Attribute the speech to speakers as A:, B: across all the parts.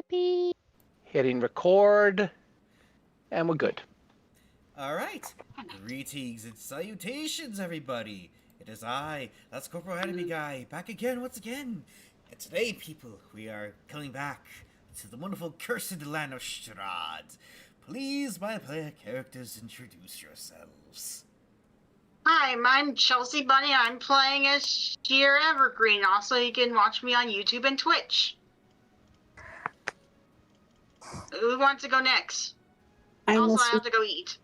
A: Beep.
B: Hitting record, and we're good.
C: Alright, greetings and salutations, everybody. It is I, that's Corporal Enemy Guy, back again, once again. And today, people, we are coming back to the wonderful cursed land of Strahd. Please, my player characters, introduce yourselves.
D: Hi, I'm Chelsea Bunny. I'm playing as Sheer Evergreen. Also, you can watch me on YouTube and Twitch. Who wants to go next? I have to go eat.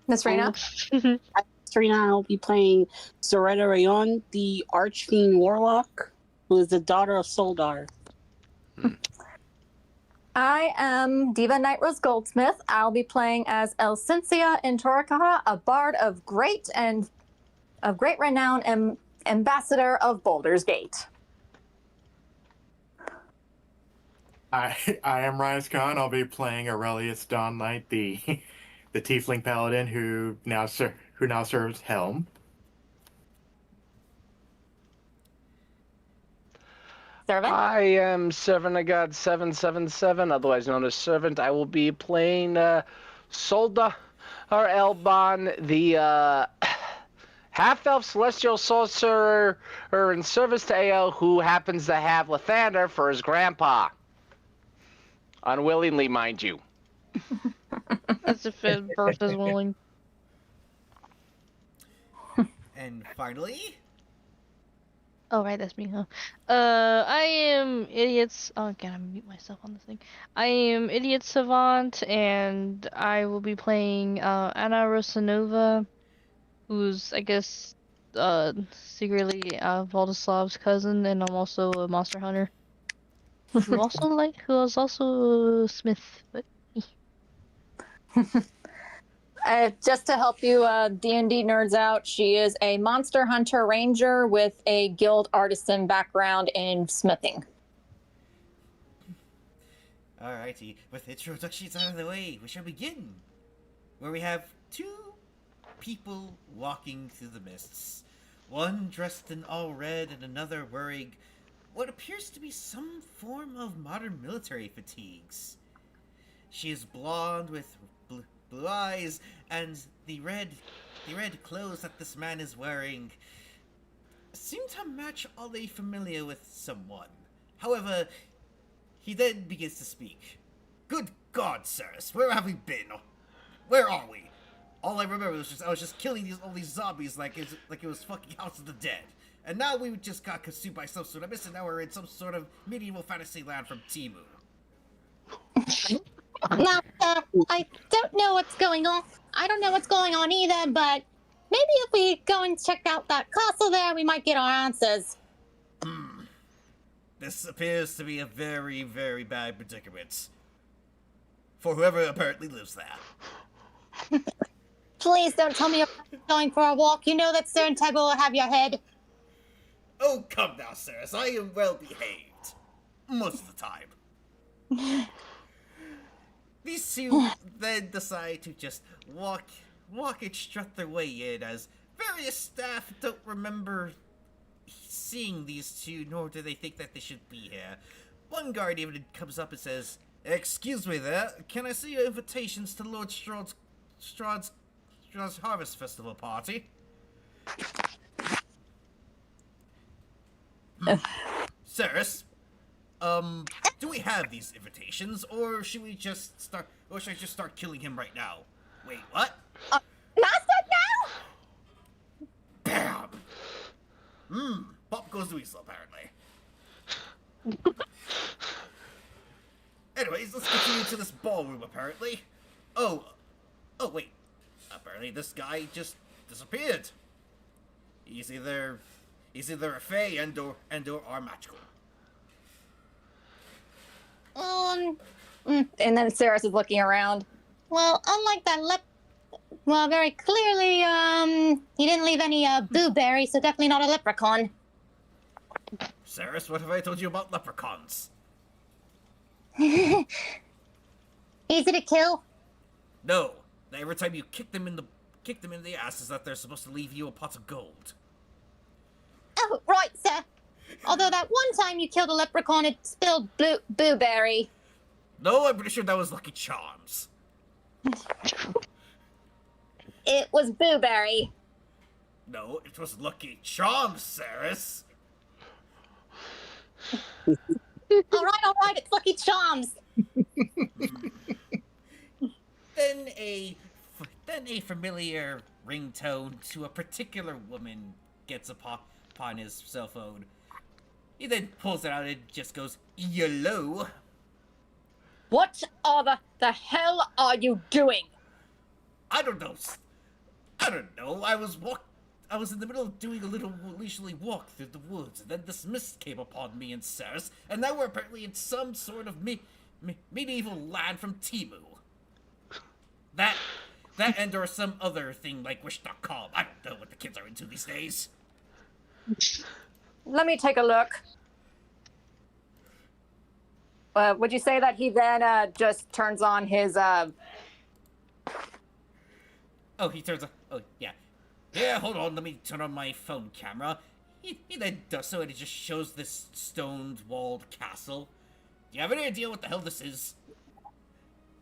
E: Miss Rena?
F: Serena, I'll be playing Zoretta Rayon, the Archfiend Warlock, who is the daughter of Soldar.
E: I am Diva Nightrose Goldsmith. I'll be playing as Elcincia in Toricata, a bard of great renown and ambassador of Baldur's Gate.
G: I am Ryas Khan. I'll be playing Aurelius Dawn Knight, the Tiefling Paladin who now serves Helm.
E: Servant?
B: I am Servant of God 777, otherwise known as Servant. I will be playing Solda or Elbon, the half-elf celestial sorcerer in service to Ao, who happens to have Lathander for his grandpa. Unwillingly, mind you.
A: As if his birth is willing.
C: And finally,
A: Oh, right, that's me, huh? I am Idiots. Oh, God, I'm mute myself on this thing. I am Idiot Savant, and I will be playing Anna Rosanova, who's, I guess, secretly Valdislav's cousin, and I'm also a monster hunter. Who is also a smith, but
E: Just to help you D&D nerds out, she is a monster hunter ranger with a guild artisan background in smithing.
C: alrighty, with introductions out of the way, we shall begin. Where we have two people walking through the mists. One dressed in all red and another wearing what appears to be some form of modern military fatigues. She is blonde with blue eyes, and the red clothes that this man is wearing seem to match oddly familiar with someone. However, he then begins to speak. Good God, sirs, where have we been? Where are we? All I remember was I was just killing all these zombies like it was fucking House of the Dead. And now we just got consumed by some sort of mist, and now we're in some sort of medieval fantasy land from Timu.
H: Now, I don't know what's going on. I don't know what's going on either, but maybe if we go and check out that castle there, we might get our answers.
C: This appears to be a very, very bad predicament. For whoever apparently lives there.
H: Please don't tell me you're going for a walk. You know that Sir Intego will have your head.
C: Oh, come now, sirs. I am well behaved. Most of the time. These two then decide to just walk and strut their way in, as various staff don't remember seeing these two, nor do they think that they should be here. One guard even comes up and says, "Excuse me there, can I see your invitations to Lord Strahd's Harvest Festival party?" Sirs, do we have these invitations, or should I just start killing him right now? Wait, what?
H: Master, now!
C: Bam! Pop goes the weasel, apparently. Anyways, let's continue to this ballroom, apparently. Oh, wait. Apparently this guy just disappeared. He's either a fae and/or are magical.
E: And then Saris is looking around.
H: Well, unlike that well, very clearly, he didn't leave any, blueberry, so definitely not a leprechaun.
C: Saris, what have I told you about leprechauns?
H: Easy to kill.
C: No. Every time you kick them in the ass is that they're supposed to leave you a pot of gold.
H: Oh, right, sir. Although that one time you killed a leprechaun, it spilled blueberry.
C: No, I'm pretty sure that was Lucky Charms.
H: It was Booberry.
C: No, it was Lucky Charms, Saris.
H: All right, it's Lucky Charms.
C: Then a familiar ringtone to a particular woman gets upon his cell phone. He then pulls it out and just goes, "Yellow."
E: What the hell are you doing?
C: I don't know. I was in the middle of doing a little leisurely walk through the woods, and then this mist came upon me and Saris, and now we're apparently in some sort of medieval land from Timu. That and or some other thing like Wish.com. I don't know what the kids are into these days.
E: Let me take a look. Would you say that he then just turns on his
C: Oh, he turns on. Oh, yeah. Yeah, hold on. Let me turn on my phone camera. He then does so, and it just shows this stoned-walled castle. Do you have any idea what the hell this is?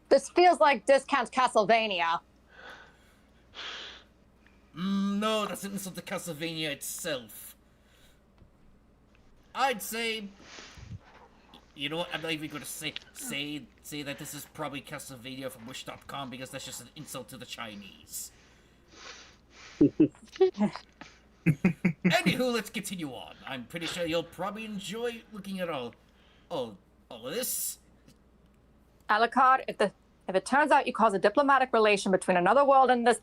E: This feels like Discount Castlevania.
C: No, that's an insult to Castlevania itself. I'd say... You know what? I'm not even going to say that this is probably Castlevania from Wish.com because that's just an insult to the Chinese. Anywho, let's continue on. I'm pretty sure you'll probably enjoy looking at all of this.
E: Alucard, if it turns out you cause a diplomatic relation between another world and this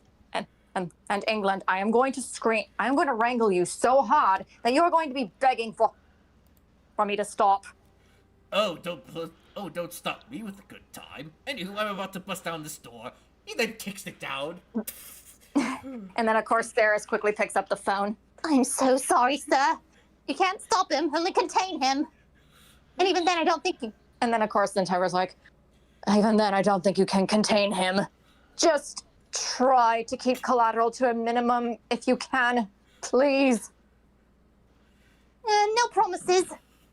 E: and England, I am going to scream. I am going to wrangle you so hard that you are going to be begging for me to stop.
C: Oh, don't stop me with a good time. Anywho, I'm about to bust down this door. He then kicks it down.
E: And then, of course, Saris quickly picks up the phone.
H: I'm so sorry, sir. You can't stop him, only contain him. And even then, I don't think you...
E: And then, of course, Nintera's like, even then, I don't think you can contain him. Just try to keep collateral to a minimum if you can, please.
H: No promises,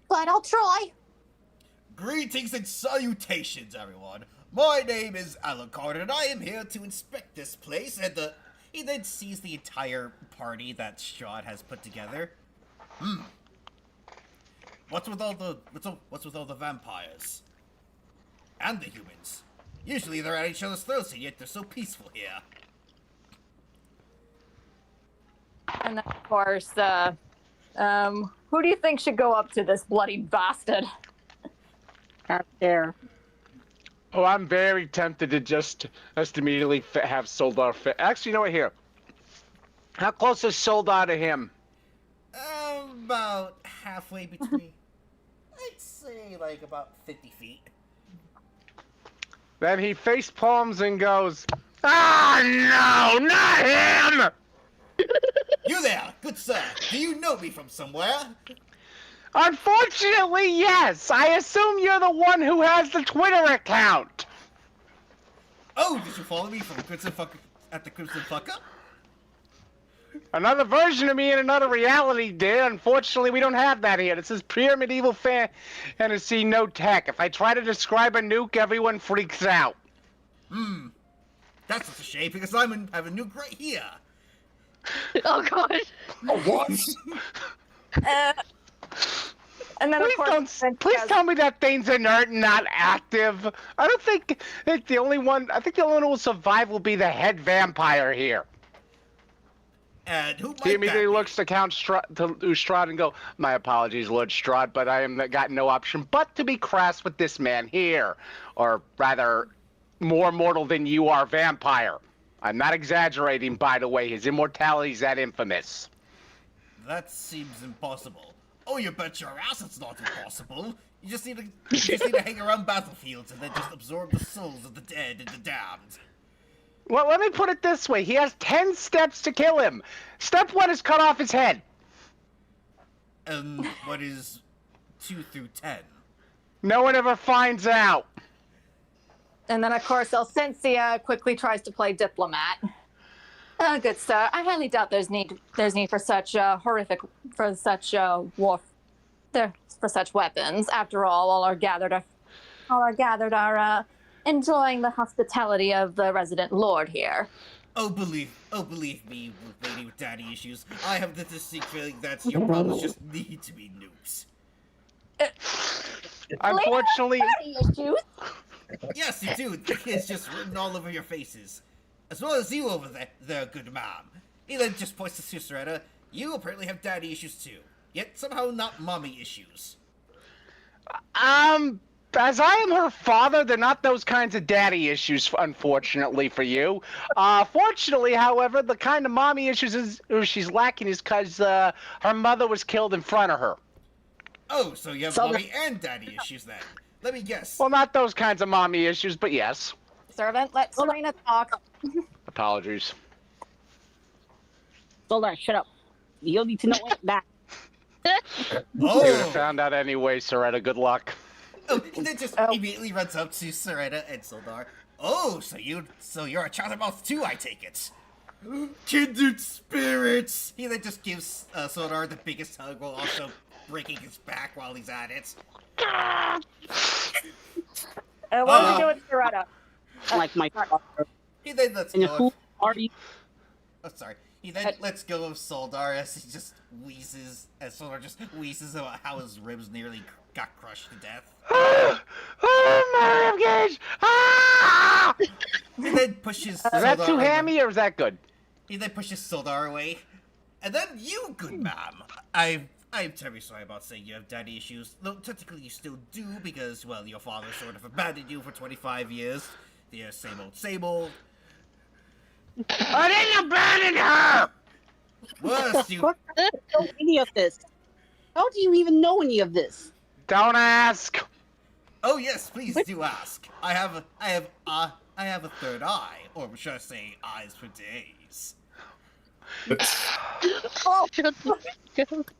H: but I'll try.
C: Greetings and salutations, everyone. My name is Alucard, and I am here to inspect this place. And he then sees the entire party that Strahd has put together. What's with all the vampires and the humans? Usually they're at each other's throats, and yet they're so peaceful here.
E: And then, of course, who do you think should go up to this bloody bastard?
F: Out there.
B: Oh, I'm very tempted to just immediately have Soldar fit. Actually, you know what? Here. How close is Soldar to him?
C: About halfway between. I'd say like about 50 feet.
B: Then he face palms and goes, "Ah, no, not him!"
C: You there, good sir. Do you know me from somewhere?
B: Unfortunately, yes. I assume you're the one who has the Twitter account.
C: Oh, did you follow me from Crimson Fucker at the Crimson Fucker?
B: Another version of me in another reality did. Unfortunately, we don't have that here. This is pure medieval fantasy, no tech. If I try to describe a nuke, everyone freaks out.
C: That's such a shame because I have a nuke right here.
A: Oh god.
G: What?
E: And then, of course,
B: Please tell me that thing's inert and not active. I think the only one who will survive will be the head vampire here.
C: And who might
B: He immediately
C: that be?
B: looks to Count Strahd and go, "My apologies, Lord Strahd, but I am got no option but to be crass with this man here, or rather, more mortal than you are, vampire. I'm not exaggerating, by the way. His immortality's that infamous."
C: That seems impossible. Oh, you bet your ass it's not impossible. You just need to hang around battlefields and then just absorb the souls of the dead and the damned.
B: Well, let me put it this way. He has 10 steps to kill him. Step 1 is cut off his head.
C: And what is 2 through 10?
B: No one ever finds out.
E: And then, of course, Elsensia quickly tries to play diplomat. Oh, good sir. I highly doubt there's need for such for such weapons. After all are gathered all are gathered are enjoying the hospitality of the resident lord here.
C: Oh, believe me, lady with daddy issues. I have the distinct feeling that your problems just need to be nukes.
B: Unfortunately,
E: Daddy issues.
C: Yes, you do. It's just written all over your faces. As well as you over there, good mom. He then just points to Susuretta. You apparently have daddy issues too. Yet somehow not mommy issues.
B: as I am her father, they're not those kinds of daddy issues, unfortunately for you. Fortunately, however, the kind of mommy issues she's lacking is because her mother was killed in front of her.
C: Oh, so you have mommy and daddy issues then. Let me guess.
B: Well, not those kinds of mommy issues, but yes.
E: Servant, let Serena talk.
B: Apologies.
F: Soldar, shut up. You'll need to know that.
B: You would have
C: Oh!
B: found out anyway, Soretta. Good luck.
C: Oh, and then just immediately runs up to Serena and Soldar. Oh, so you're a chattermouth too, I take it. Kindred spirits! He then just gives Soldar the biggest hug while also breaking his back while he's at it.
E: What do we do with Serena?
F: Like my father.
C: He then lets
F: And
C: go
F: who
C: of...
F: are you?
C: Oh, sorry. He then lets go of Soldar as he just wheezes, as Soldar just wheezes about how his ribs nearly got crushed to death.
B: Oh, my ribcage! Ah!
C: He then pushes
B: Is that
C: Soldar
B: too
C: over.
B: hammy, or is that good?
C: He then pushes Soldar away. And then you, good ma'am. I'm terribly sorry about saying you have daddy issues. Though technically you still do because, well, your father sort of abandoned you for 25 years. The same old.
B: I didn't abandon her!
C: Worse, you...
F: Fuck, I don't know any of this. How do you even know any of this?
B: Don't ask.
C: Oh yes, please do ask. I have a third eye, or should I say, eyes for days.
A: Oh, shut the fuck up.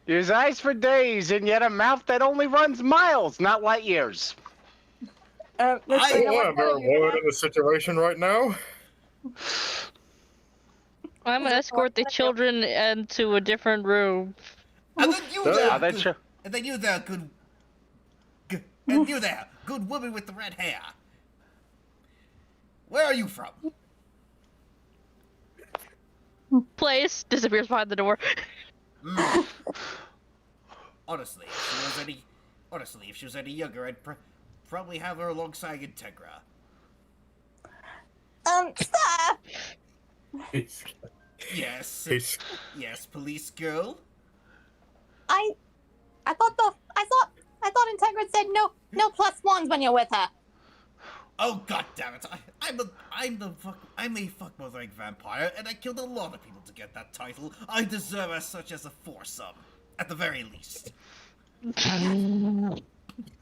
B: There's eyes for days, and yet a mouth that only runs miles, not light years.
E: Serena,
G: Well,
E: what
G: I'm very
E: do you
G: worried in the situation right now.
A: I'm gonna escort the children into a different room.
C: And then you
G: Oh,
C: there,
B: that's true.
C: and then you there, and you there, good woman with the red hair. Where are you from?
A: Place disappears behind the door.
C: Honestly, if she was any younger, I'd probably have her alongside Integra.
E: Stop!
C: Yes,
G: He's-
C: yes, police girl.
E: I thought Integra said no +1s when you're with her.
C: Oh god damn it! I'm a fuck mothering vampire, and I killed a lot of people to get that title. I deserve as such as a foursome, at the very least.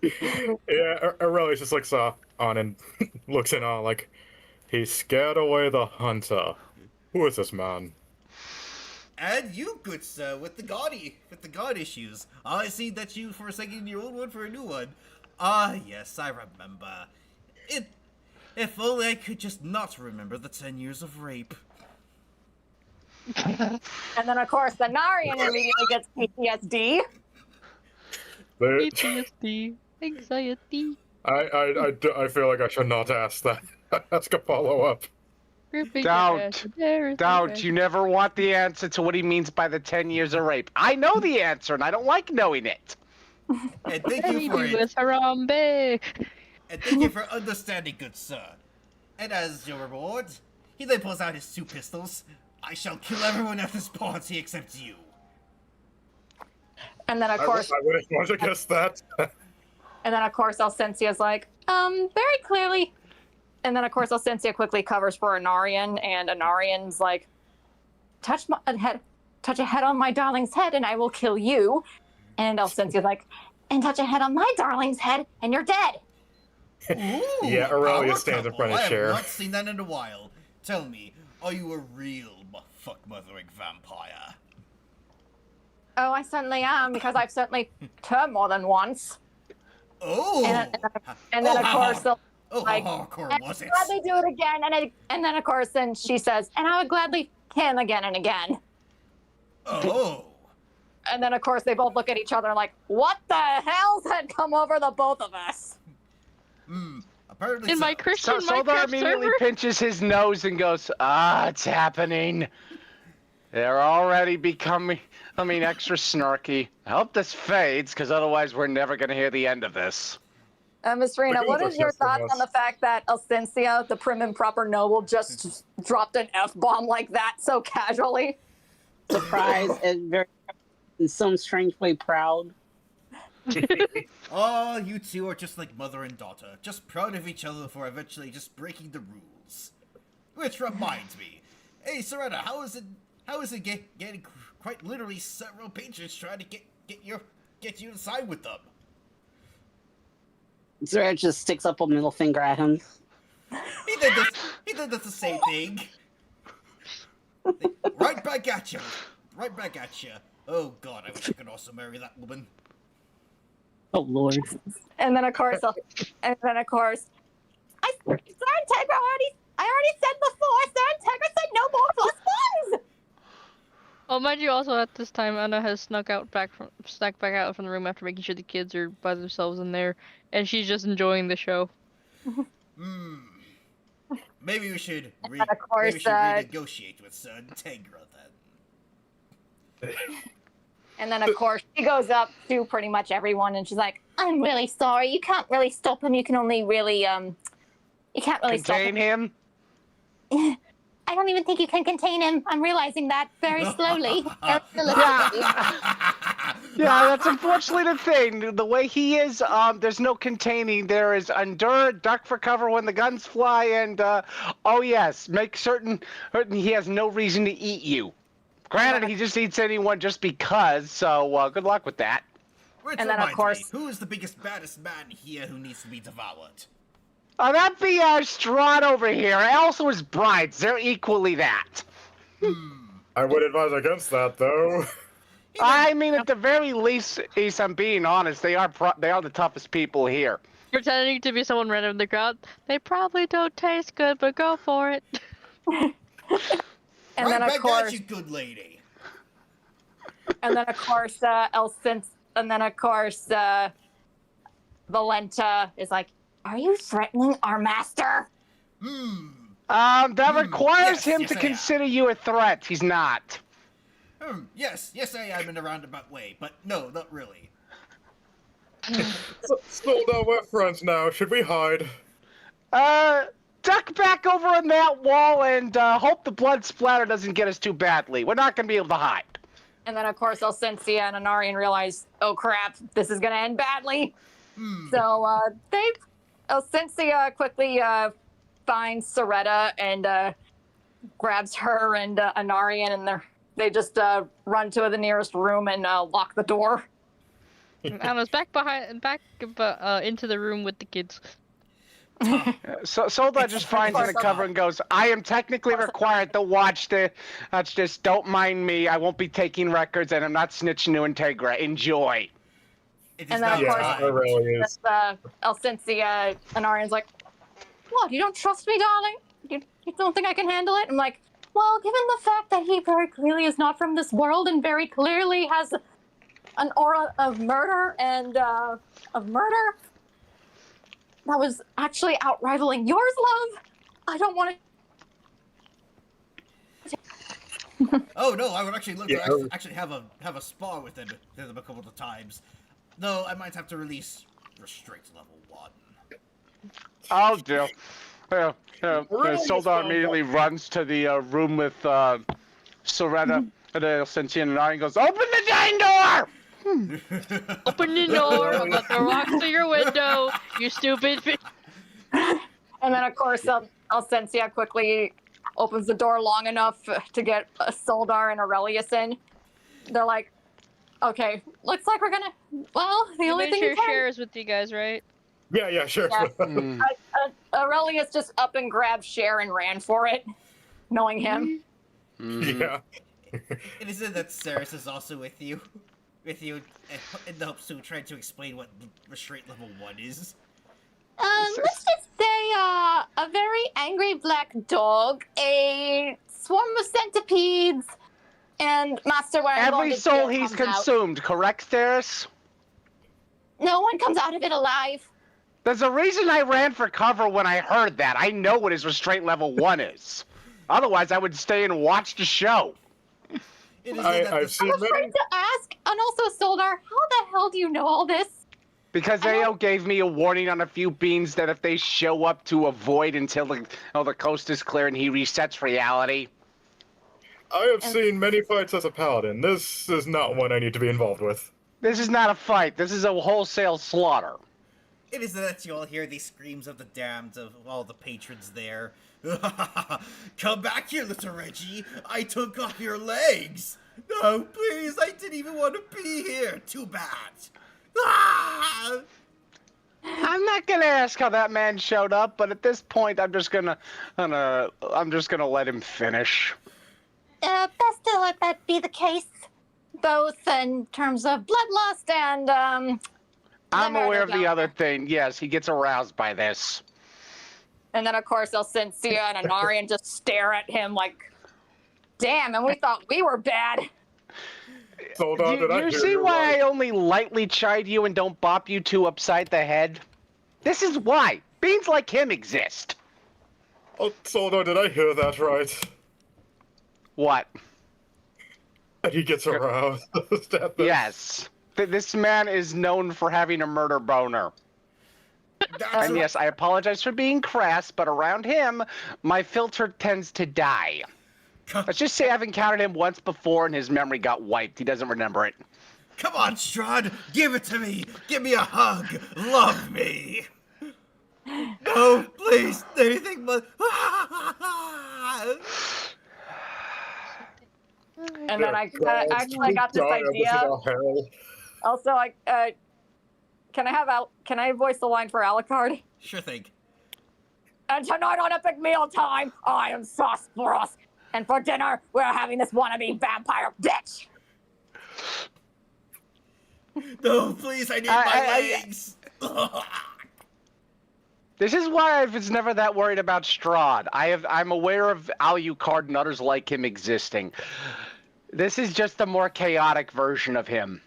G: Yeah, Aurelius just looks on and looks in on like, he scared away the hunter. Who is this man?
C: And you, good sir, with the god issues. I see that you forsaking your old one for a new one. Ah, yes, I remember. If only I could just not remember the 10 years of rape.
E: And then, of course, the Narian immediately gets PTSD.
G: They-
A: PTSD, anxiety.
G: I feel like I should not ask that. Ask a follow-up.
B: Don't. You never want the answer to what he means by the 10 years of rape. I know the answer, and I don't like knowing it.
C: And thank you for it.
A: with Harambe.
C: And thank you for understanding, good sir. And as your reward, he then pulls out his 2 pistols. I shall kill everyone at this party except you.
E: And then, of course,
G: I wouldn't want to guess that.
E: Alcencia's like, very clearly. And then, of course, Alcencia quickly covers for Anarian, and Anarian's like, touch a head on my darling's head, and I will kill you. And Alcencia's like, and touch a head on my darling's head, and you're dead.
C: Ooh,
G: Yeah, Aurelia
C: power
G: stands in
C: couple.
G: front of
C: I
G: Cher.
C: have not seen that in a while. Tell me, are you a real fuck-mothering vampire?
E: Oh, I certainly am, because I've certainly turned more than once.
C: Oh!
E: And then, of course, they'll like,
C: how hardcore was it?
E: gladly do it again. And then, of course, then she says, and I would gladly kill him again and again.
C: Oh!
E: And then, of course, they both look at each other like, what the hell's had come over the both of us?
C: Apparently
A: In
C: so.
A: my Christian
B: Soldar
A: Minecraft
B: immediately
A: server?
B: pinches his nose and goes, it's happening. They're already becoming, extra snarky. I hope this fades, because otherwise we're never going to hear the end of this.
E: Miss Rena, what
G: goals
E: is
G: are
E: your
G: testing
E: thoughts
G: us.
E: on the fact that Alcencia, the prim and proper noble, just dropped an F-bomb like that so casually?
F: Surprised and very, in some strange way, proud.
C: Oh, you two are just like mother and daughter, just proud of each other for eventually just breaking the rules. Which reminds me, hey Serena, how is it getting quite literally several patrons trying to get you to side with them?
F: Zera just sticks up a middle finger at him.
C: He did the same thing. Right back at you. Right back at you. Oh god, I wish I could also marry that woman.
F: Oh lord.
E: And then, of course, I Sir Integra I already said before, Sir Integra said no more +1s!
A: Oh, mind you, also at this time, Anna has snuck back out from the room after making sure the kids are by themselves in there, and she's just enjoying the show.
C: Maybe we should
E: of course,
C: renegotiate with Sir Integra then.
E: And then, of course, she goes up to pretty much everyone, and she's like, I'm really sorry. You can't really stop him. You can only really, you can't really
B: Contain him?
E: I don't even think you can contain him. I'm realizing that very slowly.
B: Yeah, that's unfortunately the thing. The way he is, there's no containing. There is endure, duck for cover when the guns fly, and, oh yes, make certain he has no reason to eat you. Granted, he just eats anyone just because, so good luck with that.
C: Which
E: And then, of
C: reminds
E: course-
C: me, who is the biggest, baddest man here who needs to be devoured?
B: That'd be Strahd over here. Also his brides. They're equally that.
G: I would advise against that, though.
B: I mean, at the very least, Ace, I'm being honest, they are the toughest people here.
A: Pretending to be someone random in the crowd. They probably don't taste good, but go for it.
E: And then, of
C: back
E: course,
C: at you, good lady.
E: Valenta is like, are you threatening our master?
B: That requires him
C: yes,
B: to
C: I am.
B: consider you a threat. He's not.
C: Yes, I am in a roundabout way, but no, not really.
G: Slow down, we're friends now. Should we hide?
B: Duck back over on that wall and hope the blood splatter doesn't get us too badly. We're not going to be able to hide.
E: And then, of course, Alcencia and Anarian realize, oh crap, this is going to end badly. So Alcencia quickly finds Soretta and grabs her and Anarian, and they just run to the nearest room and lock the door.
A: Anna's back into the room with the kids.
B: So Solda just finds in the cover and goes, I am technically required to watch the... That's just, don't mind me. I won't be taking records, and I'm not snitching to Integra. Enjoy.
C: It is
E: And then,
C: not
E: of course,
C: time.
G: it really is.
E: Alcencia and Arian's like, what, you don't trust me, darling? You don't think I can handle it? I'm like, well, given the fact that he very clearly is not from this world and very clearly has an aura of murder and that was actually outrivaling yours, love. I don't want to.
C: Oh no, I would actually love
G: Yeah.
C: to actually have a spar with them a couple of times. No, I might have to release restrict level 1.
B: I'll do. Solda immediately runs to the room with Soretta and Alcencia and Ari and goes, open the dang door!
A: Open the door, I'll let the rocks through your window, you stupid
E: And then, of course, Alcencia quickly opens the door long enough to get Soldar and Aurelius in. They're like, okay, looks like we're gonna. Well, the only thing
A: share
E: you can.
A: shares with you guys, right?
G: Yeah, sure.
E: Yeah. Aurelius just up and grabbed Cher and ran for it, knowing him.
G: Yeah.
C: It is it that Ceres is also with you in the hopes to try to explain what restraint level 1 is.
H: Let's just say, a very angry black dog, a swarm of centipedes,
E: And Master Warren
B: Every soul he's consumed, correct, Theris?
H: No one comes out of it alive.
B: There's a reason I ran for cover when I heard that. I know what his restraint level 1 is. Otherwise, I would stay and watch the show.
G: I've seen
H: I'm
G: many.
H: afraid to ask. And also, Soldar, how the hell do you know all this?
B: Because AO gave me a warning on a few beans that if they show up to avoid until the coast is clear and he resets reality.
G: I have seen many fights as a paladin. This is not one I need to be involved with.
B: This is not a fight. This is a wholesale slaughter.
C: It is that you all hear the screams of the damned of all the patrons there. Come back here, little Reggie. I took off your legs. No, please, I didn't even want to be here. Too bad. Ah!
B: I'm not gonna ask how that man showed up, but at this point, I'm just gonna let him finish.
H: Best to let that be the case.
E: both in terms of bloodlust and
B: I'm aware of the
E: murder.
B: other thing. Yes, he gets aroused by this.
E: And then of course Elsinsia and Anarian just stare at him like, damn, and we thought we were bad.
G: Hold on, did I
B: You
G: hear
B: see
G: you
B: why
G: right?
B: I only lightly chide you and don't bop you two upside the head? This is why. Beans like him exist.
G: Oh, Soldar, did I hear that right?
B: What?
G: That he gets aroused at this?
B: Yes. This man is known for having a murder boner.
C: That's
B: And yes, I apologize for being crass, but around him, my filter tends to die. Let's just say I've encountered him once before and his memory got wiped. He doesn't remember it.
C: Come on, Strahd, give it to me. Give me a hug. Love me. No, please, anything but.
E: And then I actually got this idea. Also, can I voice the line for Alucard?
C: Sure thing.
E: And tonight on Epic Meal Time, I am Sauce Bros. And for dinner, we're having this wannabe vampire bitch.
C: No, please, I need my legs.
B: This is why I was never that worried about Strahd. I'm aware of Alucard and others like him existing. This is just a more chaotic version of him.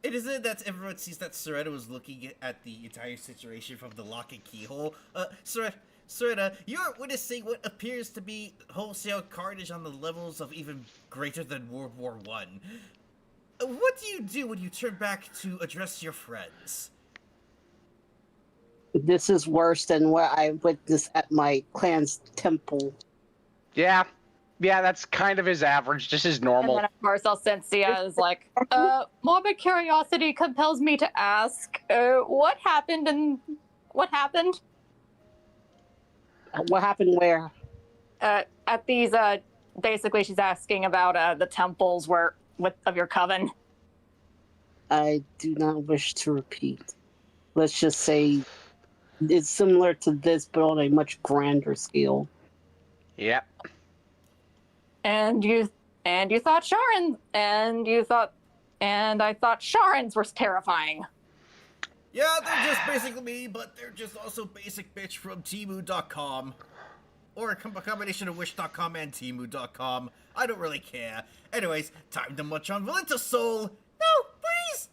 C: It isn't that everyone sees that Soretta was looking at the entire situation from the lock and keyhole. Soretta, you're witnessing what appears to be wholesale carnage on the levels of even greater than World War I. What do you do when you turn back to address your friends?
F: This is worse than what I witnessed at my clan's temple.
B: Yeah, that's kind of his average, just his
E: And
B: normal.
E: then of course Elsinsia is like, morbid curiosity compels me to ask, what happened and what happened?
F: What happened where?
E: At these, basically she's asking about the temples of your coven.
F: I do not wish to repeat. Let's just say it's similar to this, but on a much grander scale.
B: Yep.
E: And you thought Sharon, and I thought Sharon's was terrifying.
C: Yeah, they're just basically me, but they're just also basic bitch from Temu.com. Or a combination of Wish.com and Temu.com. I don't really care. Anyways, time to munch on Valenta Soul. No, please!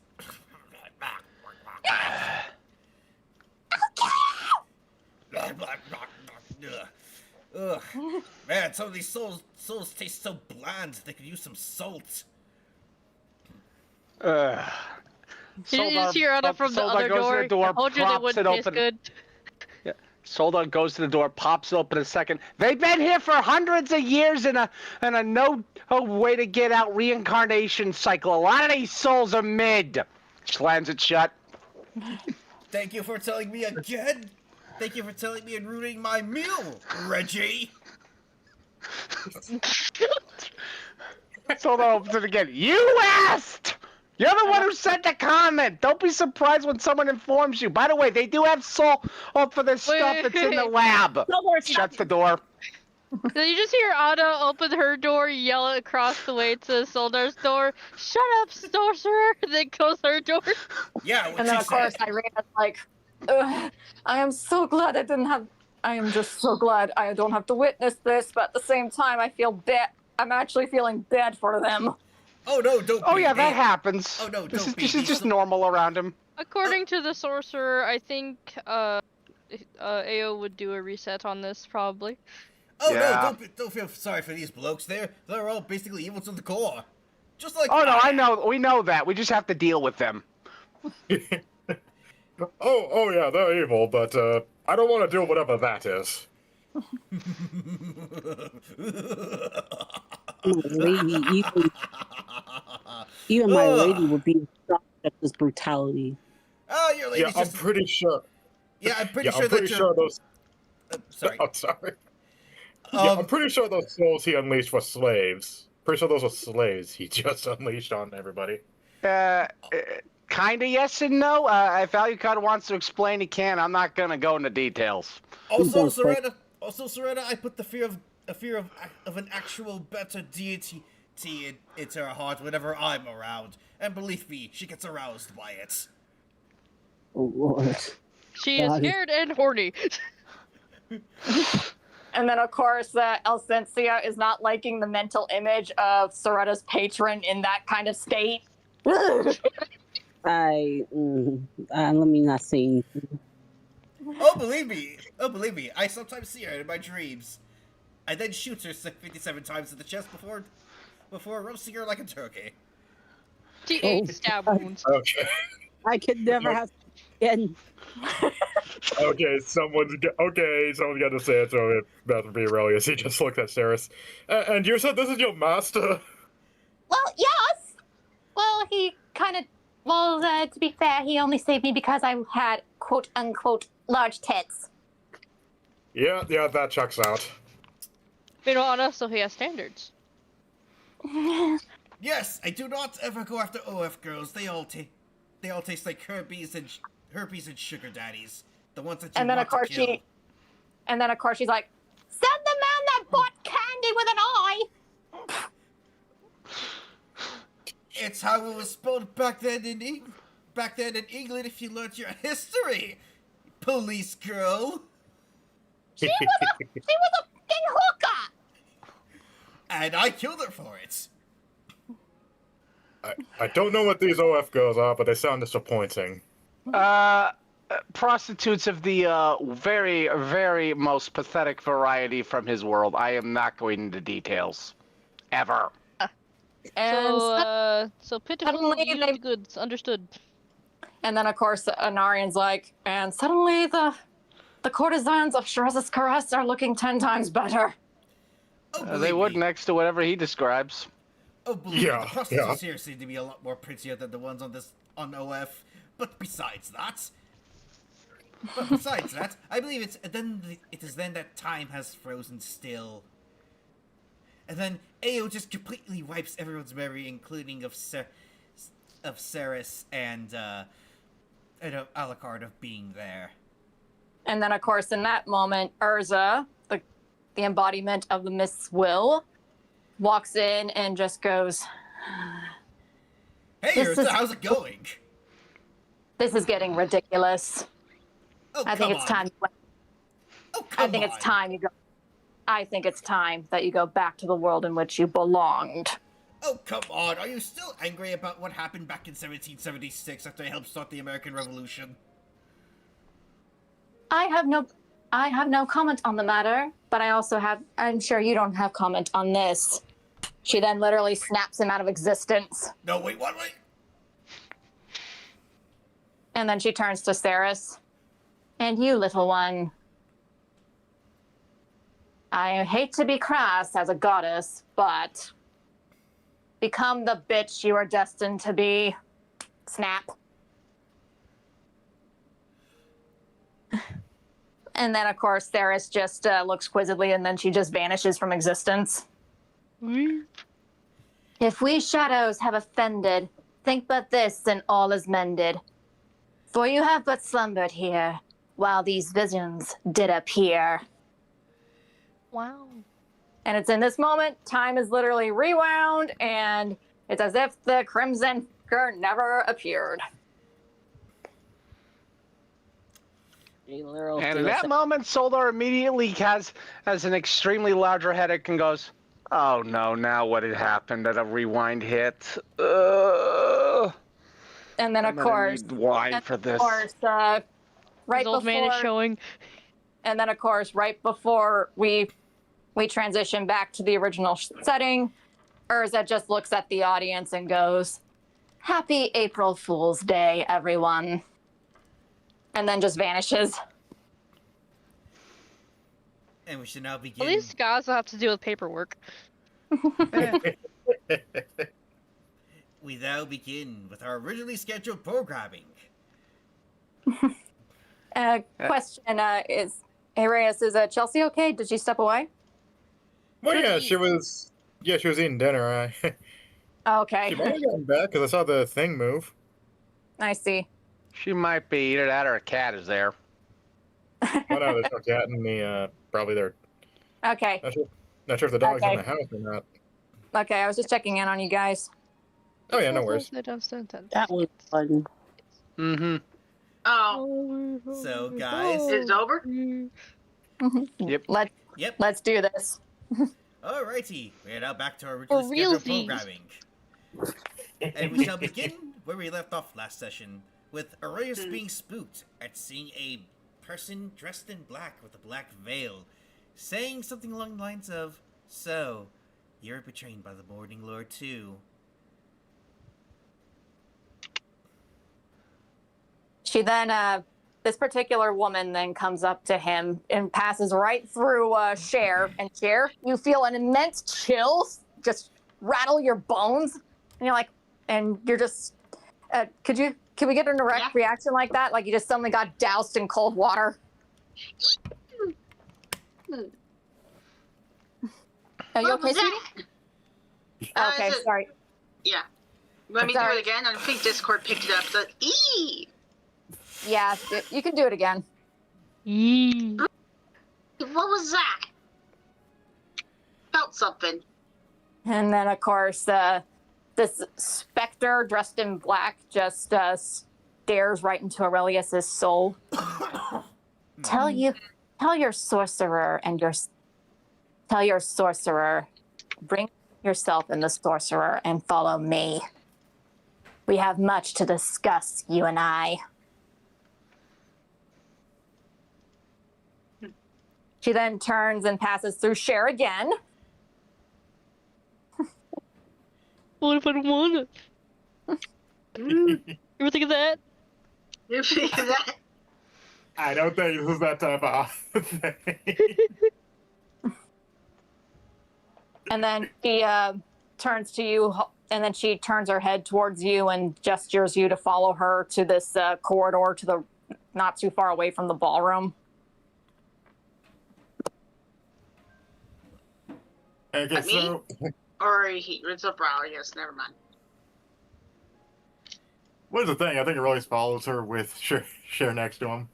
C: Ugh. Man, some of these souls taste so bland. They could use some salt.
A: Did you just hear Anna from the other door? I told you they wouldn't taste good.
B: Solda goes to the door, pops it open a second. They've been here for hundreds of years in a no way to get out reincarnation cycle. A lot of these souls are mid. Slams it shut.
C: Thank you for telling me again. Thank you for telling me and ruining my meal, Reggie.
B: Solda opens it again. You asked! You're the one who sent the comment! Don't be surprised when someone informs you. By the way, they do have salt for the stuff that's in the lab. Shuts the door.
A: Did you just hear Anna open her door, yell across the way to Soldar's door, "Shut up, sorcerer!" and then close her door?
C: Yeah, what
E: And then
C: she
E: of course
C: said.
E: Irina's like, ugh, I am so glad I am just so glad I don't have to witness this, but at the same time I feel bad. I'm actually feeling bad for them.
C: Oh no, don't
B: Oh
C: be.
B: yeah, that
C: Hey,
B: happens.
C: Oh no,
B: This
C: don't
B: is
C: be.
B: this is
C: These
B: just
C: are-
B: normal around him.
A: According to the sorcerer, I think AO would do a reset on this probably.
C: Oh no,
B: Yeah.
C: don't feel sorry for these blokes. They're all basically evil to the core, just like
B: Oh no, I
C: am.
B: know. We know that. We just have to deal with them.
G: Oh yeah, they're evil, but I don't want to do whatever that is.
F: My lady, even my lady would be shocked at this brutality.
C: Oh, your lady's
G: Yeah, I'm
C: just.
G: pretty sure.
C: Yeah, I'm pretty
G: Yeah,
C: sure
G: I'm pretty
C: that
G: sure
C: you're.
G: those.
C: Sorry.
G: I'm sorry. Yeah, I'm pretty sure those souls he unleashed were slaves. Pretty sure those were slaves he just unleashed on everybody.
B: Kinda yes and no. If Alucard wants to explain, he can. I'm not gonna go into details.
C: Also,
F: Don't say-
C: Serena, I put the fear of an actual better deity into her heart whenever I'm around, and believe me, she gets aroused by it.
F: Oh Lord.
A: She is
F: God.
A: scared and horny.
E: And then, of course, Elsensia is not liking the mental image of Soretta's patron in that kind of state.
F: Let me not say anything.
C: Oh, believe me, I sometimes see her in my dreams. I then shoot her 57 times in the chest before roasting her like a turkey.
A: She
F: Oh,
A: ate stab
F: God.
A: wounds.
G: Okay.
F: I could never have again.
G: Okay, someone's got to say it, so it better be Aurelius. He just looked at Ceres. And you said this is your master?
H: Well, yes. Well, he kind of. Well, to be fair, he only saved me because I had quote unquote large tits.
G: Yeah, that checks out.
A: Meanwhile, also he has standards.
C: Yes, I do not ever go after OF girls. They all taste like herpes and sugar daddies. The ones that you
E: And then,
C: want
E: of course,
C: to kill.
E: she's like,
H: Send the man that bought candy with an eye.
C: It's how it was spelled back then in England. If you learnt your history, police girl.
H: She was a fucking hooker.
C: And I killed her for it.
G: I don't know what these OF girls are, but they sound disappointing.
B: Prostitutes of the very, very most pathetic variety from his world. I am not going into details. Ever.
E: and
A: So pitiful
E: suddenly
A: used
E: they-
A: goods. Understood.
E: and then, of course, Anarian's like, and suddenly the courtesans of Shiraz's caress are looking 10 times better.
C: Oh,
B: They
C: believe
B: would
C: me.
B: next to whatever he describes.
C: Oh, believe me,
G: Yeah,
C: the prostitutes
G: yeah.
C: here seem to be a lot more prettier than the ones on OF. But besides that, I believe it is then that time has frozen still. And then AO just completely wipes everyone's memory, including of Ceres and Alucard of being there.
E: And then, of course, in that moment, Urza, the embodiment of the Mist's will, walks in and just goes,
C: Hey,
E: This
C: Ursa,
E: is-
C: how's it going?
E: "This is getting ridiculous.
C: Oh,
E: I think
C: come
E: it's
C: on.
E: time.
C: Oh, come
E: I think
C: on.
E: it's time you go. I think it's time that you go back to the world in which you belonged."
C: Oh, come on. Are you still angry about what happened back in 1776 after I helped start the American Revolution?
E: I have no comment on the matter, but I'm sure you don't have comment on this. She then literally snaps him out of existence.
C: No, wait, what? Wait.
E: And then she turns to Ceres. And you, little one. I hate to be crass as a goddess, but become the bitch you are destined to be. Snap. And then, of course, Ceres just looks quizzically and then she just vanishes from existence. If we shadows have offended, think but this and all is mended. For you have but slumbered here, while these visions did appear.
A: Wow.
E: And it's in this moment, time is literally rewound, and it's as if the Crimson Figure never appeared.
B: And in that moment, Solar immediately has an extremely larger headache and goes, Oh no, now what had happened at a rewind hit?
E: And then,
B: I'm
E: of
B: gonna
E: course,
B: need wine for
E: of
B: this.
E: course,
A: His
E: right
A: old man is
E: before,
A: showing.
E: and then, of course, right before we transition back to the original setting, Urza just looks at the audience and goes, "Happy April Fool's Day, everyone," and then just vanishes.
C: And we should now
A: At
C: begin.
A: least guys will have to deal with paperwork.
C: We now begin with our originally scheduled programming.
E: Question is, hey Reyes, is Chelsea okay? Did she step away?
G: Well, yeah,
A: Pretty-
G: she was eating dinner.
E: Okay,
G: She might have gotten back because I saw the thing move.
E: I see.
B: She might be either that or a cat is there.
G: Oh no, there's no cat in the probably there.
E: Okay,
G: Not sure if the dog's
E: Okay.
G: in the house or not.
E: okay, I was just checking in on you guys.
G: Oh yeah, no worries.
F: That was fun.
B: Mm-hmm.
D: Oh,
C: So, guys-
D: it's over?
B: Yep.
C: Yep.
E: Let's do this.
C: Alrighty, we're now back to our originally
A: For
C: scheduled
A: realsies.
C: programming. And we shall begin where we left off last session, with Arius being spooked at seeing a person dressed in black with a black veil, saying something along the lines of, "So, you're betrayed by the Morning Lord too."
E: She then, this particular woman then comes up to him and passes right through Cher. And Cher, you feel an immense chill just rattle your bones. And you're like, and you're just, can we get a direct reaction like that? Like you just suddenly got doused in cold water? Are you
D: What
E: okay,
D: was
E: sweetie?
D: that?
E: Okay,
D: is it-
E: sorry.
D: Yeah. Let me do
E: Sorry.
D: it again. I think Discord picked it up. The
E: Yeah, you can do it again.
A: Yee.
D: What was that? Felt something.
E: And then, of course, this specter dressed in black just stares right into Aurelius's soul. Tell your sorcerer bring yourself and the sorcerer and follow me. We have much to discuss, you and I. She then turns and passes through Cher again.
A: What if I don't want it? You ever think of that?
D: You think of that?
G: I don't think this is that type of thing.
E: And then she turns to you, and then she turns her head towards you and gestures you to follow her to this corridor to the not too far away from the ballroom.
G: Okay,
D: Me?
G: so
D: Or it's a brow, I guess. Never mind.
G: what's the thing? I think it really follows her with Cher next to him.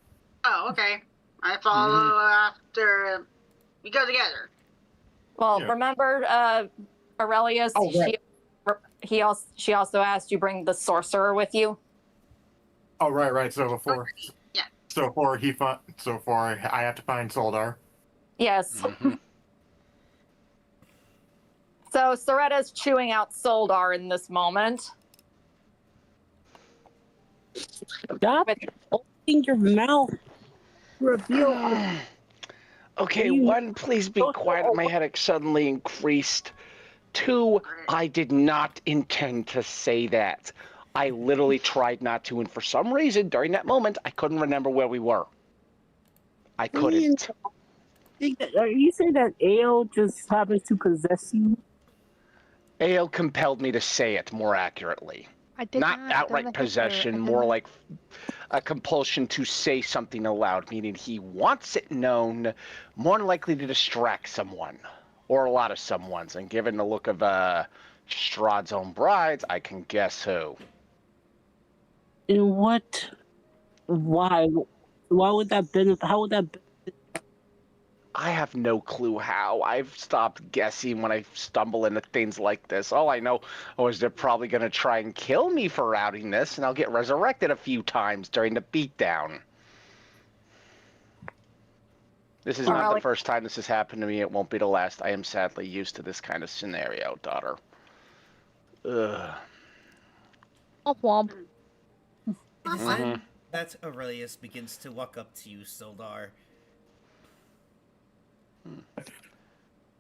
D: Oh, okay. I follow after we go together.
E: Well,
G: Yeah.
E: remember Aurelius?
G: Oh, right.
E: She also asked you bring the sorcerer with you.
G: Oh, right. So before,
D: Yeah.
G: so before I have to find Soldar.
E: Yes.
B: Mm-hmm.
E: So Soretta's chewing out Soldar in this moment.
F: Stop opening your mouth. Reveal.
B: Okay,
F: You-
B: one, please be quiet. My headache suddenly increased. Two, I did not intend to say that. I literally tried not to, and for some reason, during that moment, I couldn't remember where we were. I couldn't.
F: Are you saying that Ale just happens to possess you?
B: Ale compelled me to say it more accurately.
A: I did
B: Not
A: not
B: outright
A: go to Hitler.
B: possession, more like a compulsion to say something aloud, meaning he wants it known, more than likely to distract someone, or a lot of someone's. And given the look of Strahd's own brides, I can guess who.
F: And what? Why? Why would that benefit? How would that?
B: I have no clue how. I've stopped guessing when I stumble into things like this. All I know is they're probably going to try and kill me for routing this, and I'll get resurrected a few times during the beatdown. This is not the
E: Aurelius.
B: first time this has happened to me. It won't be the last. I am sadly used to this kind of scenario, daughter. Ugh.
A: Womp womp.
C: It is then that Aurelius begins to walk up to you, Sildar.
G: I'm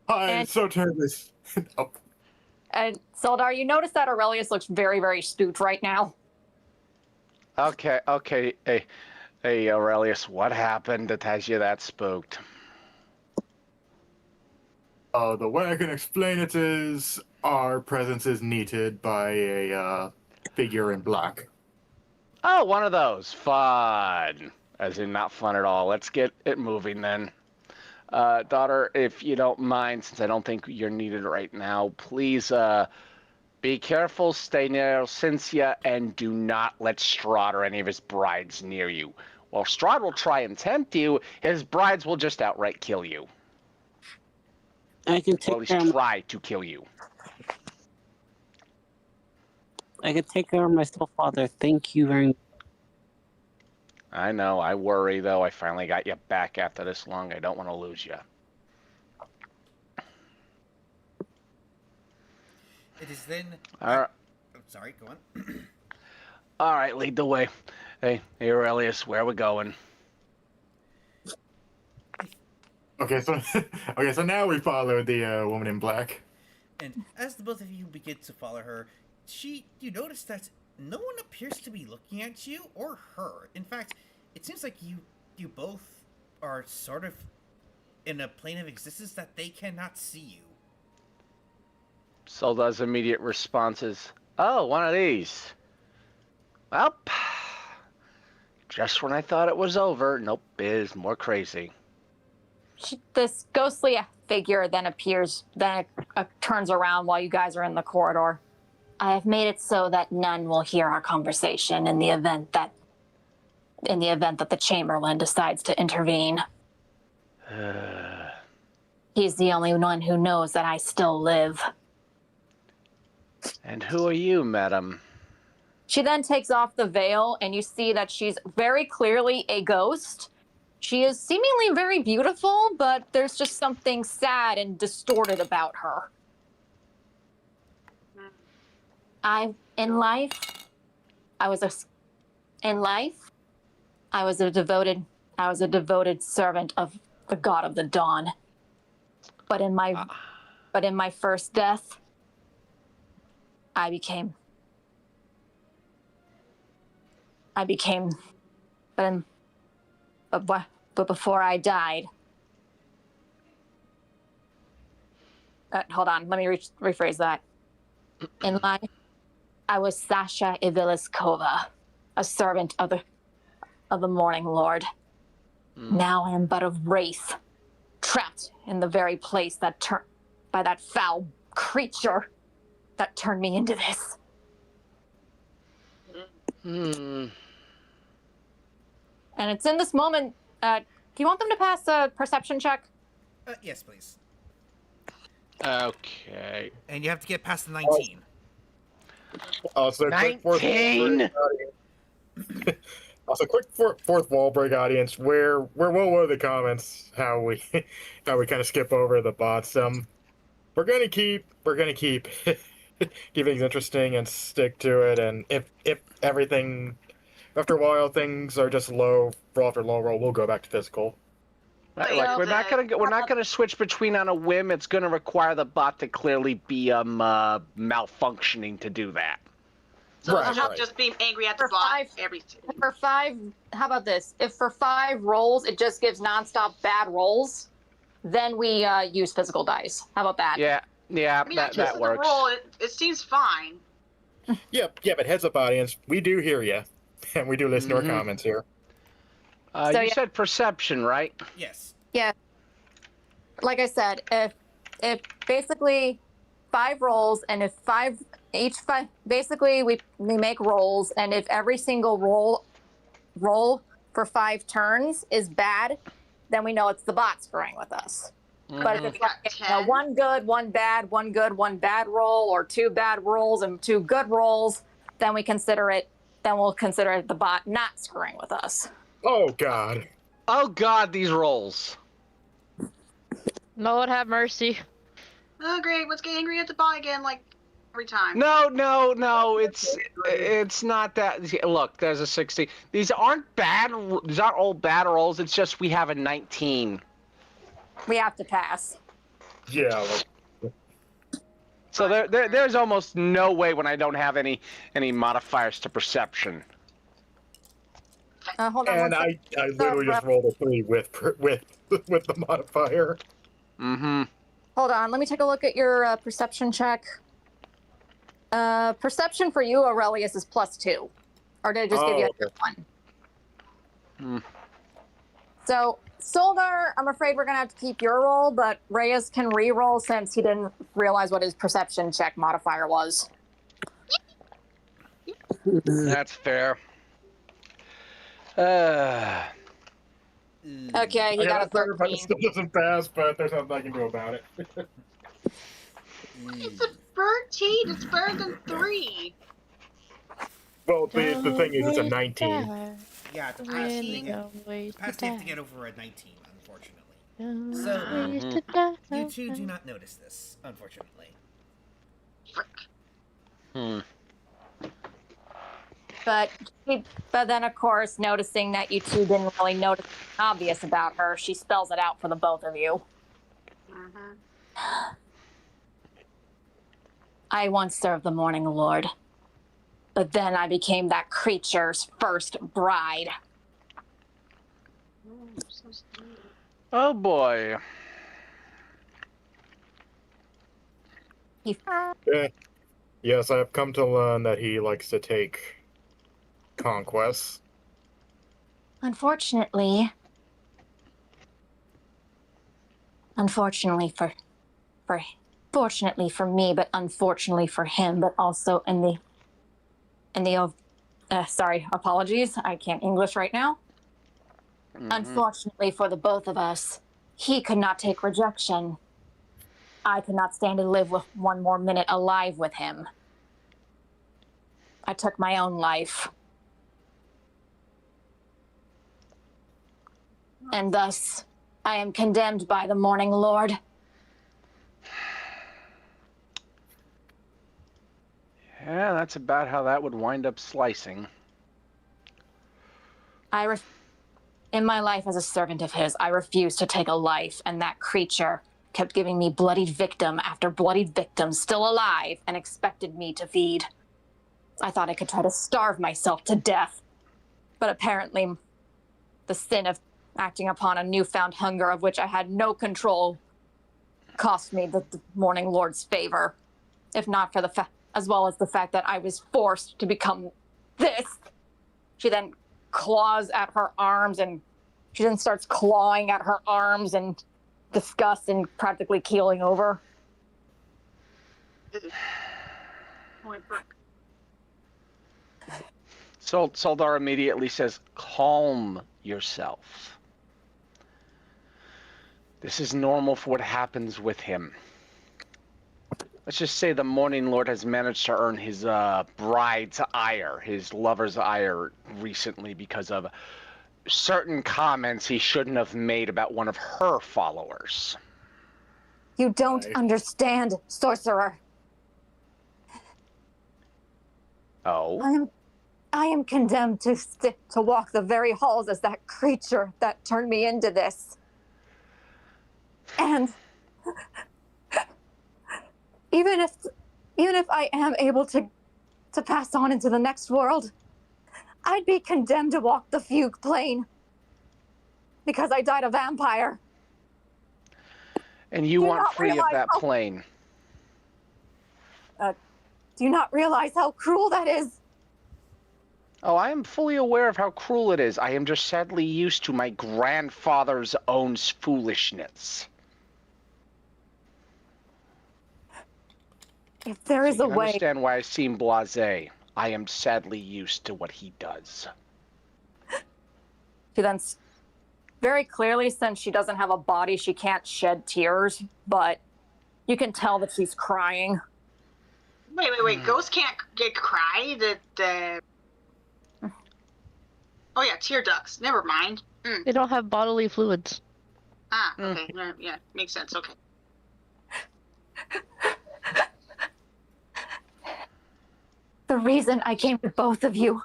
E: And-
G: so nervous. Oh,
E: And Sildar, you notice that Aurelius looks very, very spooked right now.
B: Okay. Hey, Aurelius, what happened that has you that spooked?
G: the way I can explain it is our presence is needed by a figure in black.
B: Oh, one of those. Fun. As in, not fun at all. Let's get it moving then. Daughter, if you don't mind, since I don't think you're needed right now, please be careful, stay near Cynthia, and do not let Strahd or any of his brides near you. While Strahd will try and tempt you, his brides will just outright kill you.
F: I can
B: Or at
F: take
B: least
F: care of,
B: try to kill you.
F: I can take care of myself, Father. Thank you very much.
B: I know, I worry, though. I finally got you back after this long. I don't want to lose you.
C: It is then.
B: All right.
C: I'm sorry, go on.
B: All right, lead the way. Hey, Aurelius, where are we going?
G: Okay, so now we follow the woman in black.
C: And as the both of you begin to follow her, you notice that no one appears to be looking at you or her. In fact, it seems like you both are sort of in a plane of existence that they cannot see you.
B: Solda's immediate response is, oh, one of these. Well, just when I thought it was over, nope, it is more crazy.
E: This ghostly figure then appears, then turns around while you guys are in the corridor. I have made it so that none will hear our conversation in the event that the Chamberlain decides to intervene. He's the only one who knows that I still live.
B: And who are you, madam?
E: She then takes off the veil, and you see that she's very clearly a ghost. She is seemingly very beautiful, but there's just something sad and distorted about her. In life, I was a devoted servant of the God of the Dawn. But in my first death, but before I died, hold on, let me rephrase that. In life, I was Sasha Iviliskova, a servant of the Morning Lord. Now I am but a wraith, trapped in the very place by that foul creature that turned me into this. And it's in this moment. Do you want them to pass a perception check?
C: Yes, please.
B: Okay.
C: And you have to get past the 19.
G: Also, quick fourth
B: 19?
G: fourth wall break audience. Where will the comments how we kind of skip over the bots. We're gonna keep keep things interesting and stick to it. And if everything after a while things are just low after low roll, we'll go back to physical.
B: Like we're not gonna switch between on a whim. It's gonna require the bot to clearly be malfunctioning to do that.
D: So
G: Right,
D: it's not
G: right.
D: just being angry at the
E: For
D: bot
E: five-
D: every.
E: For 5, how about this? If for 5 rolls it just gives nonstop bad rolls, then we use physical dice. How about that?
B: Yeah,
D: I mean,
B: that
D: the
B: works.
D: roll, it seems fine.
G: Yeah, but heads up, audience, we do hear you, and we do listen to our comments here.
E: So,
B: You
E: yeah.
B: said perception, right?
C: Yes.
E: Yeah. Like I said, if basically 5 rolls, and if basically we make rolls, and if every single roll for 5 turns is bad, then we know it's the bot screwing with us. But if it's
D: got
E: like
D: 10.
E: one good, one bad, one good, one bad roll, or 2 bad rolls and 2 good rolls, then we'll consider it the bot not screwing with us.
G: Oh God.
B: Oh God, these rolls.
A: Lord have mercy.
D: Oh, great. Let's get angry at the bot again, like every time.
B: No. It's not that. Look, there's a 60. These aren't bad. These aren't all bad rolls. It's just we have a 19.
E: We have to pass.
G: Yeah, like,
B: So there's almost no way when I don't have any modifiers to perception.
E: Hold on
G: and
E: one second.
G: I literally just rolled a 3 with the modifier.
B: Mm-hmm.
E: Hold on, let me take a look at your perception check. Perception for you, Aurelius, is +2. Or did it just give you a one?
B: Hmm.
E: So, Soldar, I'm afraid we're going to have to keep your roll, but Reyes can re-roll since he didn't realize what his perception check modifier was.
B: That's fair.
E: Okay, he
G: I
E: got a
G: got a 13. It
E: 13.
G: still doesn't pass, but there's nothing I can do about it.
D: It's a 13. It's better than 3.
G: Well, the thing is, it's a 19.
C: Yeah, to pass,
A: Really
C: they
A: don't waste
C: pass
A: the
C: they have to
A: time.
C: get over a 19, unfortunately.
A: Don't
C: So,
A: waste the time.
C: You two do not notice this, unfortunately.
B: Hmm.
E: But then, of course, noticing that you two didn't really notice obvious about her, she spells it out for the both of you.
D: Mm-hmm.
E: I once served the Morning Lord, but then I became that creature's first bride.
D: Oh, so sweet.
B: Oh boy.
G: Yes, I've come to learn that he likes to take conquests.
E: Unfortunately fortunately for me, but unfortunately for him, but also sorry, apologies, I can't English right now.
B: Mm-hmm.
E: Unfortunately for the both of us, he could not take rejection. I could not stand to live with one more minute alive with him. I took my own life. And thus, I am condemned by the Morning Lord.
B: Yeah, that's about how that would wind up slicing.
E: In my life as a servant of his, I refused to take a life, and that creature kept giving me bloodied victim after bloodied victim still alive and expected me to feed. I thought I could try to starve myself to death. But apparently, the sin of acting upon a newfound hunger of which I had no control cost me the Morning Lord's favor, if not for as well as the fact that I was forced to become this. She then claws at her arms, and she then starts clawing at her arms in disgust and practically keeling over.
B: Soldar immediately says, "Calm yourself. This is normal for what happens with him. Let's just say the Morning Lord has managed to earn his bride's ire, his lover's ire recently because of certain comments he shouldn't have made about one of her followers."
E: You don't understand, sorcerer.
B: Oh?
E: I am condemned to walk the very halls as that creature that turned me into this. And even if I am able to pass on into the next world, I'd be condemned to walk the fugue plane because I died a vampire.
B: And you want free of that plane?
E: Do you not realize how cruel that is?
B: Oh, I am fully aware of how cruel it is. I am just sadly used to my grandfather's own foolishness.
E: If there is a way...
B: I understand why I seem blasé. I am sadly used to what he does.
E: She then... Very clearly, since she doesn't have a body, she can't shed tears, but you can tell that she's crying.
D: Wait. Ghosts can't get cry? Oh yeah, tear ducts. Never mind.
A: They don't have bodily fluids.
D: Ah, okay. Yeah, makes sense. Okay.
E: The reason I came to both of you.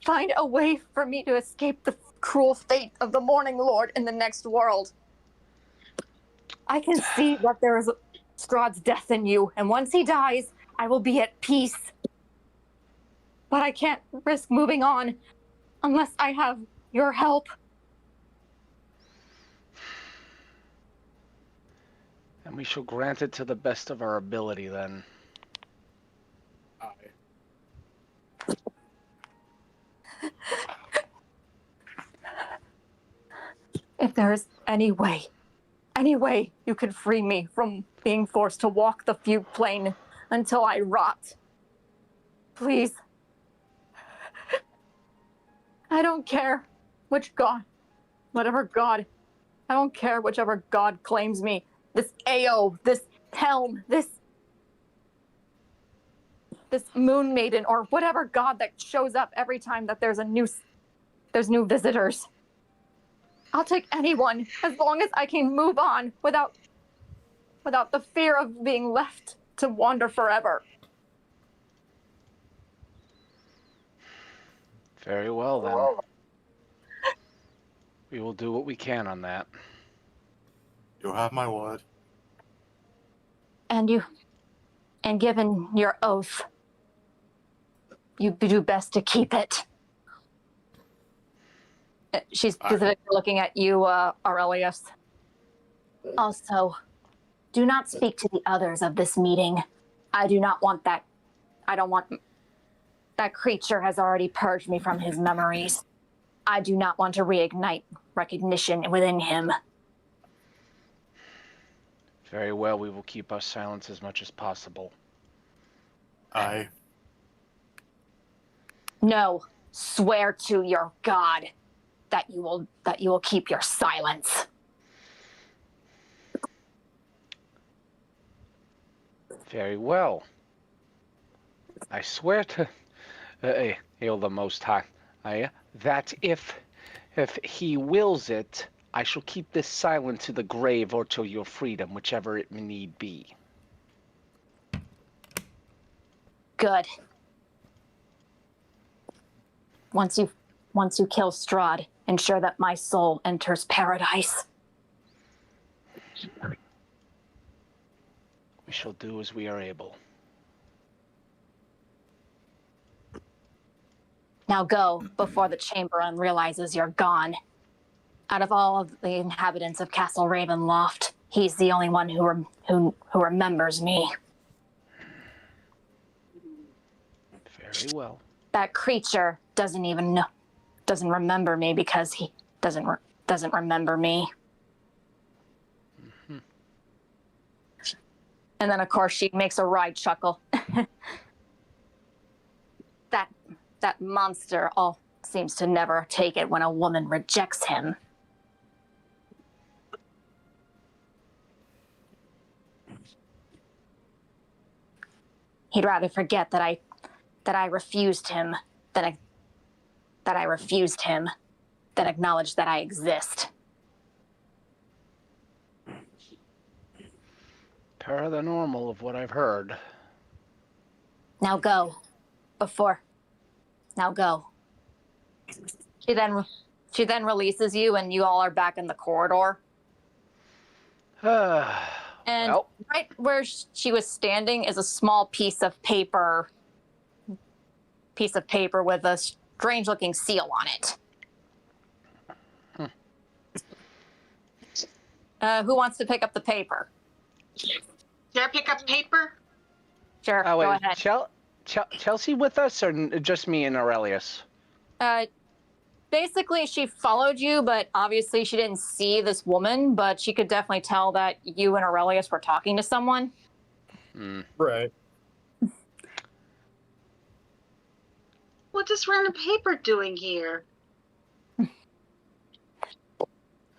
E: Find a way for me to escape the cruel fate of the Morning Lord in the next world. I can see that there is Strahd's death in you, and once he dies, I will be at peace. But I can't risk moving on unless I have your help.
B: And we shall grant it to the best of our ability, then.
G: Aye.
E: If there is any way you can free me from being forced to walk the fugue plane until I rot, please. I don't care which god, whatever god, I don't care whichever god claims me. This Ao, this Helm, this moon maiden, or whatever god that shows up every time that there's new visitors. I'll take anyone as long as I can move on without the fear of being left to wander forever.
B: Very well, then. We will do what we can on that.
G: You have my word.
E: And given your oath, you do best to keep it. She's specifically looking at you, Aurelius. Also, do not speak to the others of this meeting. I do not want that. I don't want... That creature has already purged me from his memories. I do not want to reignite recognition within him.
B: Very well, we will keep our silence as much as possible.
G: Aye.
E: No, swear to your god that you will keep your silence.
B: Very well. I swear to Hail the Most High, that if he wills it, I shall keep this silent to the grave or to your freedom, whichever it may need be.
E: Good. Once you kill Strahd, ensure that my soul enters paradise.
B: We shall do as we are able.
E: Now go before the Chamberlain realizes you're gone. Out of all of the inhabitants of Castle Ravenloft, he's the only one who remembers me.
B: Very well.
E: That creature doesn't remember me because he doesn't remember me.
B: Mm-hmm.
E: And then, of course, she makes a wry chuckle. That monster all seems to never take it when a woman rejects him. He'd rather forget that I refused him than acknowledge that I exist.
B: Paranormal of what I've heard.
E: Now go. Now go. She then releases you, and you all are back in the corridor. And
B: well,
E: right where she was standing is a small piece of paper with a strange-looking seal on it. Who wants to pick up the paper?
D: Did I pick up paper?
E: Sure,
B: oh,
E: go
B: wait,
E: ahead.
B: Chelsea with us, or just me and Aurelius?
E: Basically, she followed you, but obviously she didn't see this woman, but she could definitely tell that you and Aurelius were talking to someone.
G: Right.
D: What is random paper doing here?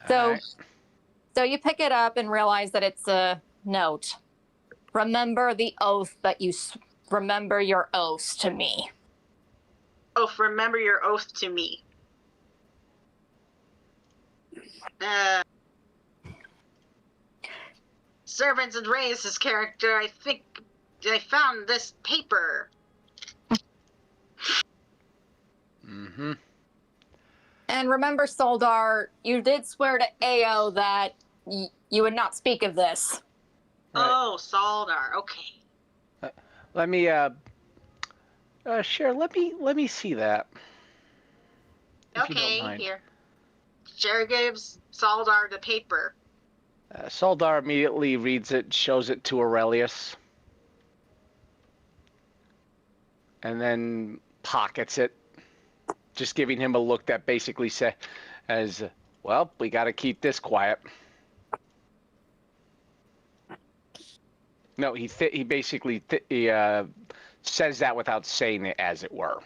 E: So,
B: Right.
E: so you pick it up and realize that it's a note. Remember the oath remember your oaths to me.
D: Oh, remember your oath to me. Uh, Servants and Reyes' character, I think I found this paper.
B: Mm-hmm.
E: And remember, Soldar, you did swear to Ao that you would not speak of this.
B: Right.
D: Oh, Saldar. Okay.
B: Let me, Cher, let me see that. If you don't
D: Okay,
B: mind.
D: here. Sher gives Saldar the paper.
B: Soldar immediately reads it, shows it to Aurelius, and then pockets it, just giving him a look that basically says, well, we got to keep this quiet. No, he basically says that without saying it, as it were.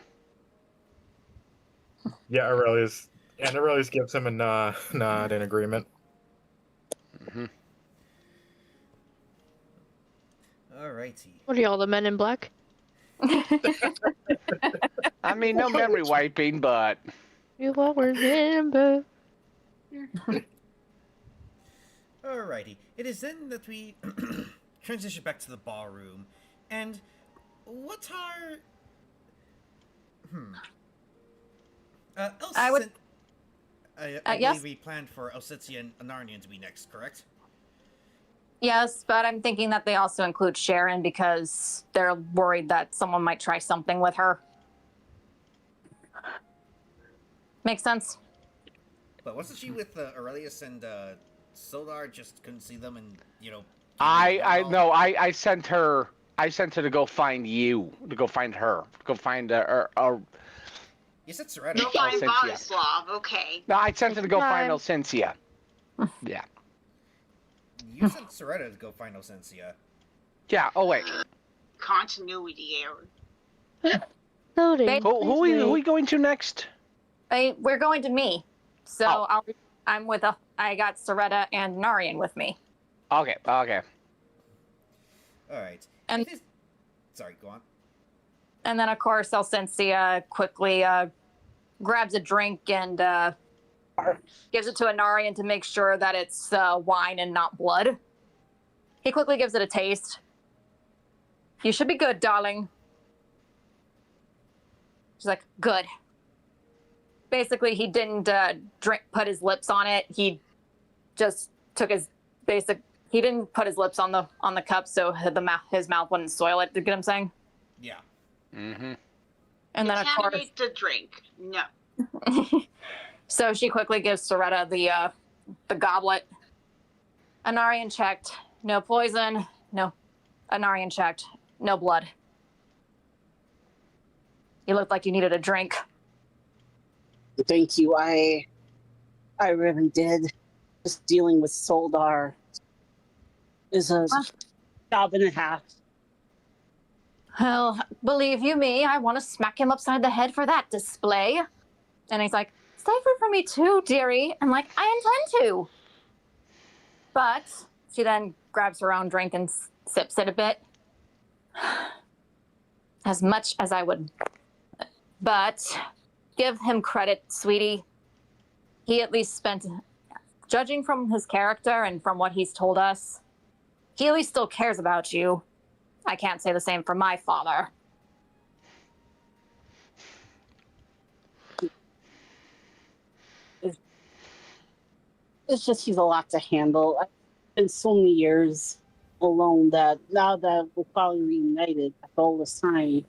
G: Yeah, Aurelius. And Aurelius gives him a nod in agreement.
B: Mm-hmm.
C: Alrighty.
A: What are y'all, the Men in Black?
B: I mean, no memory wiping, but
A: You will remember.
C: Alrighty. It is then that we transition back to the ballroom. And what are...
E: I would-
C: I
E: yes?
C: believe we planned for Elsensia and Anarnian to be next, correct?
E: Yes, but I'm thinking that they also include Sharon because they're worried that someone might try something with her. Makes sense?
C: But wasn't she with Aurelius and Solar? Just couldn't see them and,
B: I sent her to go find you, to go find her, to go find
C: You said Soretta.
D: Go find
B: Cynthia.
D: Vladislav. Okay.
B: No, I sent her to go find
A: Hi.
B: Elsensia. Yeah.
C: You sent Soretta to go find Elsensia.
B: Yeah. Oh wait.
D: Continuity error.
A: Loading.
B: Who are we going to next?
E: We're going to me. So
B: Oh.
E: I'm with I got Soretta and Narian with me.
B: Okay. Okay.
C: Alright.
E: And-
C: Sorry, go on.
E: And then, of course, Elsensia quickly grabs a drink and gives it to Anarian to make sure that it's wine and not blood. He quickly gives it a taste. You should be good, darling. She's like, good. Basically, he didn't put his lips on it. He just took his he didn't put his lips on the cup so his mouth wouldn't soil it. You get what I'm saying?
C: Yeah.
B: Mm-hmm.
E: And then, of course,
D: Contaminate the drink. No.
E: so she quickly gives Soretta the goblet. Anarian checked. No poison. No. Anarian checked. No blood. You looked like you needed a drink.
F: Thank you. I really did. Just dealing with Soldar is a job and a half.
E: Well, believe you me, I want to smack him upside the head for that display. And he's like, save it for me too, dearie. I'm like, I intend to. But she then grabs her own drink and sips it a bit. As much as I would. But give him credit, sweetie. He at least spent, judging from his character and from what he's told us, he at least still cares about you. I can't say the same for my father.
F: It's just he's a lot to handle. I've been so many years alone that now that we're probably reunited after all this time,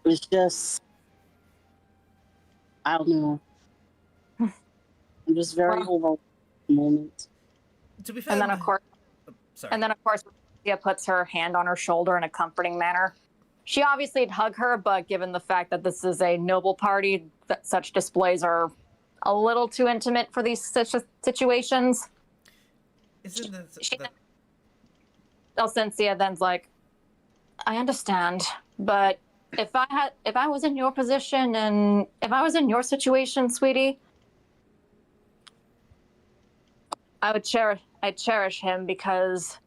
F: it's just, I don't know. I'm just very overwhelmed at the moment.
C: To be fair,
E: And then, of course,
C: sorry.
E: Tia puts her hand on her shoulder in a comforting manner. She obviously would hug her, but given the fact that this is a noble party, that such displays are a little too intimate for these such
C: Isn't that
E: Elsensia then's like, I understand, but if I was in your position and if I was in your situation, sweetie, I'd cherish him because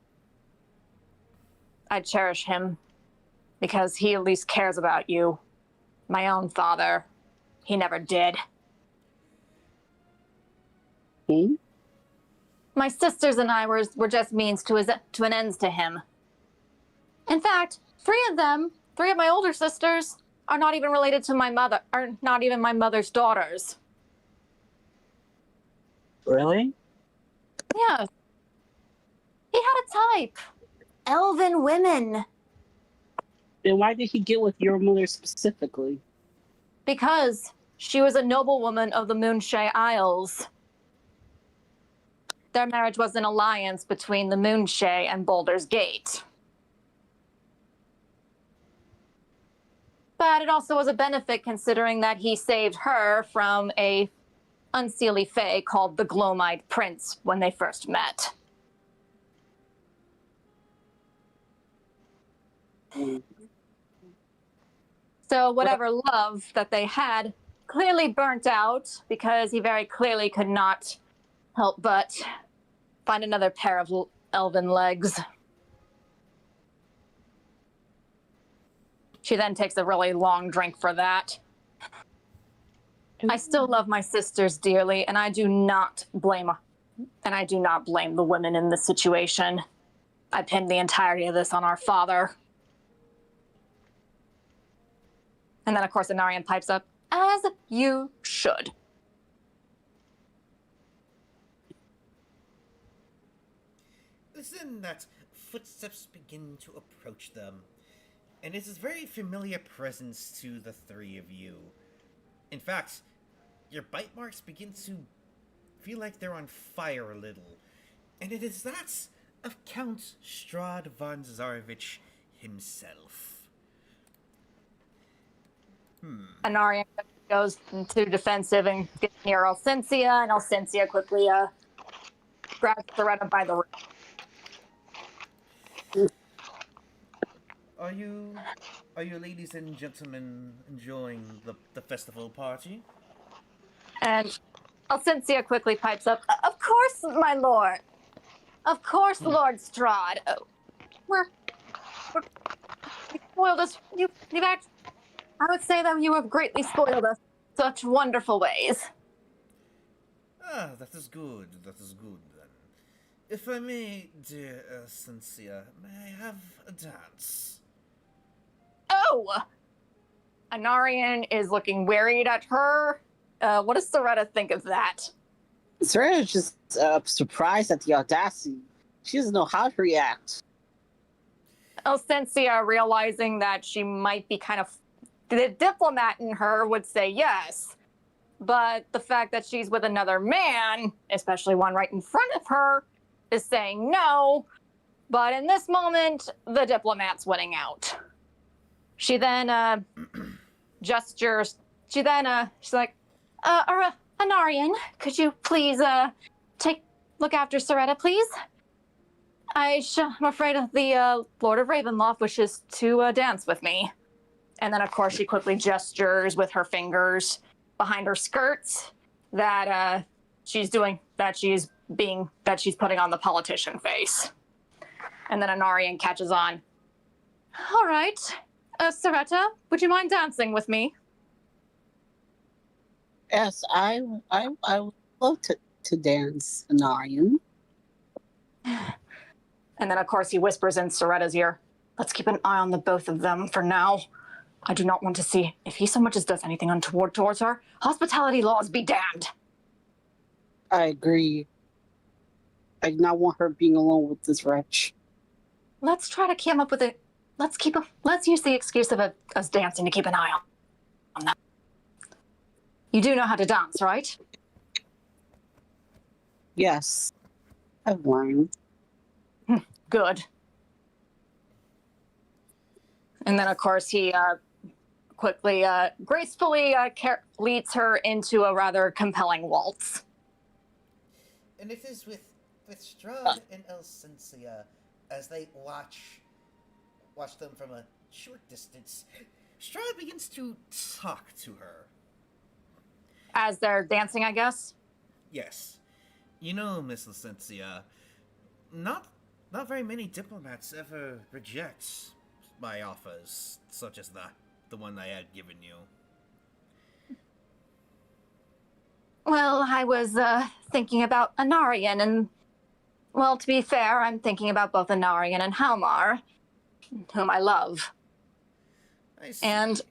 E: he at least cares about you. My own father, he never did.
F: Hmm?
E: My sisters and I were just means to an ends to him. In fact, three of my older sisters, are not even related to my mother, are not even my mother's daughters.
F: Really?
E: Yes. He had a type. Elven women.
F: Then why did he get with your mother specifically?
E: Because she was a noblewoman of the Moonshae Isles. Their marriage was an alliance between the Moonshae and Baldur's Gate. But it also was a benefit considering that he saved her from a unseelie fae called the Glomite Prince when they first met. So whatever love that they had clearly burnt out because he very clearly could not help but find another pair of elven legs. She then takes a really long drink for that. I still love my sisters dearly, and I do not blame the women in this situation. I pinned the entirety of this on our father. And then, of course, Anarian pipes up, as you should.
C: It's then that footsteps begin to approach them, and it is a very familiar presence to the three of you. In fact, your bite marks begin to feel like they're on fire a little, and it is that of Count Strahd von Zarevich himself.
E: Anarian goes into defensive and gets near Elsensia, and Elsensia quickly grabs Soretta by the wrist.
C: Are you ladies and gentlemen enjoying the festival party?
E: And Elsensia quickly pipes up, of course, my lord. Of course, Lord Strahd. You spoiled us. I would say that you have greatly spoiled us in such wonderful ways.
C: Ah, that is good. That is good, then. If I may, dear Cynthia, may I have a dance?
E: Oh! Anarian is looking worried at her. What does Soretta think of that?
F: Sarah is just surprised at the audacity. She doesn't know how to react.
E: Elsensia, realizing that she might be kind of... The diplomat in her would say yes, but the fact that she's with another man, especially one right in front of her, is saying no. But in this moment, the diplomat's winning out. She then gestures. She's like, Anarian, could you please look after Soretta, please? I'm afraid the Lord of Ravenloft wishes to dance with me. And then, of course, she quickly gestures with her fingers behind her skirts that she's putting on the politician face. And then Anarian catches on. All right, Soretta, would you mind dancing with me?
F: Yes, I would love to dance, Anarian.
E: And then, of course, he whispers in Soretta's ear, let's keep an eye on the both of them for now. I do not want to see if he so much as does anything untoward towards her. Hospitality laws be damned.
F: I agree. I do not want her being alone with this wretch.
E: Let's try to come up with it. Let's use the excuse of us dancing to keep an eye on them. You do know how to dance, right?
F: Yes, I've learned.
E: Good. And then, of course, he quickly, gracefully leads her into a rather compelling waltz.
C: And it is with Strahd and Elsensia as they watch them from a short distance. Strahd begins to talk to her.
E: As they're dancing, I guess?
C: Yes. You know, Miss Elsensia, not very many diplomats ever reject my offers, such as the one I had given you.
E: Well, I was thinking about Anarian, and well, to be fair, I'm thinking about both Anarian and Halmar, whom I love,
C: I see.
E: and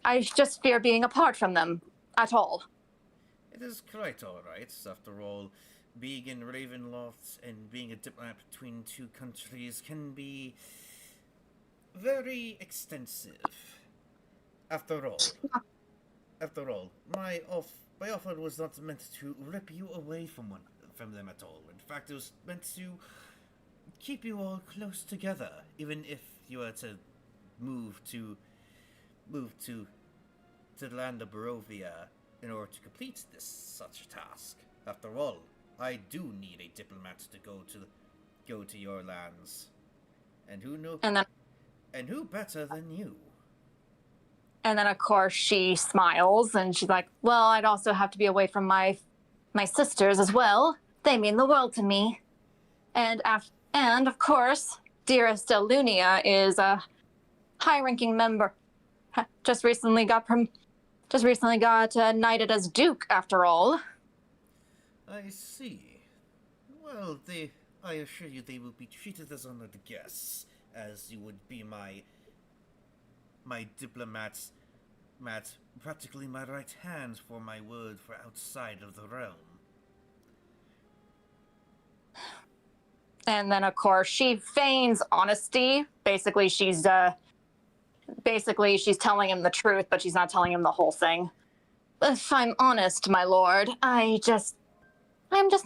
E: I just fear being apart from them at all.
C: It is quite alright. After all, being in Ravenloft and being a diplomat between two countries can be very extensive. After all, my offer was not meant to rip you away from them at all. In fact, it was meant to keep you all close together, even if you were to move to the land of Barovia in order to complete such a task. After all, I do need a diplomat to go to your lands, and who better than you?
E: And then, of course, she smiles and she's like, well, I'd also have to be away from my sisters as well. They mean the world to me. And of course, dearest Elunia is a high-ranking member. Just recently got knighted as Duke, after all.
C: I see. Well, I assure you they will be treated as honored guests, as you would be my diplomat, practically my right hand for my word for outside of the realm.
E: And then, of course, she feigns honesty. Basically, she's telling him the truth, but she's not telling him the whole thing. If I'm honest, my lord, I'm just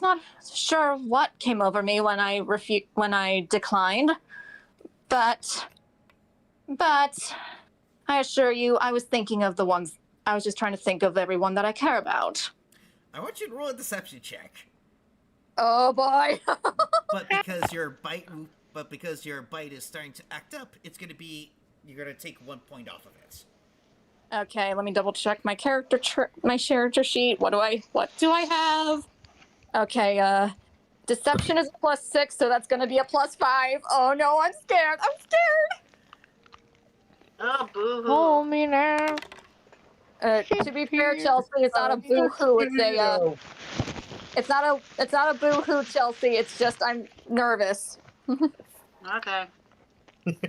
E: not sure what came over me when I declined. But I assure you, I was thinking of the ones. I was just trying to think of everyone that I care about.
C: I want you to roll a deception check.
E: Oh boy!
C: But because your bite is starting to act up, you're gonna take 1 point off of it.
E: Okay, let me double check my character sheet. What do I have? Okay, deception is a +6, so that's gonna be a +5. Oh no, I'm scared.
D: Oh, boo-hoo.
A: Hold me now.
E: To be fair, Chelsea, it's not a boo-hoo. It's not a boo-hoo, Chelsea. It's just I'm nervous.
D: Okay.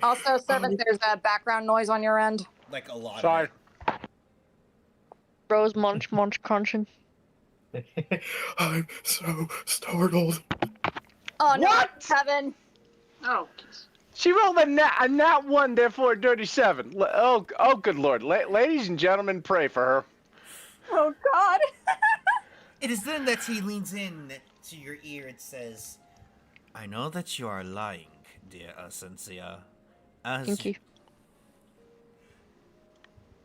E: Also, Servant, there's a background noise on your end.
C: Like a lot
B: Sorry.
C: of it.
A: Bros munch crunching.
G: I'm so startled.
E: Oh no,
B: What?
E: Kevin.
D: Oh.
B: She rolled a nat 1, therefore a dirty 7. Oh, good lord. Ladies and gentlemen, pray for her.
E: Oh God.
C: It is then that he leans in to your ear and says, I know that you are lying, dear Essentia.
A: Thank you.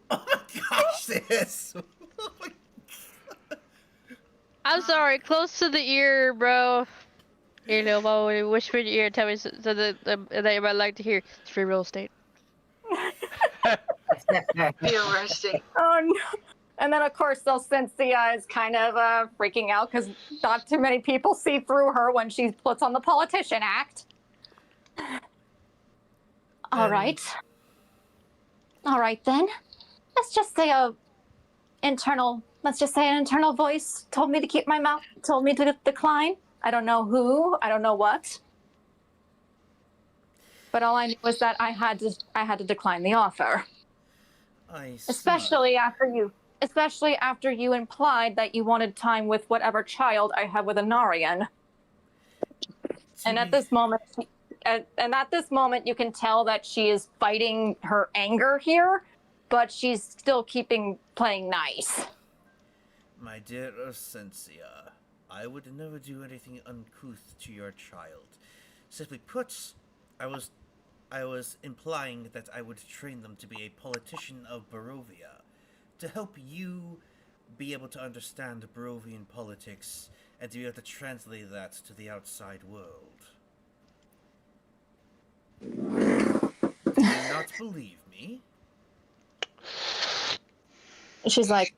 C: Oh my gosh, this! Oh my...
A: I'm sorry, close to the ear, bro. You know, while you whisper in your ear, tell me so that you might like to hear. It's free real estate.
D: Be arresting.
E: Oh no. And then, of course, Cynthia is kind of freaking out because not too many people see through her when she puts on the politician act. All right then. Let's just say an internal voice told me to keep my mouth, told me to decline. I don't know who, I don't know what. But all I knew was that I had to decline the offer.
C: I see.
E: Especially after you implied that you wanted time with whatever child I have with Anarian. And at this moment, you can tell that she is fighting her anger here, but she's still playing nice.
C: My dear Essentia, I would never do anything uncouth to your child. Simply put, I was implying that I would train them to be a politician of Barovia, to help you be able to understand Barovian politics and to be able to translate that to the outside world. Do you not believe me?
E: She's like,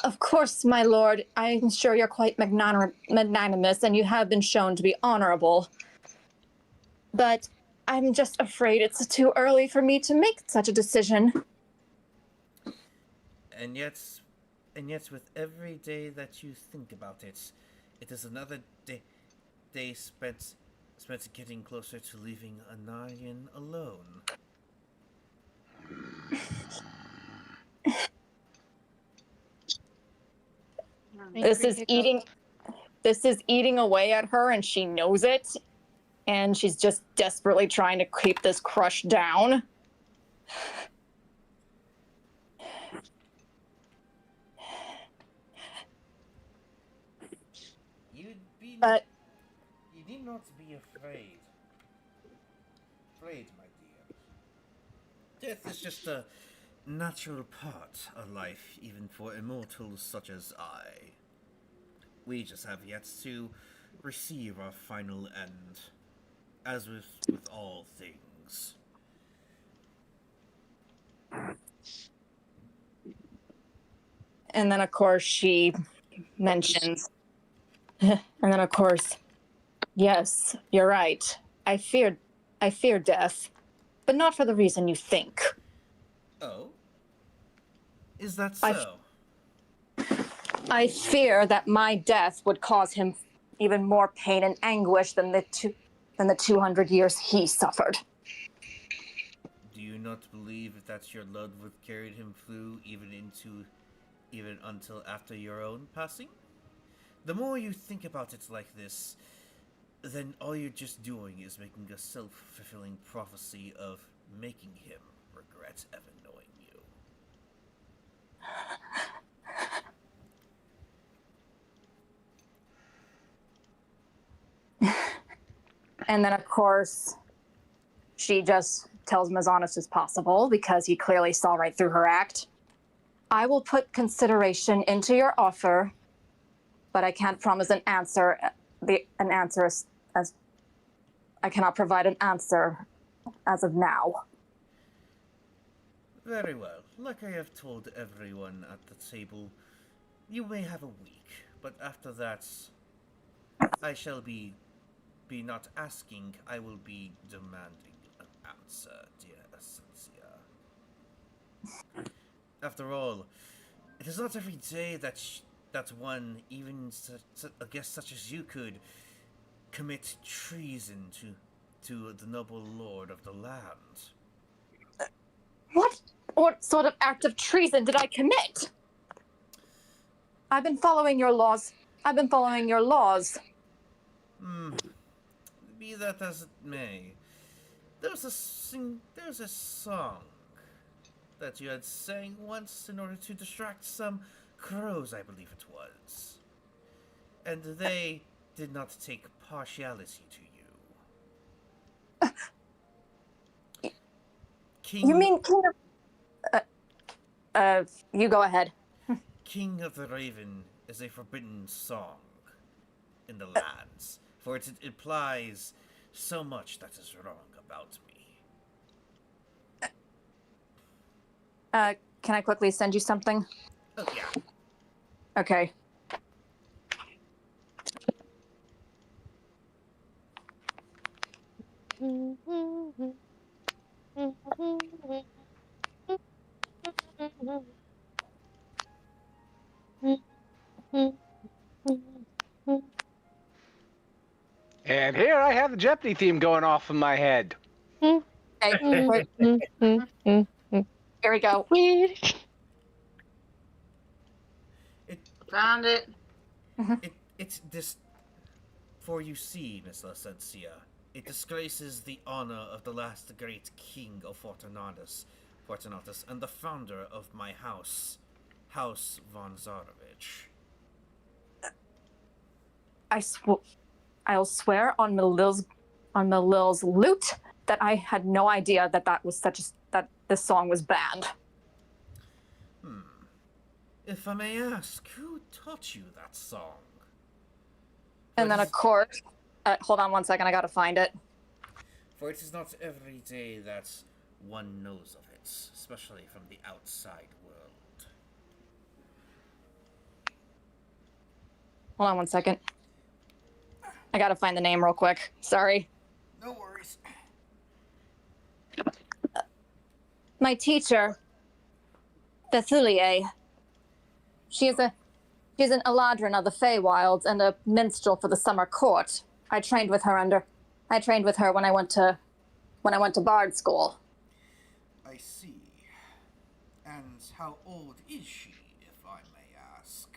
E: of course, my lord, I'm sure you're quite magnanimous and you have been shown to be honorable. But I'm just afraid it's too early for me to make such a decision.
C: And yet, And yet, with every day that you think about it, it is another day spent getting closer to leaving Anarian alone.
E: This
A: Angry
E: is
A: hiccup.
E: eating. This is eating away at her, and she knows it. And she's just desperately trying to keep this crush down. But
C: You need not be afraid. Afraid, my dear. Death is just a natural part of life, even for immortals such as I. We just have yet to receive our final end, as with all things.
E: and then of course she mentions, and then of course, yes, you're right. I fear death, but not for the reason you think.
C: Oh? Is that
E: I-
C: so?
E: I fear that my death would cause him even more pain and anguish than the 200 years he suffered.
C: Do you not believe that your love would carry him through even until after your own passing? The more you think about it like this, then all you're just doing is making a self-fulfilling prophecy of making him regret ever knowing you.
E: And then of course, she just tells him as honest as possible because he clearly saw right through her act. I will put consideration into your offer, but I can't promise an answer. As I cannot provide an answer as of now.
C: Very well. Like I have told everyone at the table, you may have a week, but after that, I shall be not asking, I will be demanding an answer, dear Essentia. After all, it is not every day that one, even a guest such as you, could commit treason to the noble lord of the land.
E: What sort of act of treason did I commit? I've been following your laws.
C: Be that as it may, there's a song that you had sang once in order to distract some crows, I believe it was. And they did not take partiality to you.
E: You mean King of... you go ahead.
C: King of the Raven is a forbidden song in the lands, for it implies so much that is wrong about me.
E: Can I quickly send you something?
C: Oh, yeah.
E: Okay.
B: And here I have the Jeopardy theme going off in my head.
E: Okay, wait, here we go.
D: Found it.
C: It's this. For you see, Miss Essentia, it disgraces the honor of the last great king of Fortunatus, and the founder of my house, House von Zarovich.
E: I'll swear on Malil's lute that I had no idea that this song was banned.
C: If I may ask, who taught you that song?
E: And then of course, hold on one second, I gotta find it.
C: For it is not every day that one knows of it, especially from the outside world.
E: Hold on one second. I gotta find the name real quick. Sorry.
C: No worries.
E: My teacher, Bethulie, She's an Eladrin of the Feywilds and a minstrel for the summer court. I trained with her when I went to Bard school.
C: I see. And how old is she, if I may ask?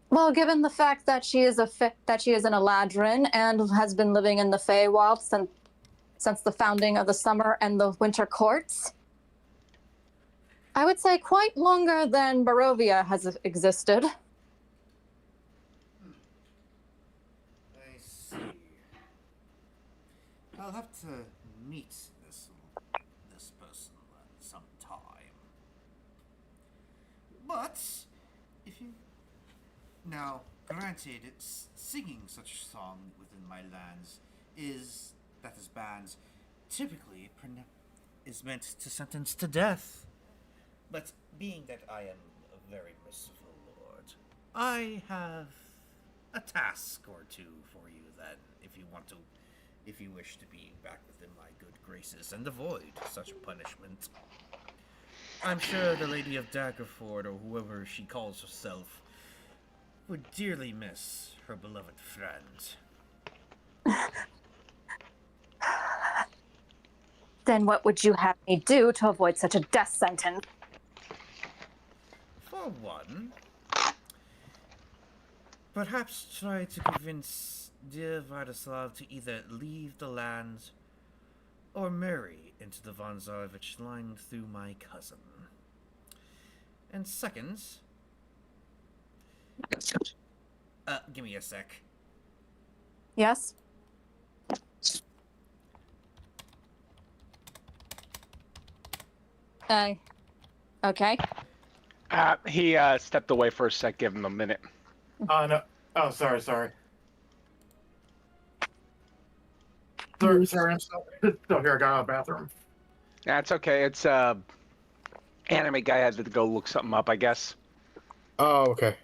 E: Well, given the fact that she is an Eladrin and has been living in the Feywild since the founding of the Summer and the Winter Courts, I would say quite longer than Barovia has existed.
C: I see. I'll have to meet this person sometime. But if you now, granted, it's singing such a song within my lands that is banned. Typically, is meant to sentence to death. But being that I am a very merciful lord, I have a task or two for you then, if you wish to be back within my good graces and avoid such punishment. I'm sure the Lady of Daggerford, or whoever she calls herself, would dearly miss her beloved friend.
E: Then what would you have me do to avoid such a death sentence?
C: For one, perhaps try to convince dear Vladislav to either leave the land or marry into the Von Tsarevich line through my cousin. And second, give me a sec.
E: Yes? Okay.
B: He stepped away for a sec. Give him a minute.
G: No. Oh, sorry. Sorry, I'm still here. I got out of the bathroom.
B: That's okay. It's anime guy had to go look something up, I guess.
G: Oh, okay.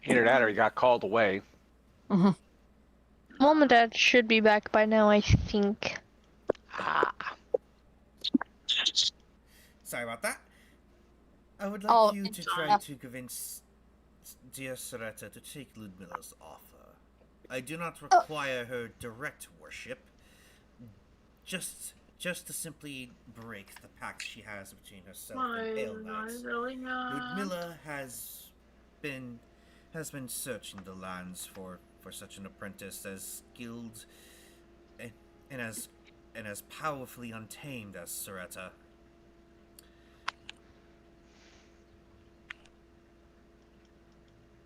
B: Either that or he got called away.
E: Mm-hmm.
A: Mom and Dad should be back by now, I think.
C: Sorry about that. I would like you to try to convince dear Soretta to take Ludmilla's offer. I do not require her direct worship, just to simply break the pact she has between herself and Pale Knight. Ludmilla has been searching the lands for such an apprentice as skilled and as powerfully untamed as Soretta.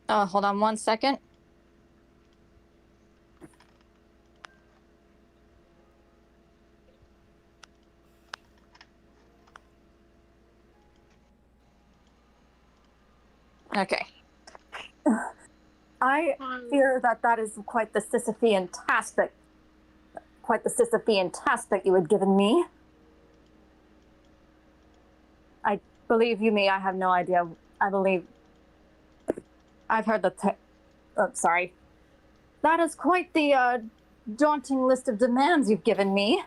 E: Hold on 1 second. Okay. I fear that is quite the Sisyphean task that you had given me. I believe you me, I have no idea. I've heard sorry. That is quite the daunting list of demands you've given me.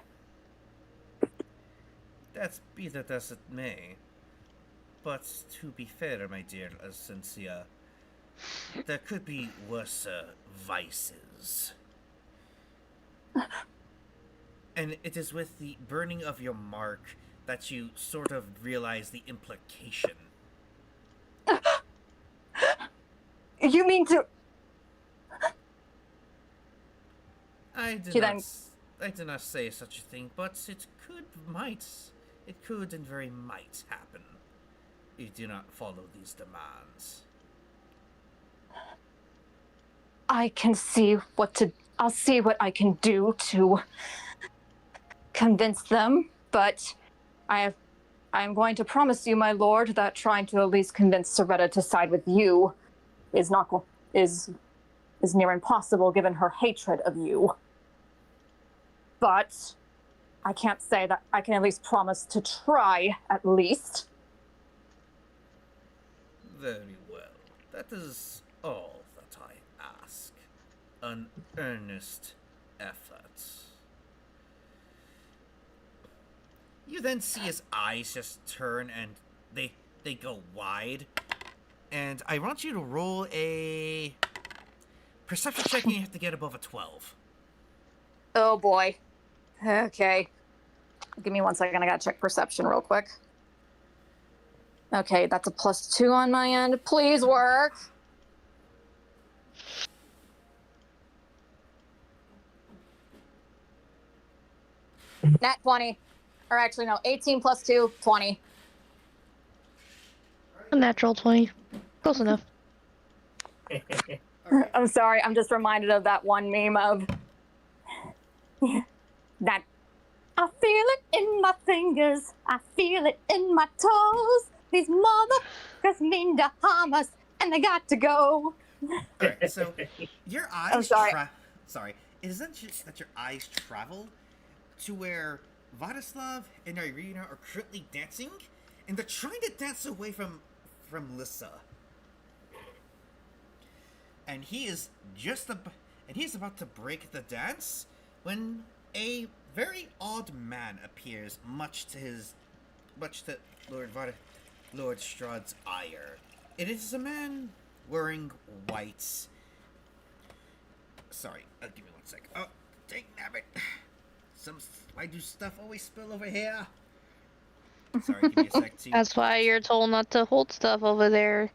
C: Be that as it may. But to be fair, my dear Essentia, there could be worse vices. And it is with the burning of your mark that you sort of realize the implication.
E: You mean to...
C: I did not say such a thing, but it could and very might happen. You do not follow these demands.
E: I'll see what I can do to convince them, but I'm going to promise you, my lord, that trying to at least convince Soretta to side with you is near impossible given her hatred of you. But I can't say that I can at least promise to try, at least.
C: Very well. That is all that I ask. An earnest effort. You then see his eyes just turn and they go wide. And I want you to roll a perception check, and you have to get above a 12.
E: Oh boy. Okay. Give me 1 second. I gotta check perception real quick. Okay, that's a +2 on my end. Please work. Nat 20. Or actually, no, 18 + 2, 20.
A: A natural 20. Close enough.
E: I'm sorry, I'm just reminded of that one meme of that. I feel it in my fingers, I feel it in my toes. These motherfuckers mean to harm us, and they got to go.
C: Alright, so your eyes
E: I'm sorry.
C: Sorry, it isn't just that your eyes travel to where Vladislav and Irina are currently dancing, and they're trying to dance away from Lissa. And he's about to break the dance when a very odd man appears, much to Lord Strahd's ire. It is a man wearing white. Sorry, give me 1 sec. Oh, dang nabbit. Why do stuff always spill over here? Sorry, give me a sec.
A: That's why you're told not to hold stuff over there.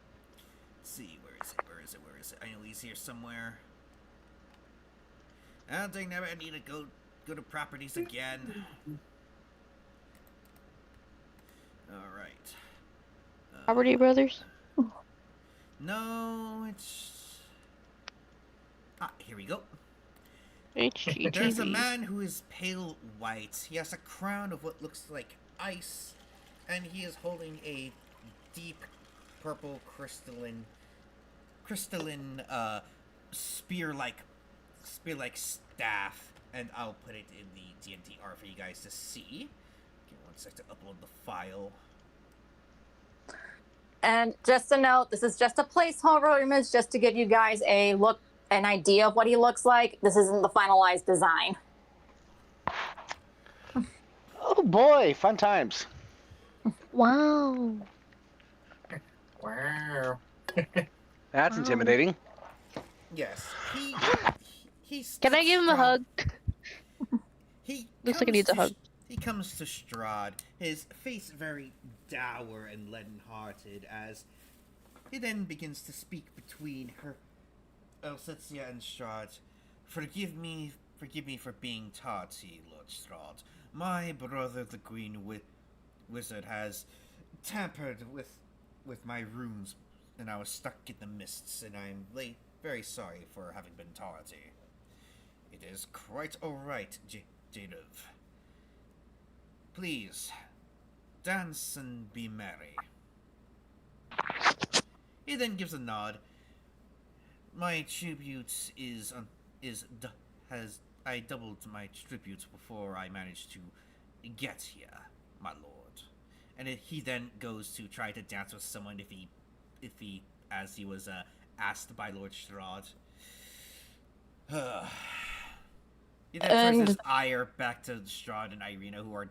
C: Let's see, where is it? I know he's here somewhere. Ah, dang nabbit, I need to go to properties again. Alright.
A: Property Brothers?
C: No, it's... Ah, here we go.
A: HGTV.
C: There's a man who is pale white. He has a crown of what looks like ice, and he is holding a deep purple crystalline spear-like staff, and I'll put it in the DnD R for you guys to see. Give me 1 sec to upload the file.
E: And just a note, this is just a placeholder image just to give you guys an idea of what he looks like. This isn't the finalized design.
B: Oh boy, fun times.
A: Wow.
G: Wow.
B: That's intimidating.
C: Yes, he's.
A: Can I give him a hug?
C: He
A: Looks like he needs a hug.
C: He comes to Strahd, his face very dour and leaden-hearted, as he then begins to speak between her, Elsetia and Strahd. Forgive me for being tardy, Lord Strahd. My brother, the Green Wizard, has tampered with my runes, and I was stuck in the mists, and I'm very sorry for having been tardy. It is quite alright, Jadov. Please, dance and be merry. He then gives a nod. My tribute I doubled my tribute before I managed to get here, my lord. And he then goes to try to dance with someone if he as he was asked by Lord Strahd. He then turns his ire back to Strahd and Irina, who are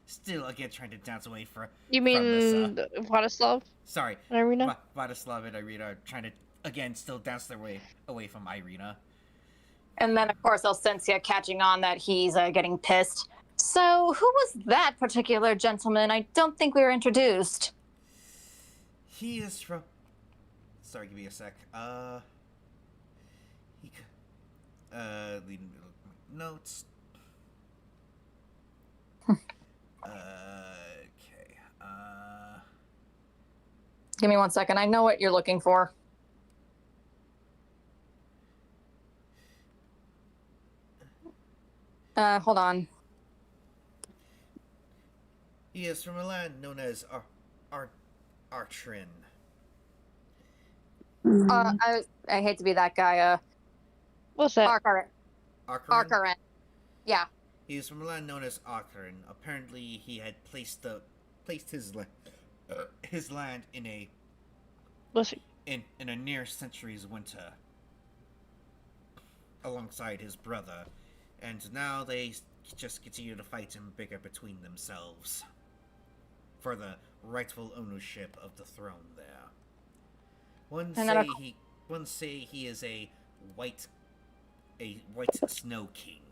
C: still again trying to dance away from
A: mean Vladislav?
C: Sorry,
A: Irina?
C: Vladislav and Irina are trying to again still dance their way away from Irina.
E: And then, of course, Elsencia catching on that he's getting pissed. So, who was that particular gentleman? I don't think we were introduced.
C: He is from... Sorry, give me a sec. Leading notes. Okay.
E: Give me 1 second. I know what you're looking for. Hold on.
C: He is from a land known as Artrin.
E: I hate to be that guy.
A: What's that?
E: Arkarin. Yeah.
C: He is from a land known as Artrin. Apparently, he had placed his land in a near century's winter, alongside his brother, and now they just continue to fight and bicker between themselves for the rightful ownership of the throne there. One say he is a white snow king.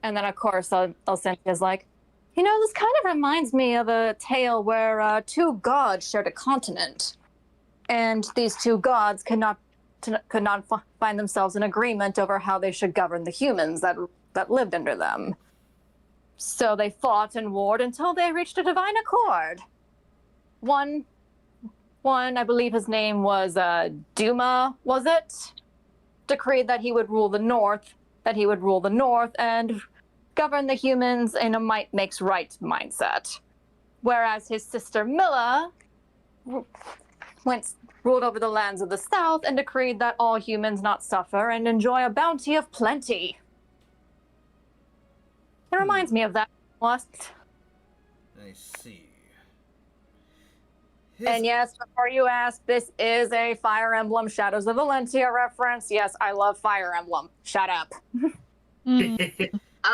E: And then, of course, Elcyntia's like, you know, this kind of reminds me of a tale where two gods shared a continent. And these two gods could not find themselves in agreement over how they should govern the humans that lived under them. So they fought and warred until they reached a divine accord. One, I believe his name was Duma, was it? Decreed that he would rule the north, and govern the humans in a might makes right mindset. Whereas his sister Milla ruled over the lands of the south and decreed that all humans not suffer and enjoy a bounty of plenty. It reminds me of that. What?
C: I see.
E: And yes, before you ask, this is a Fire Emblem Shadows of Valentia reference. Yes, I love Fire Emblem. Shut up.
D: I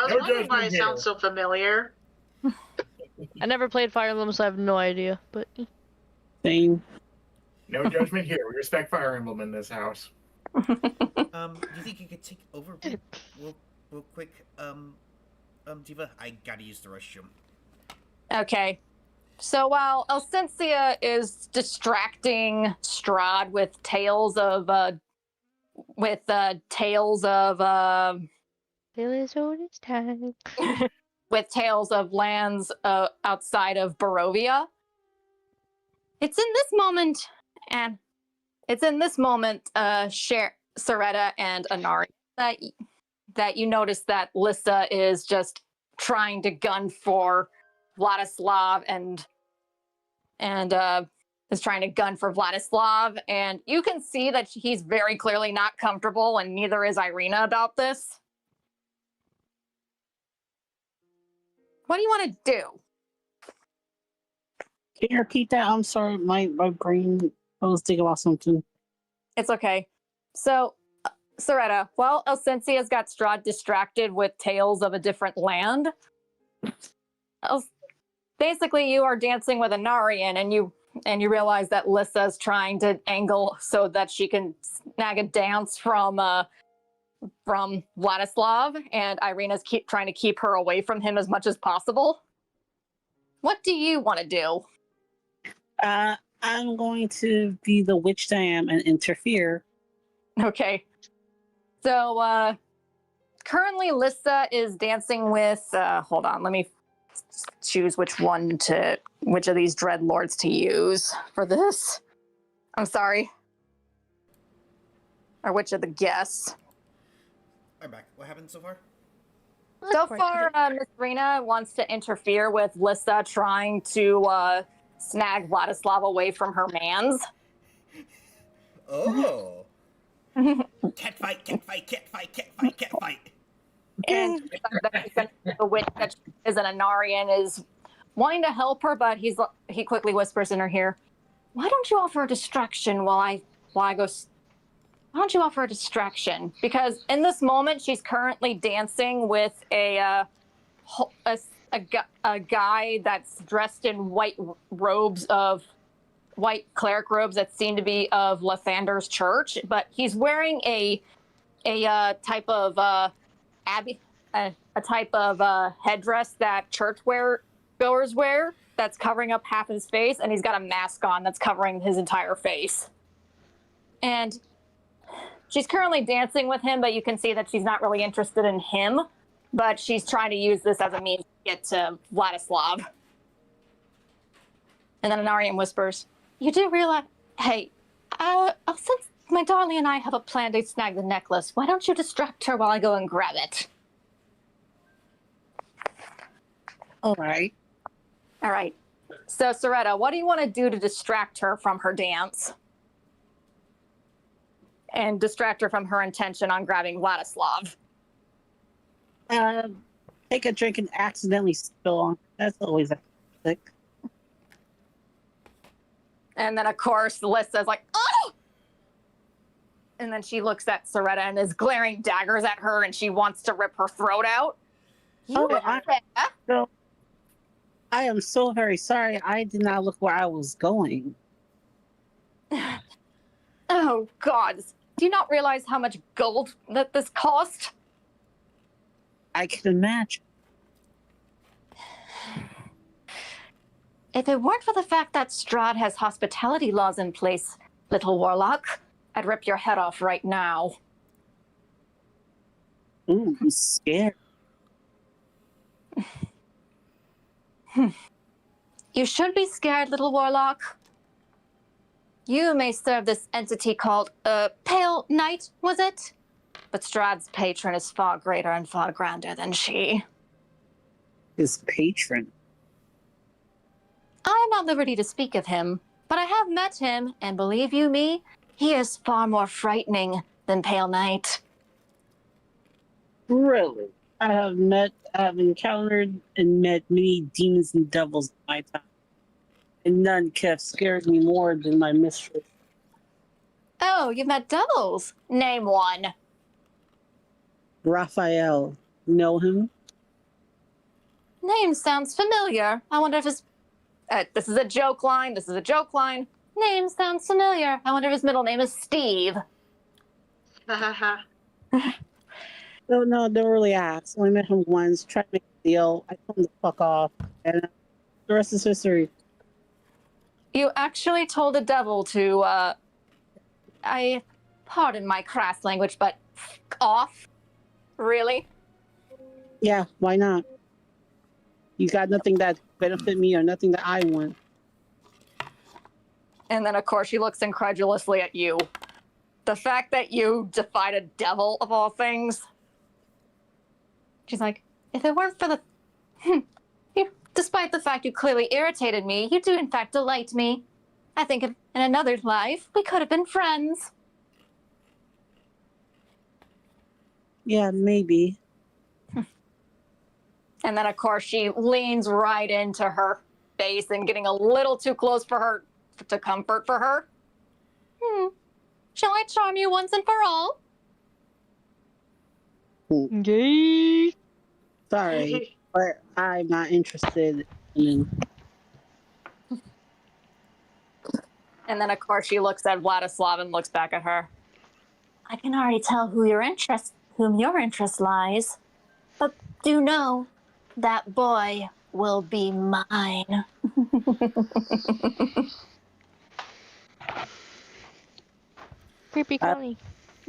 D: was
G: No
D: wondering why it
G: judgment
D: sounds so familiar.
A: I never played Fire Emblem, so I have no idea. But
F: Same.
G: No judgment here. We respect Fire Emblem in this house.
C: Do you think you could take over real quick? Diva, I gotta use the restroom.
E: Okay. So while Elcyntia is distracting Strahd with tales of with tales of lands outside of Barovia, it's in this moment, Soretta and Anari, that you notice that Lissa is just trying to gun for Vladislav and is trying to gun for Vladislav, and you can see that he's very clearly not comfortable, and neither is Irina about this. What do you want to do?
F: Can you repeat that? I'm sorry, my brain. I was thinking about something.
E: It's okay. So, Soretta, while Elcyncia's got Strahd distracted with tales of a different land, basically you are dancing with Anarian, and you realize that Lissa's trying to angle so that she can snag a dance from Vladislav, and Irina's trying to keep her away from him as much as possible. What do you want to do?
F: I'm going to be the witch that I am and interfere.
E: Okay. So, currently Lissa is dancing with, hold on, let me choose which of these dreadlords to use for this. I'm sorry. Or which of the guests.
C: I'm back. What happened so far?
E: So far, Miss Rena wants to interfere with Lissa trying to snag Vladislav away from her mans.
C: Oh. Cat fight.
E: And the witch that is an Anarian is wanting to help her, but he quickly whispers in her ear, "Why don't you offer a distraction while I go? Why don't you offer a distraction?" Because in this moment, she's currently dancing with a guy that's dressed in white cleric robes that seem to be of Lathander's church, but he's wearing a type of headdress that church goers wear that's covering up half his face, and he's got a mask on that's covering his entire face. And she's currently dancing with him, but you can see that she's not really interested in him, but she's trying to use this as a means to get to Vladislav. And then Anarian whispers, "You do realize, hey, since my darling and I have a plan to snag the necklace, why don't you distract her while I go and grab it?"
F: All right. So,
E: Soretta, what do you want to do to distract her from her dance? And distract her from her intention on grabbing Vladislav?
F: Take a drink and accidentally spill on. That's always a thing.
E: And then, of course, Lissa's like, "Oh!" And then she looks at Soretta and is glaring daggers at her, and she wants to rip her throat out. You
F: Okay,
E: were there.
F: so I am so very sorry. I did not look where I was going.
E: Oh, God. Do you not realize how much gold that this cost?
F: I can imagine.
E: If it weren't for the fact that Strahd has hospitality laws in place, little warlock, I'd rip your head off right now.
F: Ooh, I'm scared.
E: You should be scared, little warlock. You may serve this entity called, Pale Knight, was it? But Strahd's patron is far greater and far grander than she.
F: His patron.
E: I am not at liberty to speak of him, but I have met him, and believe you me, he is far more frightening than Pale Knight.
F: Really? I have encountered and met many demons and devils in my time. And none could have scared me more than my mistress.
E: Oh, you've met devils. Name one.
F: Raphael. Know him?
E: Name sounds familiar. I wonder if his... this is a joke line. This is a joke line. Name sounds familiar. I wonder if his middle name is Steve.
F: No, don't really ask. Only met him once, tried to make a deal. I told him to fuck off. And the rest is history.
E: You actually told a devil to, pardon my crass language, but f*** off? Really?
F: Yeah, why not? You got nothing that benefit me or nothing that I want.
E: And then, of course, she looks incredulously at you. The fact that you defied a devil, of all things. She's like, if it weren't for the... Despite the fact you clearly irritated me, you do in fact delight me. I think in another life, we could have been friends.
F: Yeah, maybe.
E: And then, of course, she leans right into her face and getting a little too close for her to comfort for her. Shall I charm you once and for all?
A: Gay.
F: Sorry, but I'm not interested in...
E: And then, of course, she looks at Vladislav and looks back at her. I can already tell whom your interest lies. But do know, that boy will be mine.
A: Creepy Connie.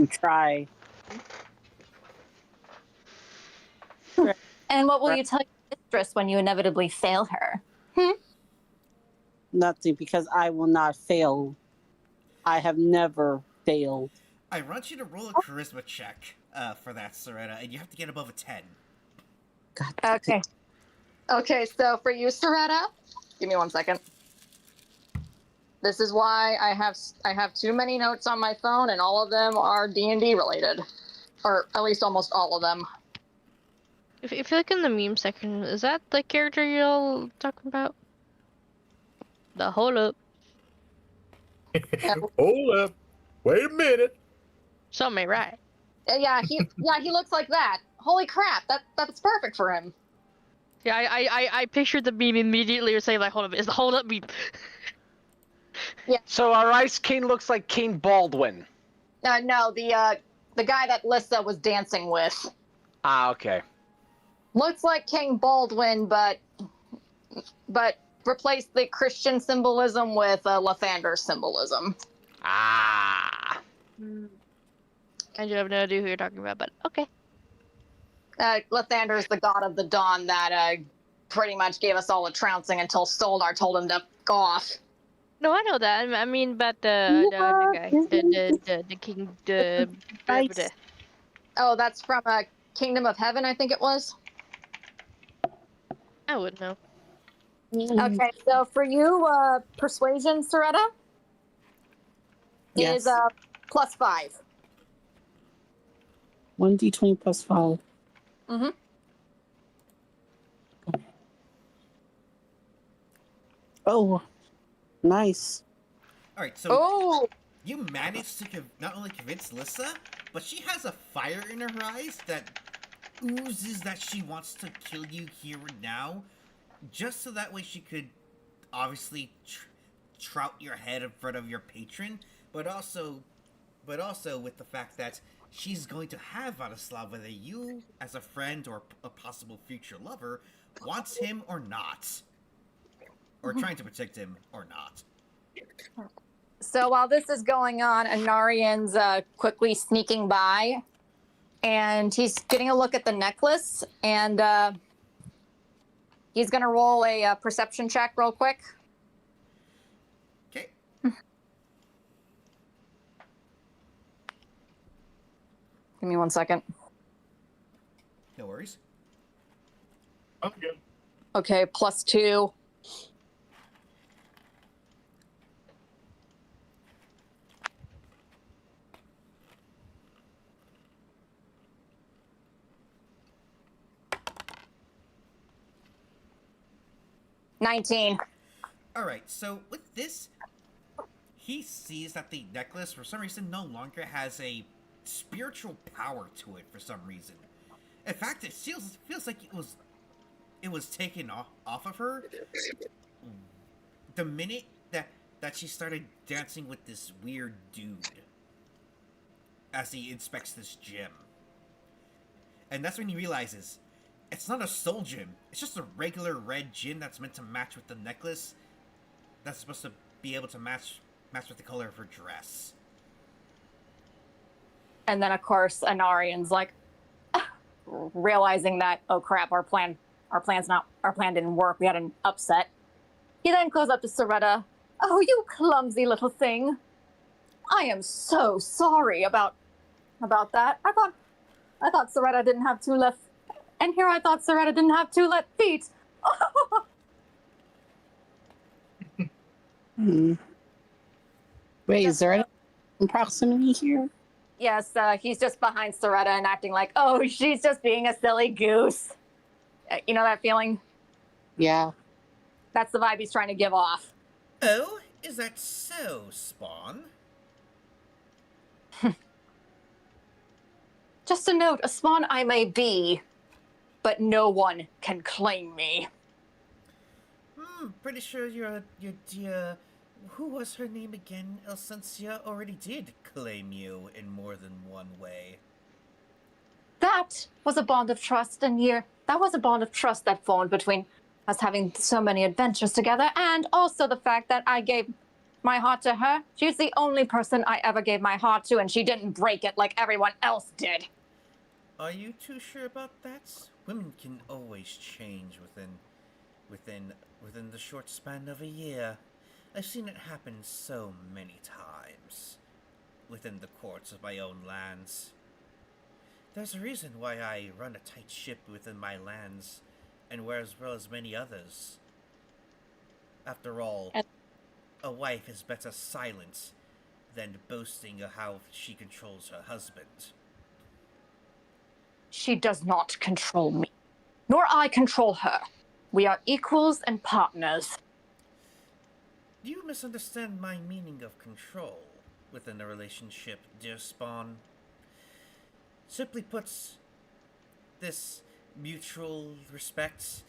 F: Try.
E: And what will you tell your mistress when you inevitably fail her?
F: Nothing, because I will not fail. I have never failed.
C: I want you to roll a charisma check for that, Soretta, and you have to get above a 10.
F: God.
E: Okay. Okay, so for you, Soretta, give me 1 second. This is why I have too many notes on my phone, and all of them are D&D related, or at least almost all of them.
A: If you look in the meme section, is that the character you're talking about? The hold up.
G: Hold up. Wait a minute.
A: Something ain't right.
E: Yeah, he looks like that. Holy crap, that's perfect for him.
A: Yeah, I pictured the meme immediately. Or saying like, hold up, is the hold up meme?
B: So our Ice King looks like King Baldwin.
E: No, the guy that Lissa was dancing with.
B: Ah, okay.
E: Looks like King Baldwin, but replace the Christian symbolism with Lathander's symbolism.
B: Ah.
A: I do have no idea who you're talking about, but okay.
E: Lathander is the god of the dawn that pretty much gave us all a trouncing until Soldar told him to go off.
A: No, I know that. I mean, about the guy, the king,
E: Oh, that's from Kingdom of Heaven, I think it was.
A: I would know.
E: Okay, so for you, Persuasion, Soretta,
F: Yes.
E: is +5.
F: 1d20 plus 5.
E: Mm-hmm.
F: Oh, nice.
C: Alright, so
E: Oh!
C: you managed to not only convince Lissa, but she has a fire in her eyes that oozes that she wants to kill you here and now, just so that way she could obviously trout your head in front of your patron, but also with the fact that she's going to have Vladislav, whether you, as a friend or a possible future lover, wants him or not, or trying to protect him or not.
E: So while this is going on, Anarian's quickly sneaking by, and he's getting a look at the necklace, and he's going to roll a perception check real quick.
C: Okay.
E: Give me 1 second.
C: No worries.
G: I'm good.
E: Okay, +2. $19.
C: Alright, so with this, he sees that the necklace, for some reason, no longer has a spiritual power to it for some reason. In fact, it feels like it was taken off of her the minute that she started dancing with this weird dude as he inspects this gem. And that's when he realizes it's not a soul gem. It's just a regular red gem that's meant to match with the necklace. That's supposed to be able to match with the color of her dress.
E: And then, of course, Anarian's like, realizing that, oh crap, our plan didn't work. We had an upset. He then goes up to Soretta. Oh, you clumsy little thing. I am so sorry about that. I thought Soretta didn't have 2 left. And here I thought Soretta didn't have 2 left feet.
F: Wait, is there any in proximity here?
E: Yes, he's just behind Soretta and acting like, oh, she's just being a silly goose. You know that feeling?
F: Yeah.
E: That's the vibe he's trying to give off.
C: Oh, is that so, Spawn?
E: Just a note, a spawn I may be, but no one can claim me.
C: Pretty sure your dear, who was her name again, Elsensia, already did claim you in more than one way.
E: That was a bond of trust, and that was a bond of trust that formed between us having so many adventures together, and also the fact that I gave my heart to her. She's the only person I ever gave my heart to, and she didn't break it like everyone else did.
C: Are you too sure about that? Women can always change within the short span of a year. I've seen it happen so many times within the courts of my own lands. There's a reason why I run a tight ship within my lands, and as well as many others. After all, a wife is better silent than boasting of how she controls her husband.
E: She does not control me, nor I control her. We are equals and partners.
C: You misunderstand my meaning of control within a relationship, dear Spawn. Simply put, this mutual respect,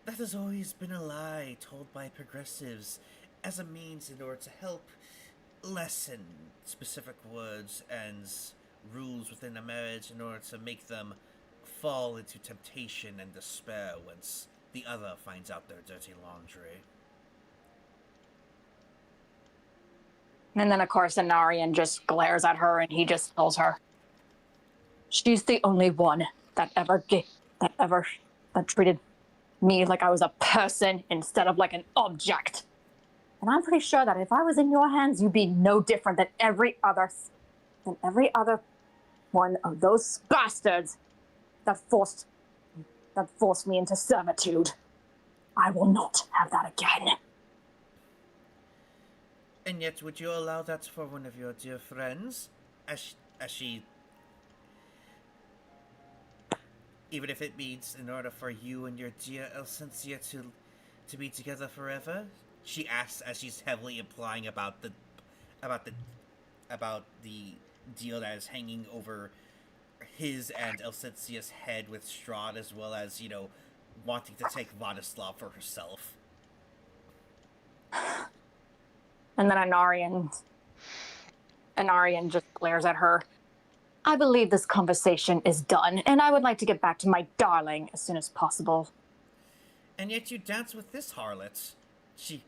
C: that has always been a lie told by progressives as a means in order to help lessen specific words and rules within a marriage in order to make them fall into temptation and despair once the other finds out their dirty laundry.
E: And then, of course, Anarian just glares at her, and he just tells her, she's the only one that treated me like I was a person instead of like an object. And I'm pretty sure that if I was in your hands, you'd be no different than every other one of those bastards that forced me into servitude. I will not have that again.
C: And yet, would you allow that for one of your dear friends? As she... Even if it means in order for you and your dear Elsensia to be together forever? She asks as she's heavily implying about the deal that is hanging over his and Elsensia's head with Strahd, as well as, wanting to take Vladislav for herself.
E: And then Anarian just glares at her. I believe this conversation is done, and I would like to get back to my darling as soon as possible.
C: And yet you dance with this harlot. She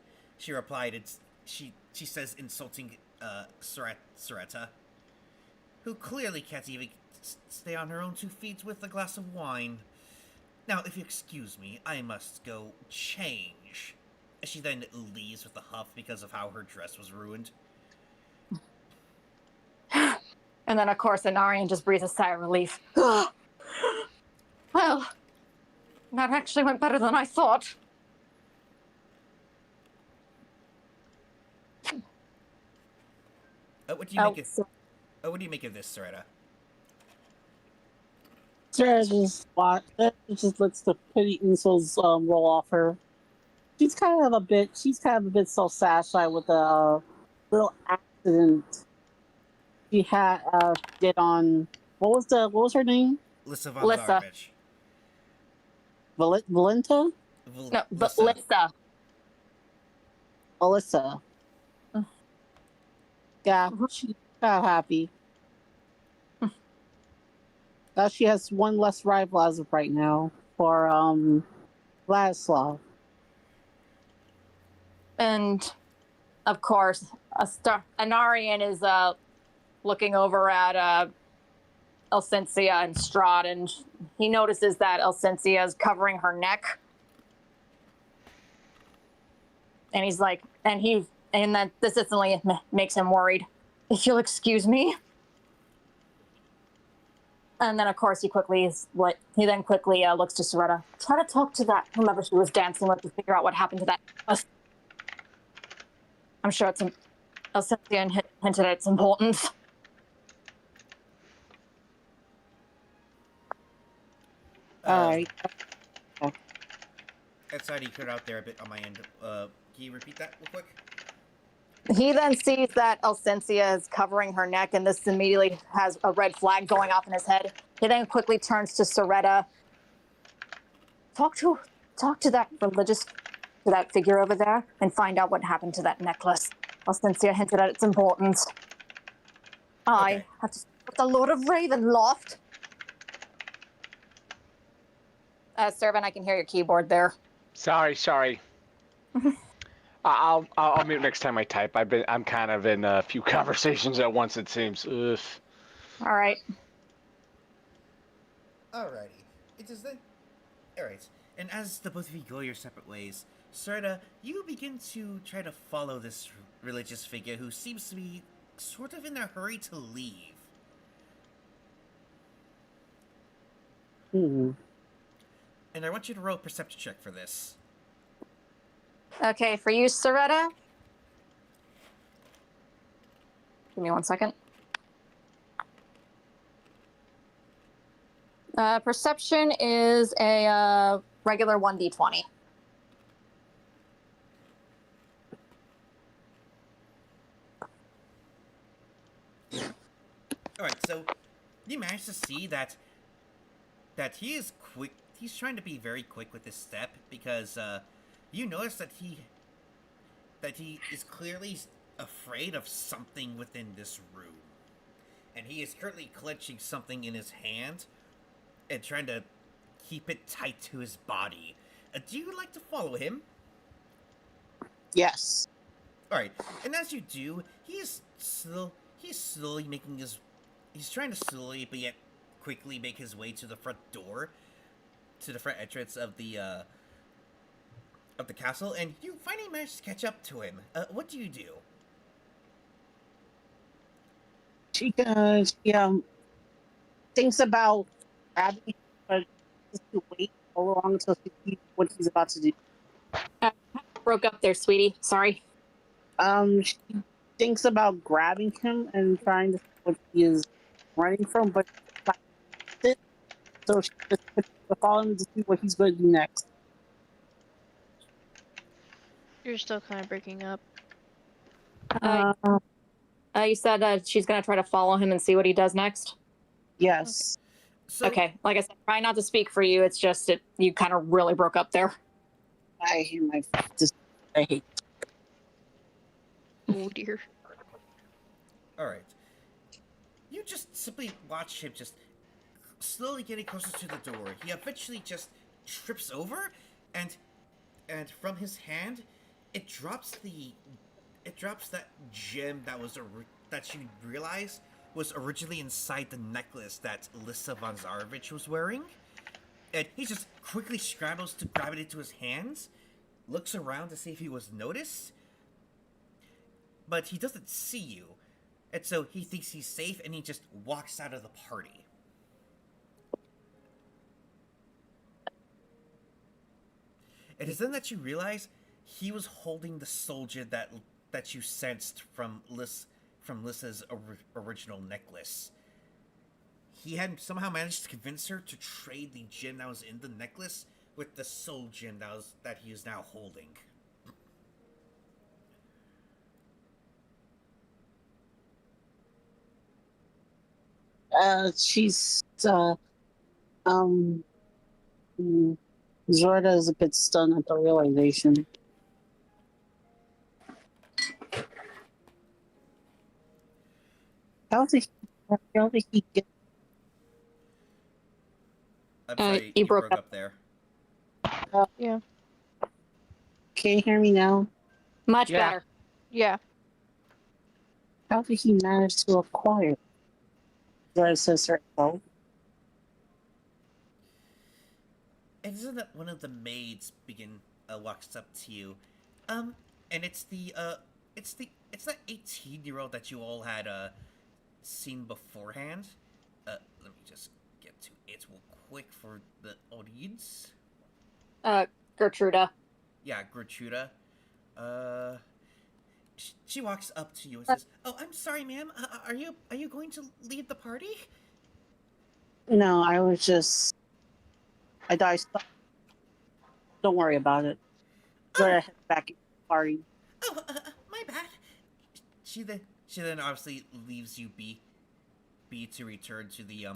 C: replied, she says, insulting Soretta, who clearly can't even stay on her own 2 feet with a glass of wine. Now, if you excuse me, I must go change. She then leaves with a huff because of how her dress was ruined.
E: And then, of course, Anarian just breathes a sigh of relief. Well, that actually went better than I thought.
C: What do you make of this, Soretta?
F: Sarah just lets the pretty insults roll off her. She's kind of a bit self-satisfied with a little accident she had did on what was her name?
C: Lissa
E: Lissa.
F: Valenta?
E: No, but Lissa.
F: Alyssa. Yeah, she's kind of happy. Now she has one less rival as of right now for Vladislav.
E: And, of course, Anarian is looking over at Elsensia and Strahd, and he notices that Elsensia is covering her neck. And he's like, and that this instantly makes him worried. If you'll excuse me. And then, of course, he then quickly looks to Soretta. Try to talk to that whomever she was dancing with to figure out what happened to that. I'm sure Elsensia hinted at its importance.
F: Alright.
C: Sorry to cut out there a bit on my end. Can you repeat that real quick?
E: He then sees that Elsensia is covering her neck, and this immediately has a red flag going off in his head. He then quickly turns to Soretta. Talk to that figure over there, and find out what happened to that necklace. Elsensia hinted at its importance. I have to speak with the Lord of Ravenloft. Servant, I can hear your keyboard there.
B: Sorry. I'll mute next time I type. I'm kind of in a few conversations at once, it seems. Ugh.
E: All right.
C: Alrighty. It is then. Alright. And as the both of you go your separate ways, Serta, you begin to try to follow this religious figure who seems to be sort of in a hurry to leave.
F: Hmm.
C: And I want you to roll a perception check for this.
E: Okay, for you, Soretta. Give me 1 second. Perception is a regular 1d20.
C: Alright, so you manage to see that he is quick. He's trying to be very quick with his step because you notice that he is clearly afraid of something within this room. And he is currently clenching something in his hand and trying to keep it tight to his body. Do you like to follow him?
F: Yes.
C: Alright, and as you do, he's slowly making he's trying to slowly but yet quickly make his way to the front door, to the front entrance of the castle, and you finally manage to catch up to him. What do you do?
F: She thinks about Abby, but just to wait all along until she sees what he's about to do.
E: Broke up there, sweetie. Sorry.
F: She thinks about grabbing him and trying to see what he is running from, but so she just follows him to see what he's going to do next.
A: You're still kind of breaking up.
E: You said she's going to try to follow him and see what he does next?
F: Yes.
C: So,
E: Okay, like I said, try not to speak for you. It's just you kind of really broke up there.
F: I hear my I hate.
A: Oh dear.
C: all right. You just simply watch him just slowly getting closer to the door. He eventually just trips over, and from his hand, it drops that gem that you realize was originally inside the necklace that Lissa von Zarovich was wearing. And he just quickly scrambles to grab it into his hands, looks around to see if he was noticed, but he doesn't see you. And so he thinks he's safe and he just walks out of the party. It is then that you realize he was holding the soul gem that you sensed from Lissa's original necklace. He had somehow managed to convince her to trade the gem that was in the necklace with the soul gem that he is now holding.
F: She's um Zorda is a bit stunned at the realization. How did he get?
C: I'm sorry,
E: you
C: you
E: broke
C: broke up there.
A: Yeah.
F: Can you hear me now?
E: Much
B: Yeah.
E: better.
A: Yeah.
F: How did he manage to acquire? Zorda says her oh.
C: And isn't that one of the maids walks up to you, and it's that 18-year-old that you all had seen beforehand. Let me just get to it real quick for the audience.
E: Gertruda.
C: Yeah, Gertruda. She walks up to you and says, "Oh, I'm sorry, ma'am. Are you going to leave the party?"
F: No, I died. Don't worry about it. Zorda heads back into the party.
C: Oh, my bad. She then obviously leaves you be to return to the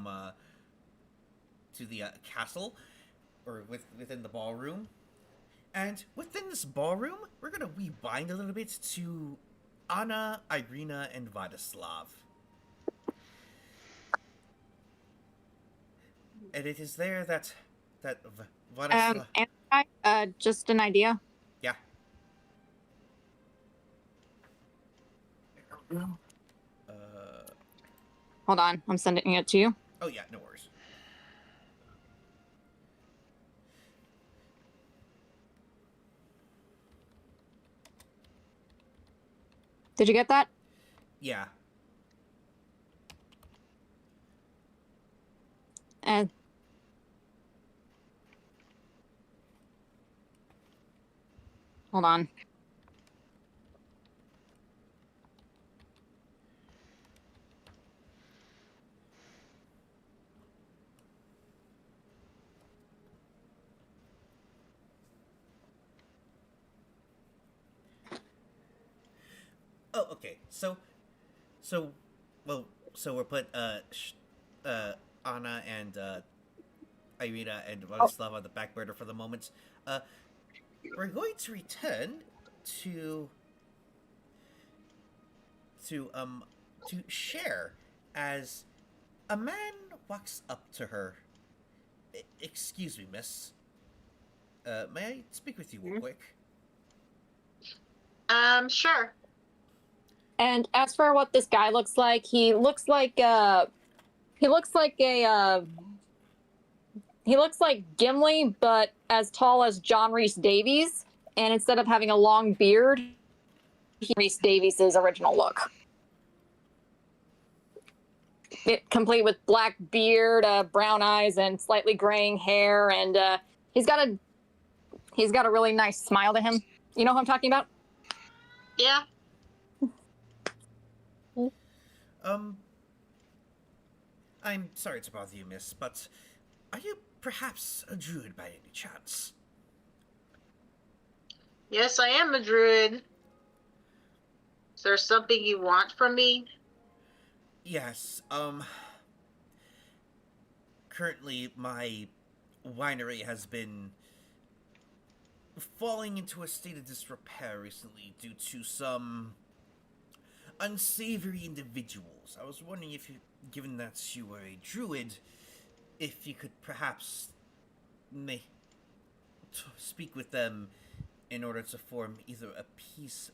C: castle, or within the ballroom. And within this ballroom, we're gonna rewind a little bit to Anna, Irina, and Vladislav. And it is there that Vladislav.
E: Just an idea.
C: Yeah.
E: Hold on, I'm sending it to you.
C: Oh yeah, no worries.
E: Did you get that?
C: Yeah.
E: And hold on.
C: Oh, okay. So we'll put Anna and Irina and Vladislav on the back burner for the moment. We're going to return to share as a man walks up to her. Excuse me, miss. May I speak with you real quick?
D: Sure.
E: And as for what this guy looks like, he looks like Gimli, but as tall as John Rhys Davies. And instead of having a long beard, Rhys Davies' original look. Complete with black beard, brown eyes, and slightly graying hair, and he's got a really nice smile to him. You know who I'm talking about?
D: Yeah.
C: I'm sorry to bother you, miss, but are you perhaps a druid by any chance?
D: Yes, I am a druid. Is there something you want from me?
C: Yes, currently my winery has been falling into a state of disrepair recently due to some unsavory individuals. I was wondering if you, given that you were a druid, if you could perhaps speak with them in order to form either a peace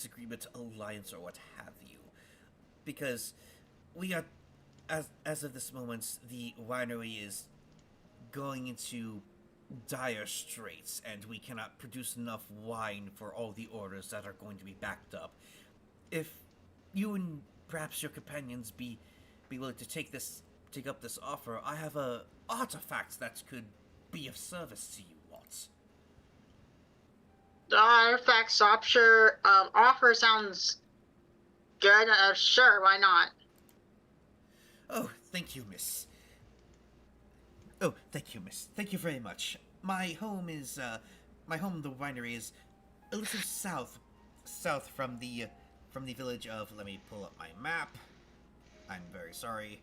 C: agreement, alliance, or what have you. Because we are, as of this moment, the winery is going into dire straits, and we cannot produce enough wine for all the orders that are going to be backed up. If you and perhaps your companions be willing to take up this offer, I have a artifact that could be of service to you. What?
D: The artifacts offer sounds good. Sure, why not?
C: Oh, thank you, miss. Oh, thank you, miss. Thank you very much. My home, the winery, is a little south from the village of. Let me pull up my map. I'm very sorry.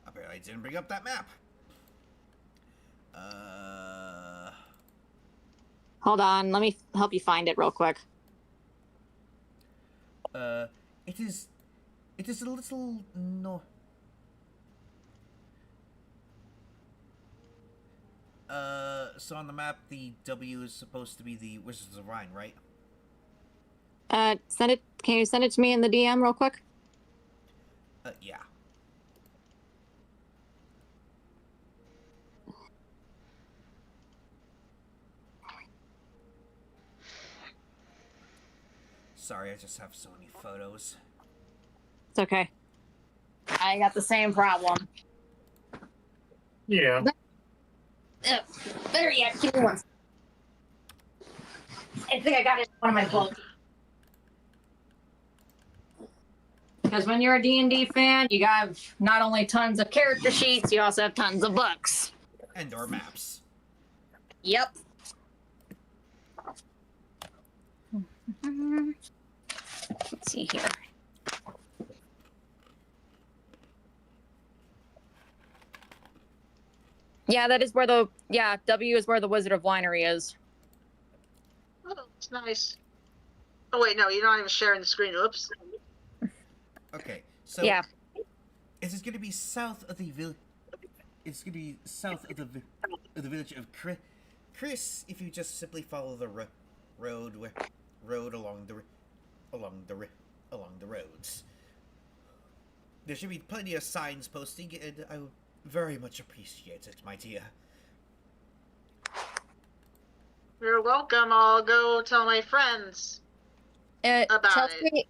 C: Apparently, I didn't bring up that map.
E: Hold on, let me help you find it real quick.
C: It is a little no. So on the map, the W is supposed to be the Wizards of Rhine, right?
E: Send it. Can you send it to me in the DM real quick?
C: Yeah. Sorry, I just have so many photos.
E: It's okay. I got the same problem.
G: Yeah.
E: Better yet, give me one. I think I got it in one of my books. Because when you're a D&D fan, you have not only tons of character sheets, you also have tons of books.
C: And or maps.
E: Yep. Let's see here. Yeah, that is where W is where the Wizard of Winery is.
D: Oh, it's nice. Oh wait, no, you're not even sharing the screen. Oops.
C: Okay, so
E: Yeah.
C: Is this going to be south of the village? It's going to be south of the village of Chris. If you just simply follow the road along the roads, there should be plenty of signs posting, and I would very much appreciate it, my dear.
D: You're welcome. I'll go tell my friends about it.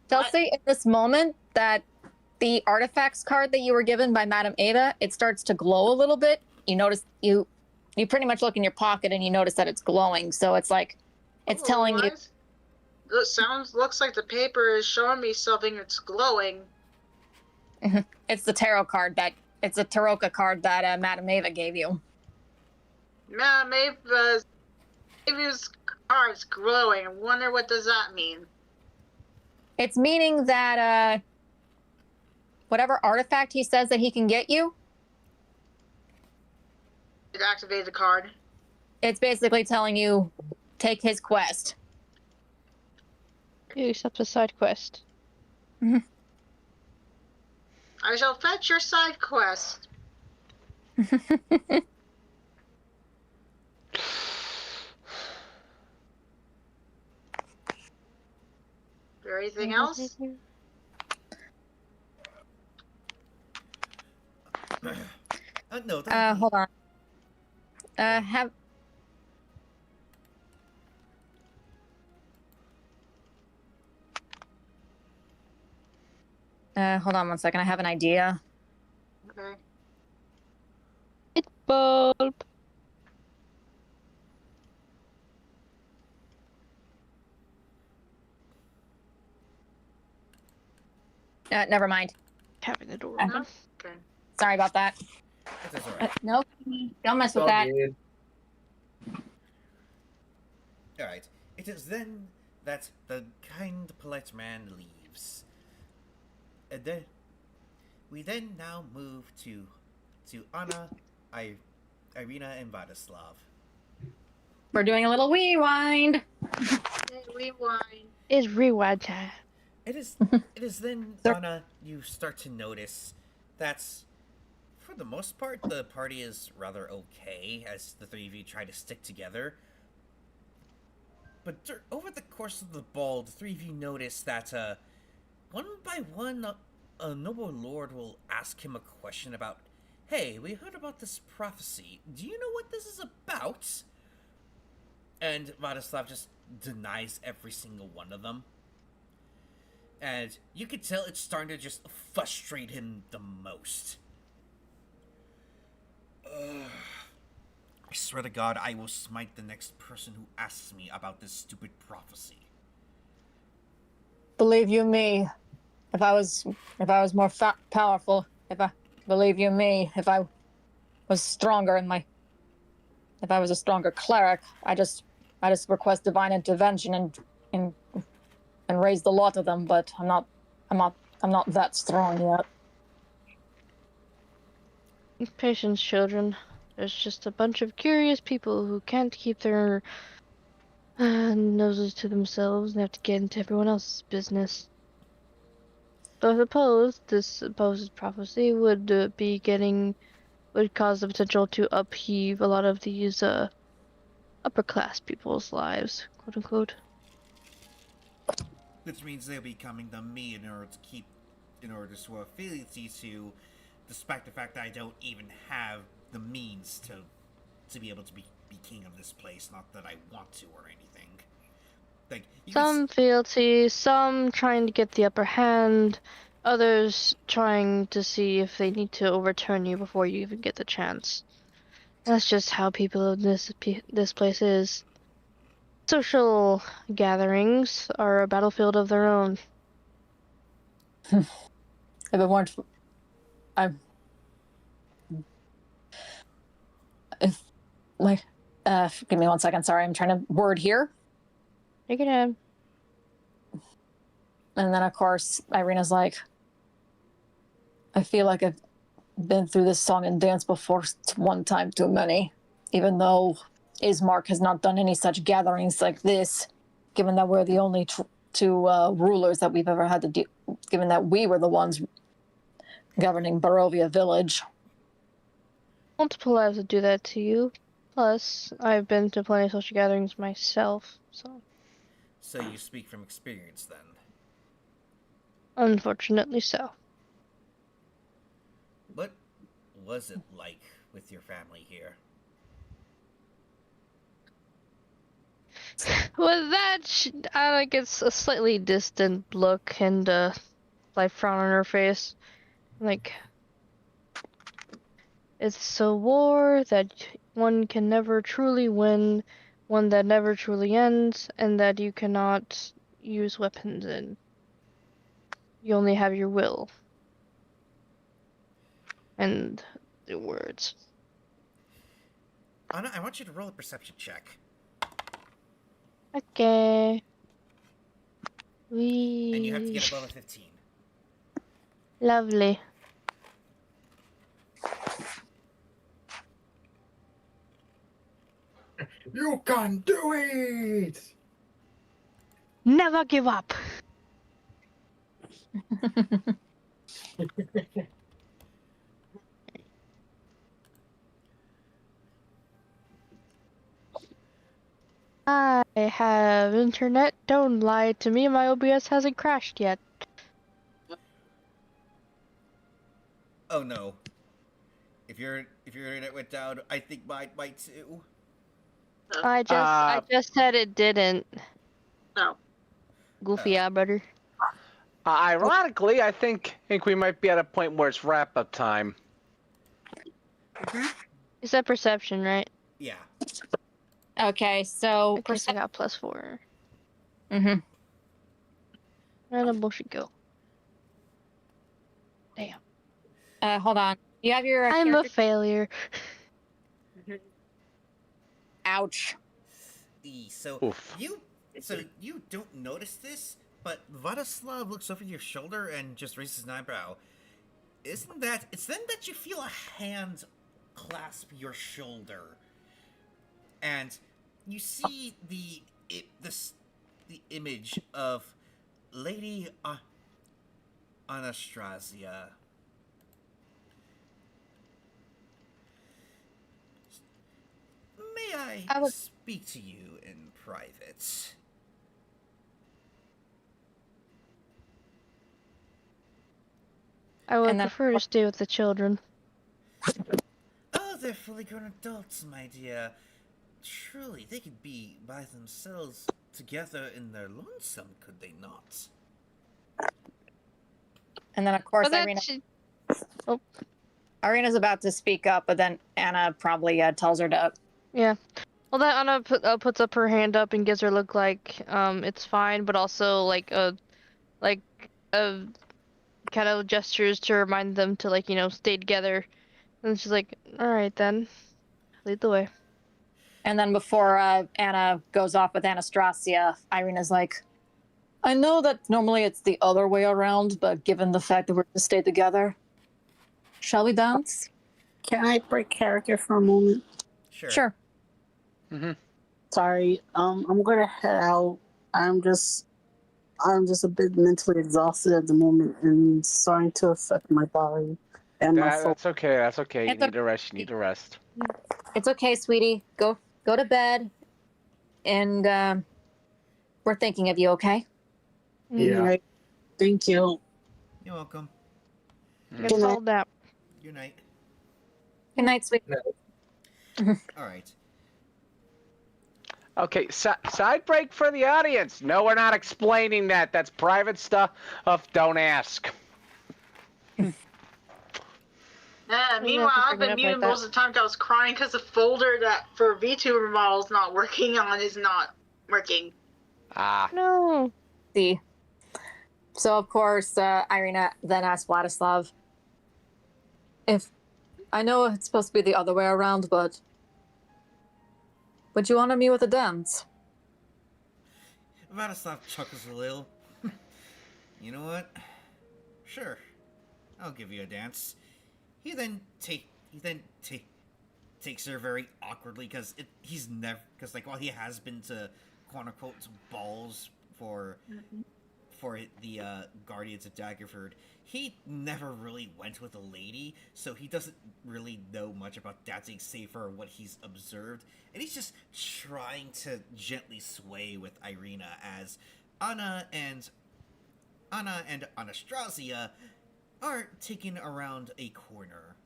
E: Chelsea, in this moment, that the artifacts card that you were given by Madame Ada, it starts to glow a little bit. You notice you pretty much look in your pocket and you notice that it's glowing. So it's like it's telling you.
D: It looks like the paper is showing me something that's glowing.
E: It's the tarot card it's a Taroka card that Madame Ava gave you.
D: Madame Ava's card's glowing. I wonder what does that mean.
E: It's meaning that whatever artifact he says that he can get you,
D: It activated the card.
E: it's basically telling you take his quest.
A: You accept a side quest.
D: I shall fetch your side quest. Anything else?
C: No.
E: Hold on. Hold on one second. I have an idea.
D: Okay.
A: Light bulb.
E: Never mind.
A: Having the door
E: Uh-huh.
A: open.
D: Okay.
E: Sorry about that.
C: That's all right.
E: No, don't mess with
G: All
E: that.
G: good.
C: Alright. It is then that the kind, polite man leaves. And then we then now move to Anna, Irina, and Vladislav.
E: We're doing a little rewind.
D: Hey, rewind.
A: It's rewind time.
C: It is then,
E: Sir?
C: Anna, you start to notice that for the most part the party is rather okay as the three of you try to stick together. But over the course of the ball, the three of you notice that one by one a noble lord will ask him a question about, hey, we heard about this prophecy. Do you know what this is about? And Vladislav just denies every single one of them. And you could tell it's starting to just frustrate him the most. I swear to God, I will smite the next person who asks me about this stupid prophecy.
E: Believe you me, if I was more powerful, believe you me, if I was stronger if I was a stronger cleric, I just request divine intervention and raise the lot of them. But I'm not that strong yet.
A: Patience, children. There's just a bunch of curious people who can't keep their noses to themselves and have to get into everyone else's business. So I suppose this supposed prophecy would cause the potential to upheave a lot of these upper class people's lives, quote unquote.
C: Which means they'll be coming to me in order to swear fealty to, despite the fact that I don't even have the means to be able to be king of this place. Not that I want to or anything. Like
A: some fealty, some trying to get the upper hand, others trying to see if they need to overturn you before you even get the chance. That's just how people in this place is. Social gatherings are a battlefield of their own.
E: If it weren't, give me 1 second. Sorry, I'm trying to word here.
A: Take it in.
E: And then, of course, Irina's like, I feel like I've been through this song and dance before one time too many, even though Ismark has not done any such gatherings like this, given that we're the only two rulers that we've ever had to do, given that we were the ones governing Barovia village.
A: Multiple lives would do that to you. Plus, I've been to plenty of social gatherings myself, so...
C: So you speak from experience, then?
A: Unfortunately so.
C: What was it like with your family here?
A: With that, Anna gets a slightly distant look and a slight frown on her face. Like, it's a war that one can never truly win, one that never truly ends, and that you cannot use weapons in. You only have your will. And the words.
C: Anna, I want you to roll a perception check.
A: Okay.
C: And you have to get above a 15.
A: Lovely.
G: You can do it!
A: Never give up. I have internet. Don't lie to me. My OBS hasn't crashed yet.
C: Oh no. If your internet went down, I think mine might too.
A: I just said it didn't.
D: Oh.
A: Goofy brother.
B: Ironically, I think we might be at a point where it's wrap-up time.
A: Is that perception, right?
C: Yeah.
E: Okay, so...
A: I guess I got +4.
E: Mm-hmm.
A: Where the bullshit go? Damn.
E: Hold on. You have your...
A: I'm a failure.
E: Ouch.
C: So
B: Oof.
C: you don't notice this, but Vladislav looks over your shoulder and just raises an eyebrow. It's then that you feel a hand clasp your shoulder, and you see the image of Lady Anastasia. May I
E: I was-
C: speak to you in private?
A: I would
E: And then-
A: prefer to stay with the children.
C: Oh, they're fully grown adults, my dear. Truly, they could be by themselves together in their lonesome, could they not?
E: And then, of course,
A: But
E: Irina,
A: that's
E: Irina's about to speak up, but then Anna probably tells her to.
A: yeah. Well, then Anna puts up her hand up and gives her a look like it's fine, but also like a kind of gestures to remind them to stay together. And she's like, all right then, lead the way.
E: And then before Anna goes off with Anastasia, Irina's like, I know that normally it's the other way around, but given the fact that we're to stay together, shall we dance?
F: Can I break character for a moment?
E: Sure.
B: Mm-hmm.
F: Sorry. I'm gonna head out. I'm just a bit mentally exhausted at the moment and it's starting to affect my body and my soul.
B: That's okay. That's okay. You
E: It's
B: need to rest. You need to rest.
E: It's okay, sweetie. Go to bed, and we're thinking of you. Okay.
G: Yeah.
F: Alright. Thank you.
C: You're welcome.
A: It's
F: Good night.
A: all that.
C: Good night.
E: Good night, sweetie.
C: All right.
B: Okay, side break for the audience. No, we're not explaining that. That's private stuff. Don't ask.
D: Meanwhile, I've been
A: bring it up
D: muted
A: like that.
D: most of the time 'cause I was crying because the folder that for VTuber models not working on is not working.
B: Ah.
A: No.
E: See. So of course, Irina then asks Vladislav if I know it's supposed to be the other way around, but would you honor me with a dance?
C: Vladislav chuckles a little. You know what? Sure, I'll give you a dance. He then takes her very awkwardly because while he has been to quote unquote balls for the Guardians of Daggerford, he never really went with a lady, so he doesn't really know much about dancing save for what he's observed, and he's just trying to gently sway with Irina as Anna and Anastasia are taken around a corner.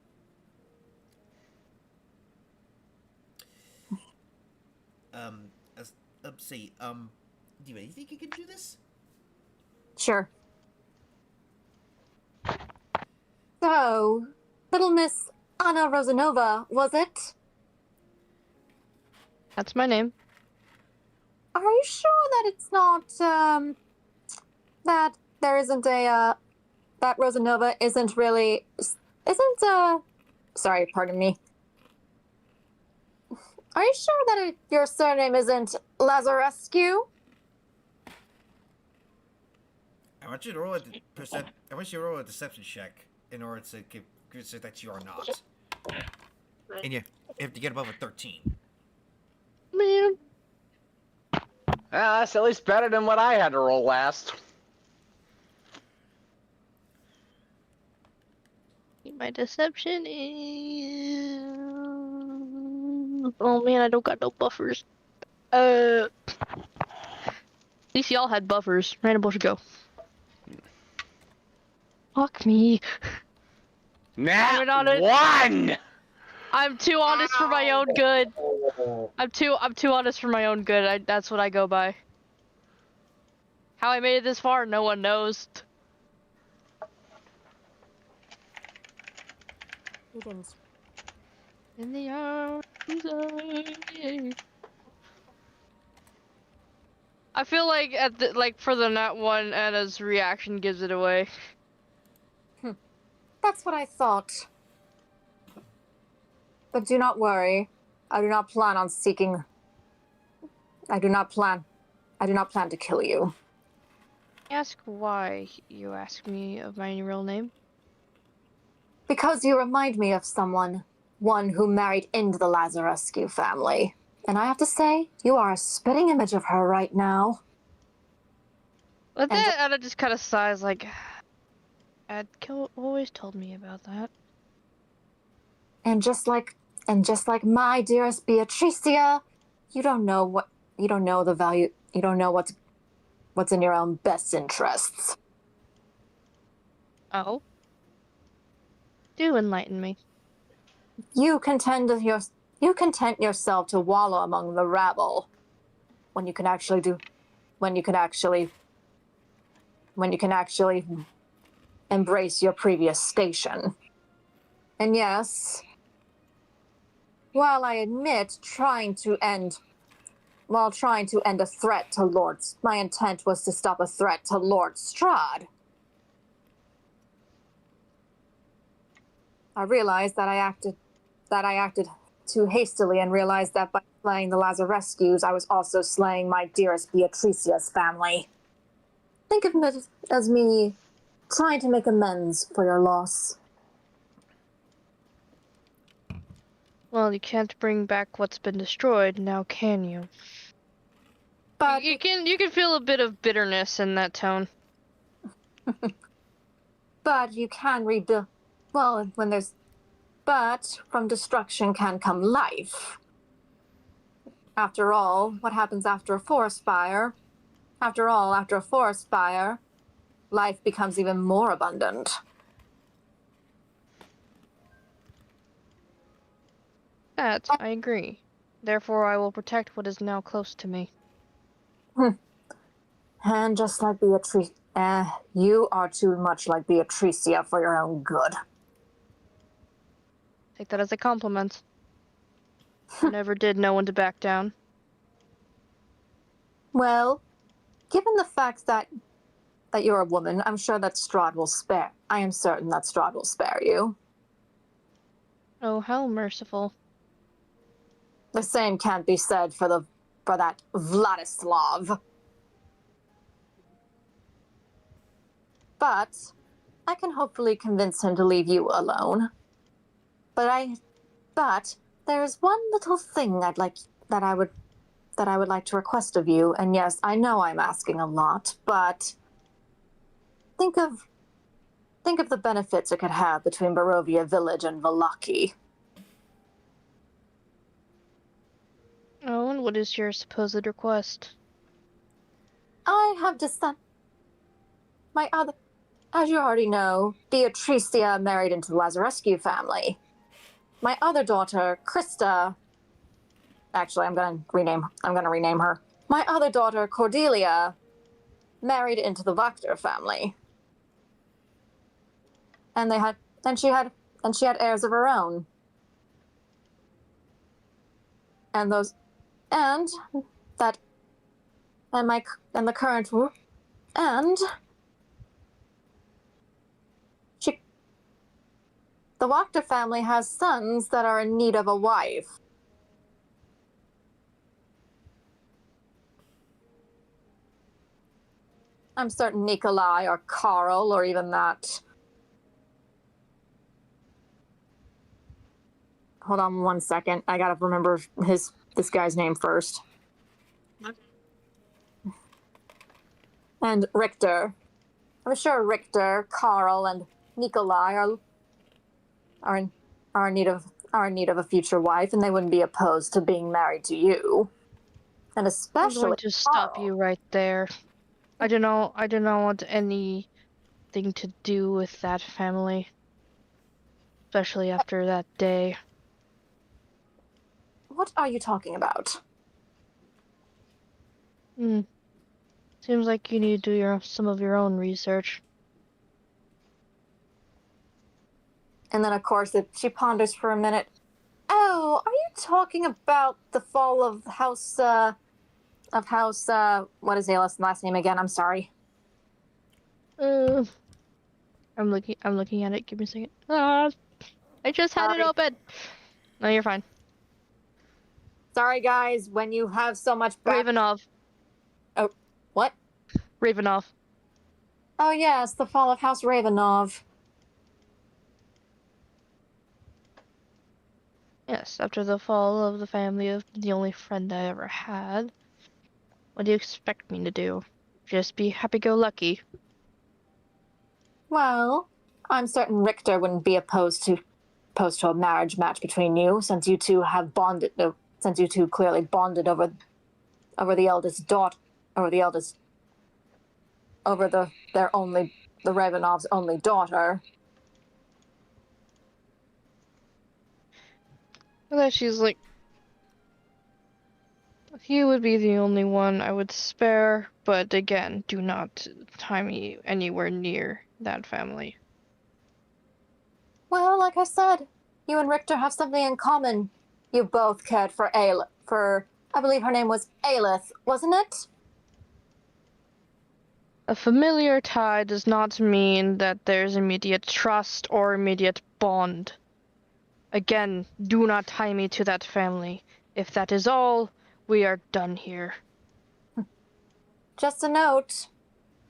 C: Diva, you think you can do this?
E: Sure. So, little Miss Anna Rosanova, was it?
A: That's my name.
E: Are you sure that it's not, that there isn't a, that Rosanova sorry, pardon me. Are you sure that your surname isn't Lazarescu?
C: I want you to roll a deception check in order to consider that you are not. And you have to get above a 13.
A: Man.
B: That's at least better than what I had to roll last.
A: My deception is... Oh man, I don't got no buffers. At least y'all had buffers. Random bullshit go. Fuck me.
B: Nat
A: on it.
B: 1!
A: I'm too honest for my own good. I'm too honest for my own good. That's what I go by. How I made it this far, no one knows.
E: You didn't.
A: In the arms of... I feel like for the Nat 1, Anna's reaction gives it away.
E: That's what I thought. But do not worry. I do not plan on seeking I do not plan to kill you.
A: Ask why you ask me of my real name.
E: Because you remind me of one who married into the Lazarescu family. And I have to say, you are a spitting image of her right now.
A: But
E: And
A: that Anna just kind of sighs like, always told me about that.
E: And just like my dearest Beatricia, you don't know the value, you don't know what's in your own best interests.
A: Oh? Do enlighten me.
E: You content yourself to wallow among the rabble when you can actually embrace your previous station. And yes, while I admit trying to end a threat to my intent was to stop a threat to Lord Strahd. I realized that I acted too hastily and realized that by slaying the Lazarescus, I was also slaying my dearest Beatricia's family. Think of it as me trying to make amends for your loss.
A: Well, you can't bring back what's been destroyed, now can you?
E: But
A: you can feel a bit of bitterness in that tone.
E: but you can rebuild. Well, but from destruction can come life. After all, what happens after a forest fire? After a forest fire, life becomes even more abundant.
A: That, I agree. Therefore, I will protect what is now close to me.
E: And just like you are too much like Beatricia for your own good.
A: Take that as a compliment. I never did know when to back down.
E: Well, given the fact that you're a woman, I am certain that Strahd will spare you.
A: Oh, how merciful.
E: The same can't be said for that Vladislav. But I can hopefully convince him to leave you alone. But there's one little thing I would like to request of you, and yes, I know I'm asking a lot, but think of the benefits it could have between Barovia Village and Valaki.
A: Oh, and what is your supposed request?
E: I have decided. As you already know, Beatricia married into the Lazarescu family. My other daughter, Krista. Actually, I'm gonna rename her. My other daughter, Cordelia, married into the Wachter family. And she had heirs of her own. And the current and the Wachter family has sons that are in need of a wife. I'm certain Nikolai or Karl or even that. Hold on 1 second. I gotta remember this guy's name first. And Richter. I'm sure Richter, Karl, and Nikolai are in need of a future wife, and they wouldn't be opposed to being married to you. And especially
A: I'm going to stop
E: Karl.
A: you right there. I do not want anything to do with that family. Especially after that day.
E: What are you talking about?
A: Seems like you need to do some of your own research.
E: And then, of course, she ponders for a minute. Oh, are you talking about the fall of House, what is Alis' last name again? I'm sorry.
A: I'm looking at it. Give me a second. I just had it open. No, you're fine.
E: Sorry, guys, when you have so much
A: Ravenov.
E: Oh, what?
A: Ravenov.
E: Oh, yes, the fall of House Ravenov.
A: Yes, after the fall of the family of the only friend I ever had. What do you expect me to do? Just be happy-go-lucky?
E: Well, I'm certain Richter wouldn't be opposed to a marriage match between you, since you two have bonded. Since you two clearly bonded over the eldest daughter, over the eldest, over the Ravenov's only daughter.
A: And then she's like, he would be the only one I would spare, but again, do not tie me anywhere near that family.
E: Well, like I said, you and Richter have something in common. You both cared for I believe her name was Aelith, wasn't it?
A: A familiar tie does not mean that there's immediate trust or immediate bond. Again, do not tie me to that family. If that is all, we are done here.
E: Just a note.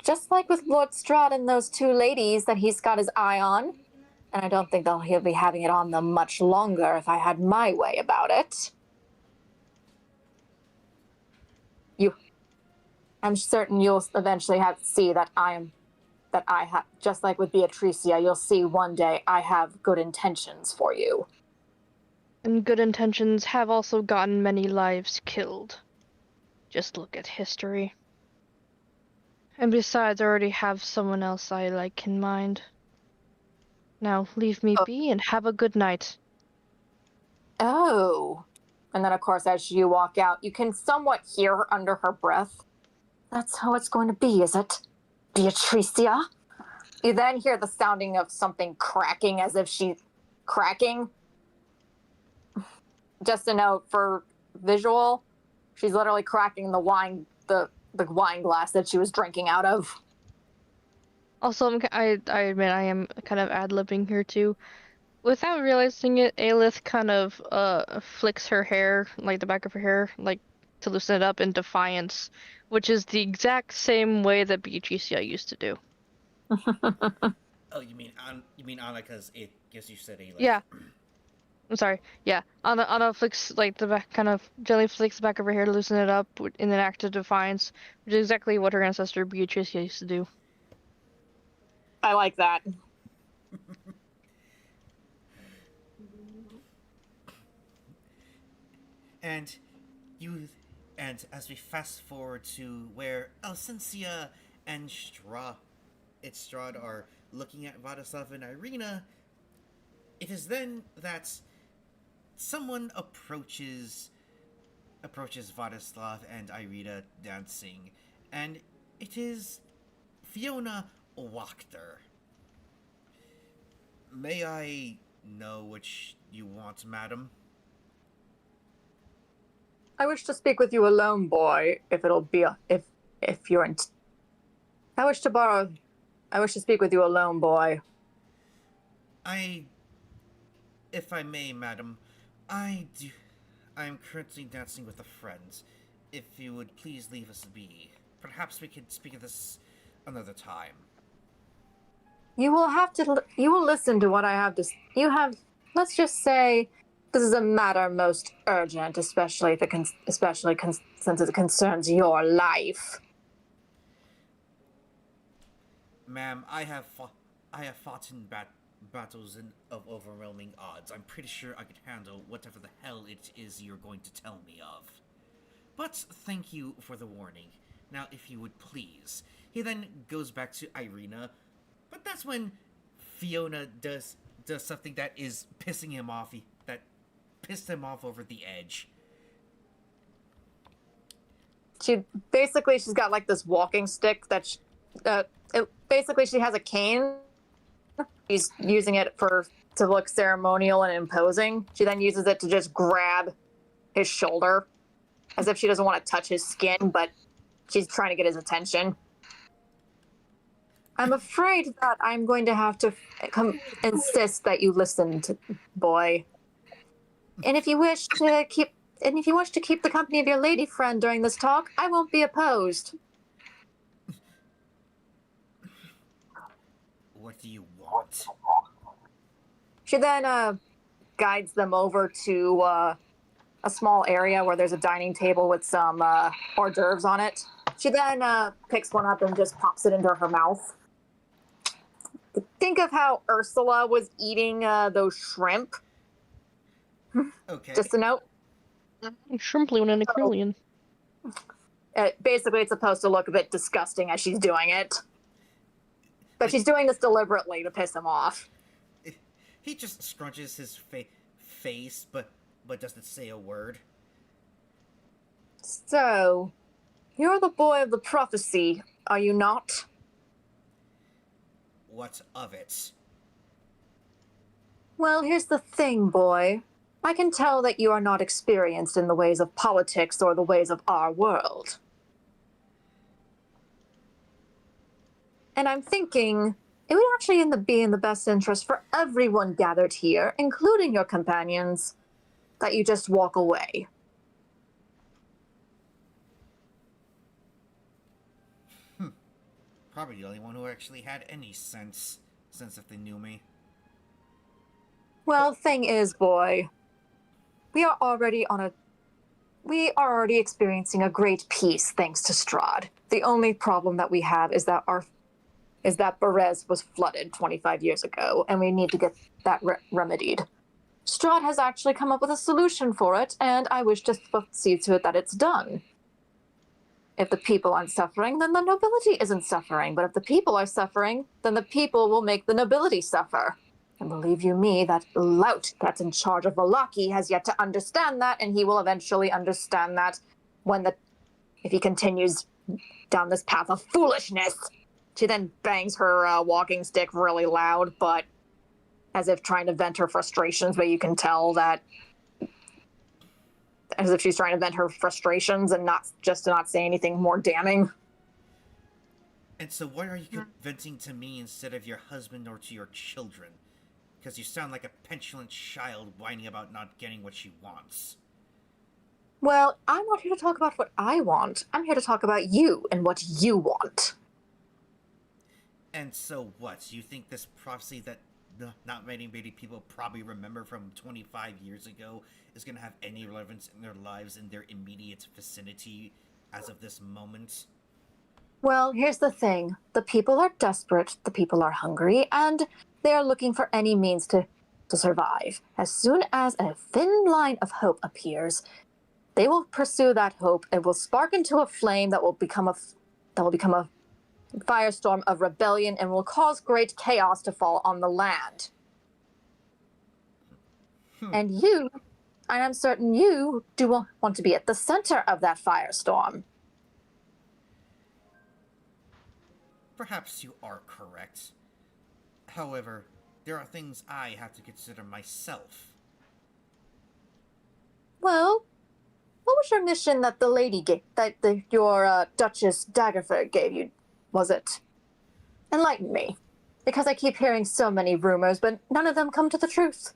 E: Just like with Lord Strahd and those two ladies that he's got his eye on, and I don't think he'll be having it on them much longer if I had my way about it. I'm certain you'll eventually see that just like with Beatricia, you'll see one day I have good intentions for you.
A: And good intentions have also gotten many lives killed. Just look at history. And besides, I already have someone else I like in mind. Now, leave me be and have a good night.
E: Oh. And then, of course, as you walk out, you can somewhat hear her under her breath. That's how it's going to be, is it? Beatricia? You then hear the sounding of something cracking as if she's cracking. Just a note for visual, she's literally cracking the wine glass that she was drinking out of.
A: Also, I admit I am kind of ad-libbing here too. Without realizing it, Aelith kind of flicks her hair, like the back of her hair, like to loosen it up in defiance, which is the exact same way that Beatricia used to do.
C: Oh, you mean Anna because it gives you said Aelith.
A: Yeah. I'm sorry. Yeah, Anna flicks like the back, kind of gently flicks the back of her hair to loosen it up in an act of defiance, which is exactly what her ancestor Beatricia used to do.
E: I like that.
C: And as we fast forward to where Alcencia and Strahd are looking at Vladislav and Irina, it is then that someone approaches Vladislav and Irina dancing, and it is Fiona Wachter. May I know which you want, madam?
E: I wish to speak with you alone, boy, if you're in... I wish to speak with you alone, boy.
C: If I may, madam, I am currently dancing with a friend. If you would please leave us be. Perhaps we could speak of this another time.
E: You will listen to what I have to... let's just say, this is a matter most urgent, especially since it concerns your life.
C: Ma'am, I have fought in battles of overwhelming odds. I'm pretty sure I could handle whatever the hell it is you're going to tell me of. But thank you for the warning. Now, if you would please. He then goes back to Irina, but that's when Fiona does something that is pissing him off. That pissed him off over the edge.
E: She's got like this walking stick that she has a cane. She's using it to look ceremonial and imposing. She then uses it to just grab his shoulder, as if she doesn't want to touch his skin, but she's trying to get his attention. I'm afraid that I'm going to have to insist that you listen to boy. And if you wish to And if you wish to keep the company of your lady friend during this talk, I won't be opposed.
C: What do you want?
E: She then guides them over to a small area where there's a dining table with some hors d'oeuvres on it. She then picks one up and just pops it into her mouth. Think of how Ursula was eating those shrimp.
C: Okay.
E: Just a note.
A: Shrimply when in a Acrylian.
E: Basically, it's supposed to look a bit disgusting as she's doing it. But she's doing this deliberately to piss him off.
C: He just scrunches his face, but doesn't say a word.
E: So, you're the boy of the prophecy, are you not?
C: What of it?
E: Well, here's the thing, boy. I can tell that you are not experienced in the ways of politics or the ways of our world. And I'm thinking it would actually be in the best interest for everyone gathered here, including your companions, that you just walk away.
C: Probably the only one who actually had any sense if they knew me.
E: Well, thing is, boy, we are already experiencing a great peace thanks to Strahd. The only problem that we have is that Berez was flooded 25 years ago, and we need to get that remedied. Strahd has actually come up with a solution for it, and I wish to see to it that it's done. If the people aren't suffering, then the nobility isn't suffering. But if the people are suffering, then the people will make the nobility suffer. And believe you me, that lout that's in charge of Valaki has yet to understand that, and he will eventually understand that if he continues down this path of foolishness. She then bangs her walking stick really loud, but as if trying to vent her frustrations, but you can tell that as if she's trying to vent her frustrations and not say anything more damning.
C: And so why are you venting to me instead of your husband or to your children? Because you sound like a petulant child whining about not getting what she wants.
E: Well, I'm not here to talk about what I want. I'm here to talk about you and what you want.
C: And so what? You think this prophecy that not many people probably remember from 25 years ago is going to have any relevance in their lives in their immediate vicinity as of this moment?
E: Well, here's the thing. The people are desperate, the people are hungry, and they are looking for any means to survive. As soon as a thin line of hope appears, they will pursue that hope. It will spark into a flame that will become a firestorm of rebellion and will cause great chaos to fall on the land. And I'm certain you do want to be at the center of that firestorm.
C: Perhaps you are correct. However, there are things I have to consider myself.
E: Well, what was your mission that the lady gave, your Duchess Daggerford gave you? Was it? Enlighten me. Because I keep hearing so many rumors, but none of them come to the truth.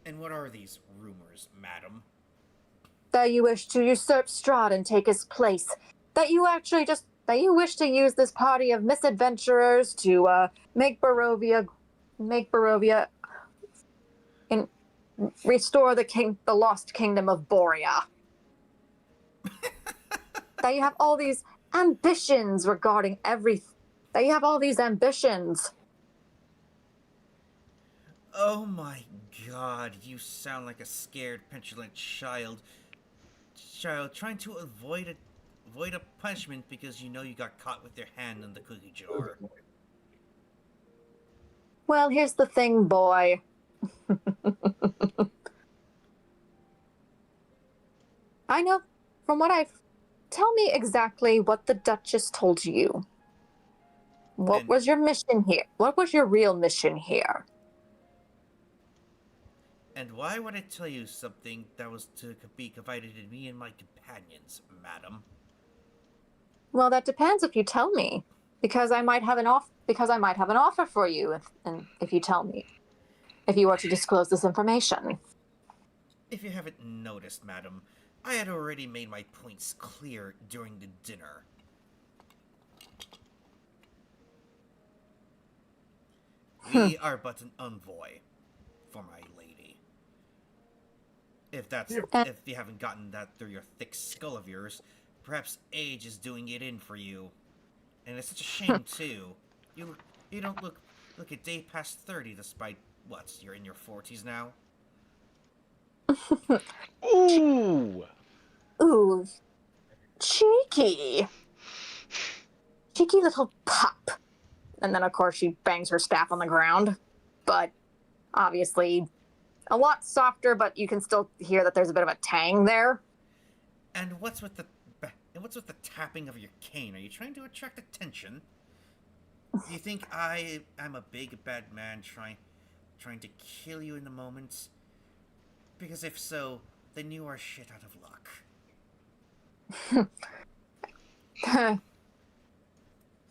C: And what are these rumors, madam?
E: That you wish to usurp Strahd and take his place. That you wish to use this party of misadventurers to make Barovia and restore the lost kingdom of Borea. That you have all these ambitions regarding everything. That you have all these ambitions.
C: Oh my god, you sound like a scared, petulant child. Trying to avoid a punishment because you know you got caught with your hand in the cookie jar.
E: Well, here's the thing, boy. I know from what tell me exactly what the Duchess told you. What was your mission here? What was your real mission here?
C: And why would I tell you something that was to be confided in me and my companions, madam?
E: Well, that depends if you tell me, because I might have an offer for you if you tell me, if you were to disclose this information.
C: If you haven't noticed, madam, I had already made my points clear during the dinner. We are but an envoy for my lady. If you haven't gotten that through your thick skull of yours, perhaps age is doing it in for you. And it's such a shame too. You don't look a day past 30 despite what, you're in your 40s now?
B: Ooh!
E: Ooh, cheeky. Cheeky little pup. And then, of course, she bangs her staff on the ground. But obviously, a lot softer, but you can still hear that there's a bit of a tang there.
C: And what's with the tapping of your cane? Are you trying to attract attention? Do you think I'm a big bad man trying to kill you in the moment? Because if so, then you are shit out of luck.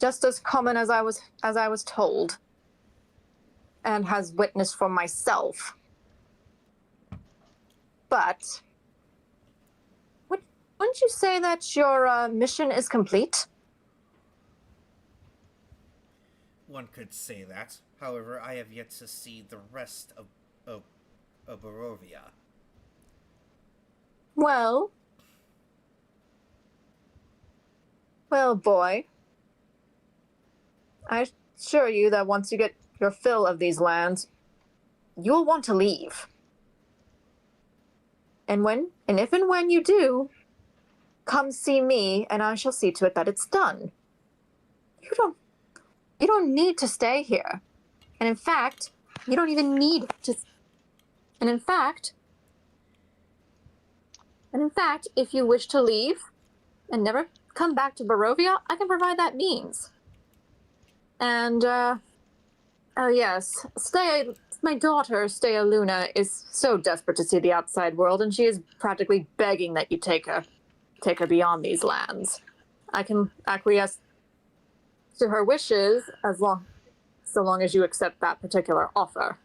E: Just as common as I was told, and has witnessed for myself. But wouldn't you say that your mission is complete?
C: One could say that. However, I have yet to see the rest of Barovia.
E: Well, boy, I assure you that once you get your fill of these lands, you'll want to leave. And if and when you do, come see me, and I shall see to it that it's done. You don't need to stay here. And in fact, you don't even need to. And in fact, if you wish to leave and never come back to Barovia, I can provide that means. And, oh yes, my daughter, Stea Luna, is so desperate to see the outside world, and she is practically begging that you take her beyond these lands. I can acquiesce to her wishes so long as you accept that particular offer.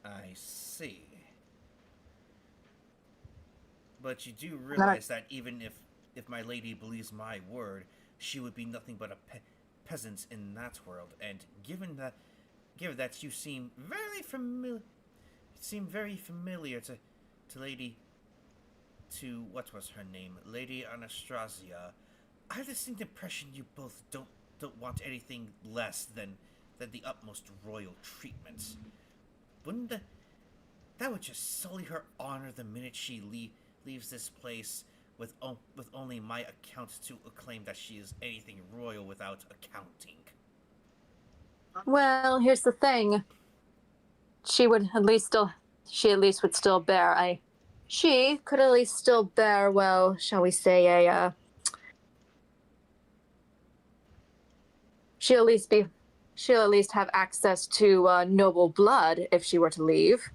C: I see. But you do realize that even if my lady believes my word, she would be nothing but a peasant in that world. And given that you seem very familiar to what was her name, Lady Anastasia, I have the distinct impression you both don't want anything less than the utmost royal treatment. Wouldn't that would just sully her honor the minute she leaves this place with only my account to acclaim that she is anything royal without accounting?
E: Well, here's the thing. She could at least still bear, well, shall we say, she'll at least have access to noble blood if she were to leave.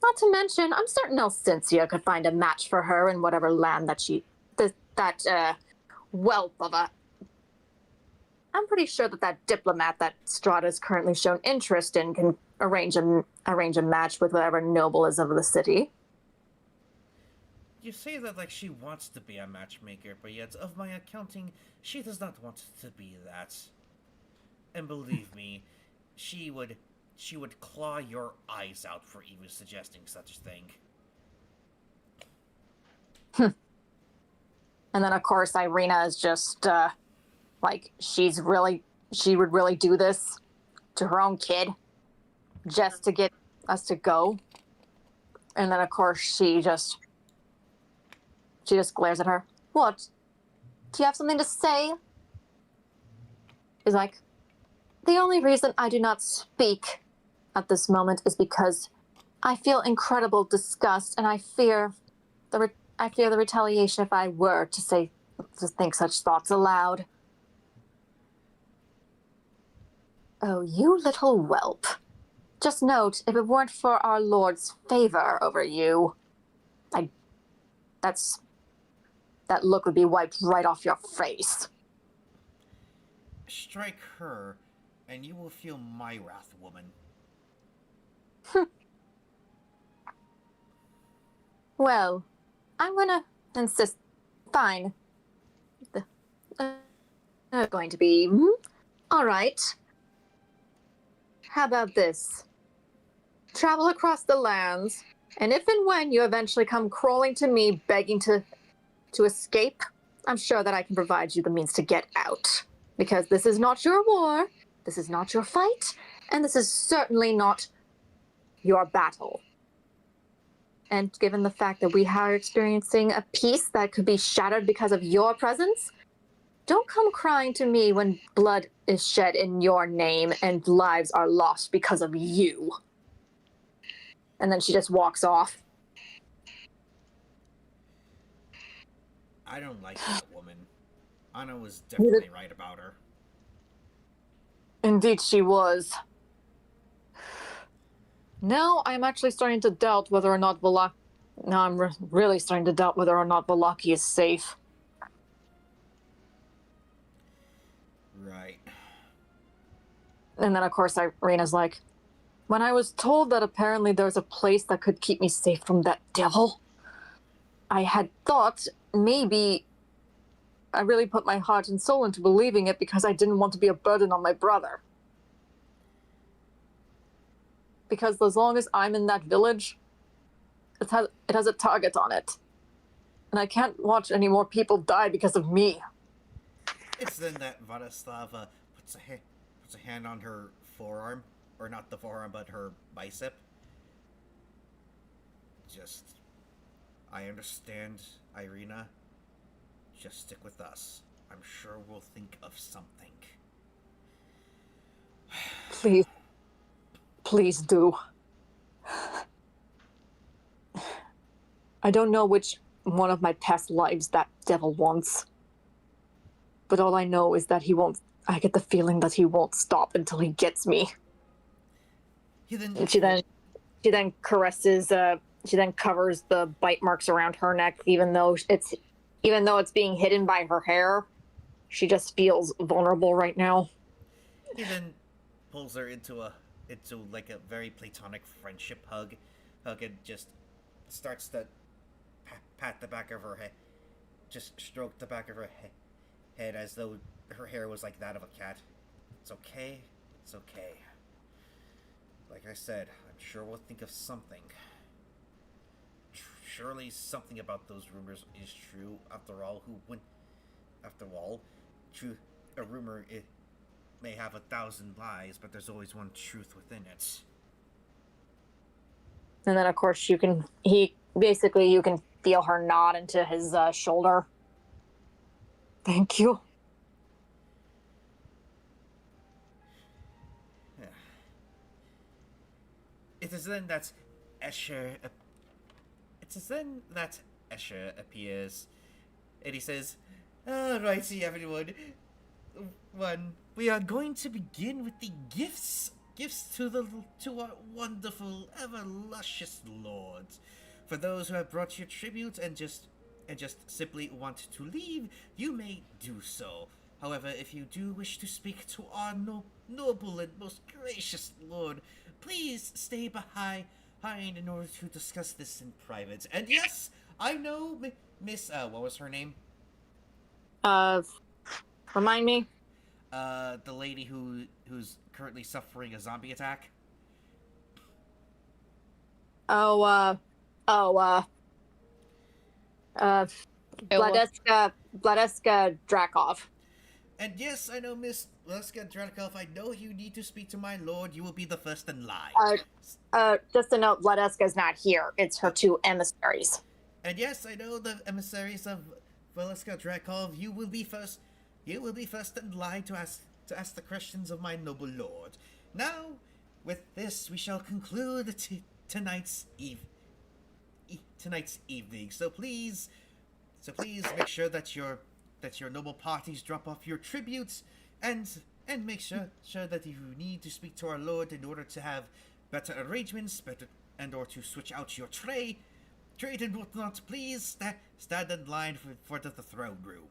E: Not to mention, I'm certain Elsinsia could find a match for her in whatever land that whelp of a... I'm pretty sure that diplomat that Strahd has currently shown interest in can arrange a match with whatever noble is of the city.
C: You say that like she wants to be a matchmaker, but yet, of my accounting, she does not want to be that. And believe me, she would claw your eyes out for even suggesting such a thing.
E: And then, of course, Irina is just, she would really do this to her own kid just to get us to go. And then, of course, she just glares at her. What? Do you have something to say? He's like, the only reason I do not speak at this moment is because I feel incredible disgust, and I fear the retaliation if I were to think such thoughts aloud. Oh, you little whelp. Just note, if it weren't for our Lord's favor over you, that look would be wiped right off your face.
C: Strike her, and you will feel my wrath, woman.
E: Well, I'm gonna insist. Fine. Going to be. All right. How about this? Travel across the lands, and if and when you eventually come crawling to me begging to escape, I'm sure that I can provide you the means to get out. Because this is not your war, this is not your fight, and this is certainly not your battle. And given the fact that we are experiencing a peace that could be shattered because of your presence, don't come crying to me when blood is shed in your name and lives are lost because of you. And then she just walks off.
C: I don't like that woman. Anna was definitely right about her.
E: Indeed, she was. Now I'm actually starting to doubt whether or not Valaki. Now I'm really starting to doubt whether or not Valaki is safe.
C: Right.
E: And then, of course, Irina's like, when I was told that apparently there's a place that could keep me safe from that devil, I had thought maybe I really put my heart and soul into believing it because I didn't want to be a burden on my brother. Because as long as I'm in that village, it has a target on it. And I can't watch any more people die because of me.
C: It's then that Vladislava puts a hand on her forearm. Or not the forearm, but her bicep. I understand, Irina. Just stick with us. I'm sure we'll think of something.
E: Please. Please do. I don't know which one of my past lives that devil wants. But all I know is that he won't. I get the feeling that he won't stop until he gets me. She then caresses. She then covers the bite marks around her neck, even though it's being hidden by her hair. She just feels vulnerable right now.
C: He then pulls her into like a very platonic friendship hug, and just starts to pat the back of her head, just stroke the back of her head as though her hair was like that of a cat. It's okay. It's okay. Like I said, I'm sure we'll think of something. Surely something about those rumors is true. After all, a rumor it may have 1,000 lies, but there's always one truth within it.
E: And then, of course, you can feel her nod into his shoulder. Thank you.
C: Yeah. It is then that Escher appears, and he says, "Alrighty, everyone. We are going to begin with the gifts to our wonderful, ever luscious lords. For those who have brought your tribute and just simply want to leave, you may do so. However, if you do wish to speak to our noble and most gracious lord, please stay behind in order to discuss this in private. And yes, I know Miss what was her name?
E: Remind me.
C: The lady who's currently suffering a zombie attack.
E: Vladiska Drakov.
C: And yes, I know, Miss Leska Drakov, I know you need to speak to my lord. You will be the first in line.
E: Just a note, Vladiska's not here. It's her two emissaries.
C: And yes, I know the emissaries of Valeska Drakov. You will be first in line to ask the questions of my noble lord. Now, with this, we shall conclude tonight's evening. So please make sure that your noble parties drop off your tributes and make sure that if you need to speak to our lord in order to have better arrangements, or to switch out your trade and whatnot, please stand in line for the throne room.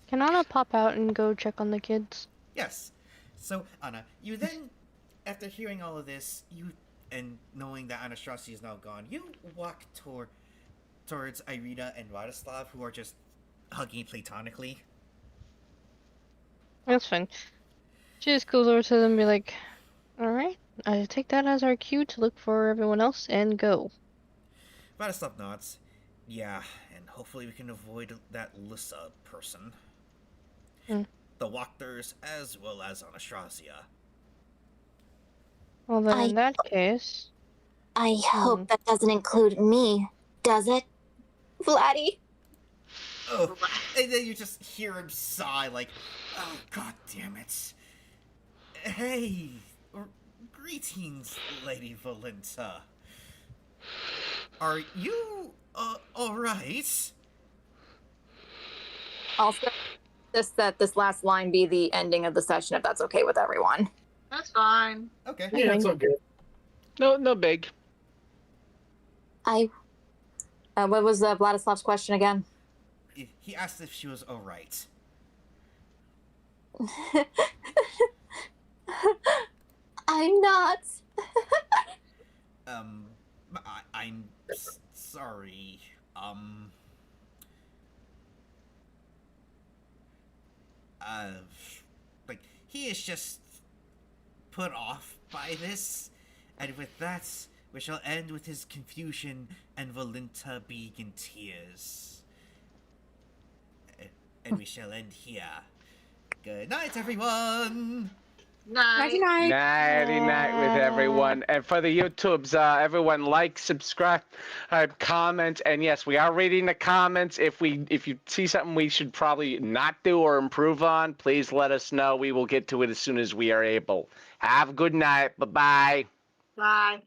A: Can Anna pop out and go check on the kids?
C: Yes. So, Anna, you then after hearing all of this, and knowing that Anastasia is now gone, you walk towards Irina and Radoslav, who are just hugging platonically.
A: That's fine. She just goes over to them and be like, alright, I take that as our cue to look for everyone else and go.
C: Radoslav nods. Yeah, and hopefully we can avoid that Lissa person. The Walkers as well as Anastasia.
A: Well then, in that case...
H: I hope that doesn't include me, does it? Vladdy?
C: Oh, and then you just hear him sigh like, oh, god damn it. Hey, greetings, Lady Valinta. Are you, alright?
E: I'll that this last line be the ending of the session, if that's okay with everyone.
D: That's fine.
C: Okay.
G: Yeah, it's okay.
B: No big.
E: What was Vladislav's question again?
C: He asked if she was alright.
H: I'm not.
C: I'm sorry. Like, he is just put off by this, and with that, we shall end with his confusion and Valinta being in tears. And we shall end here. Good night, everyone!
D: Night.
B: Nighty night with everyone. And for the YouTubes, everyone like, subscribe, comment, and yes, we are reading the comments. If you see something we should probably not do or improve on, please let us know. We will get to it as soon as we are able. Have a good night. Bye-bye.
D: Bye.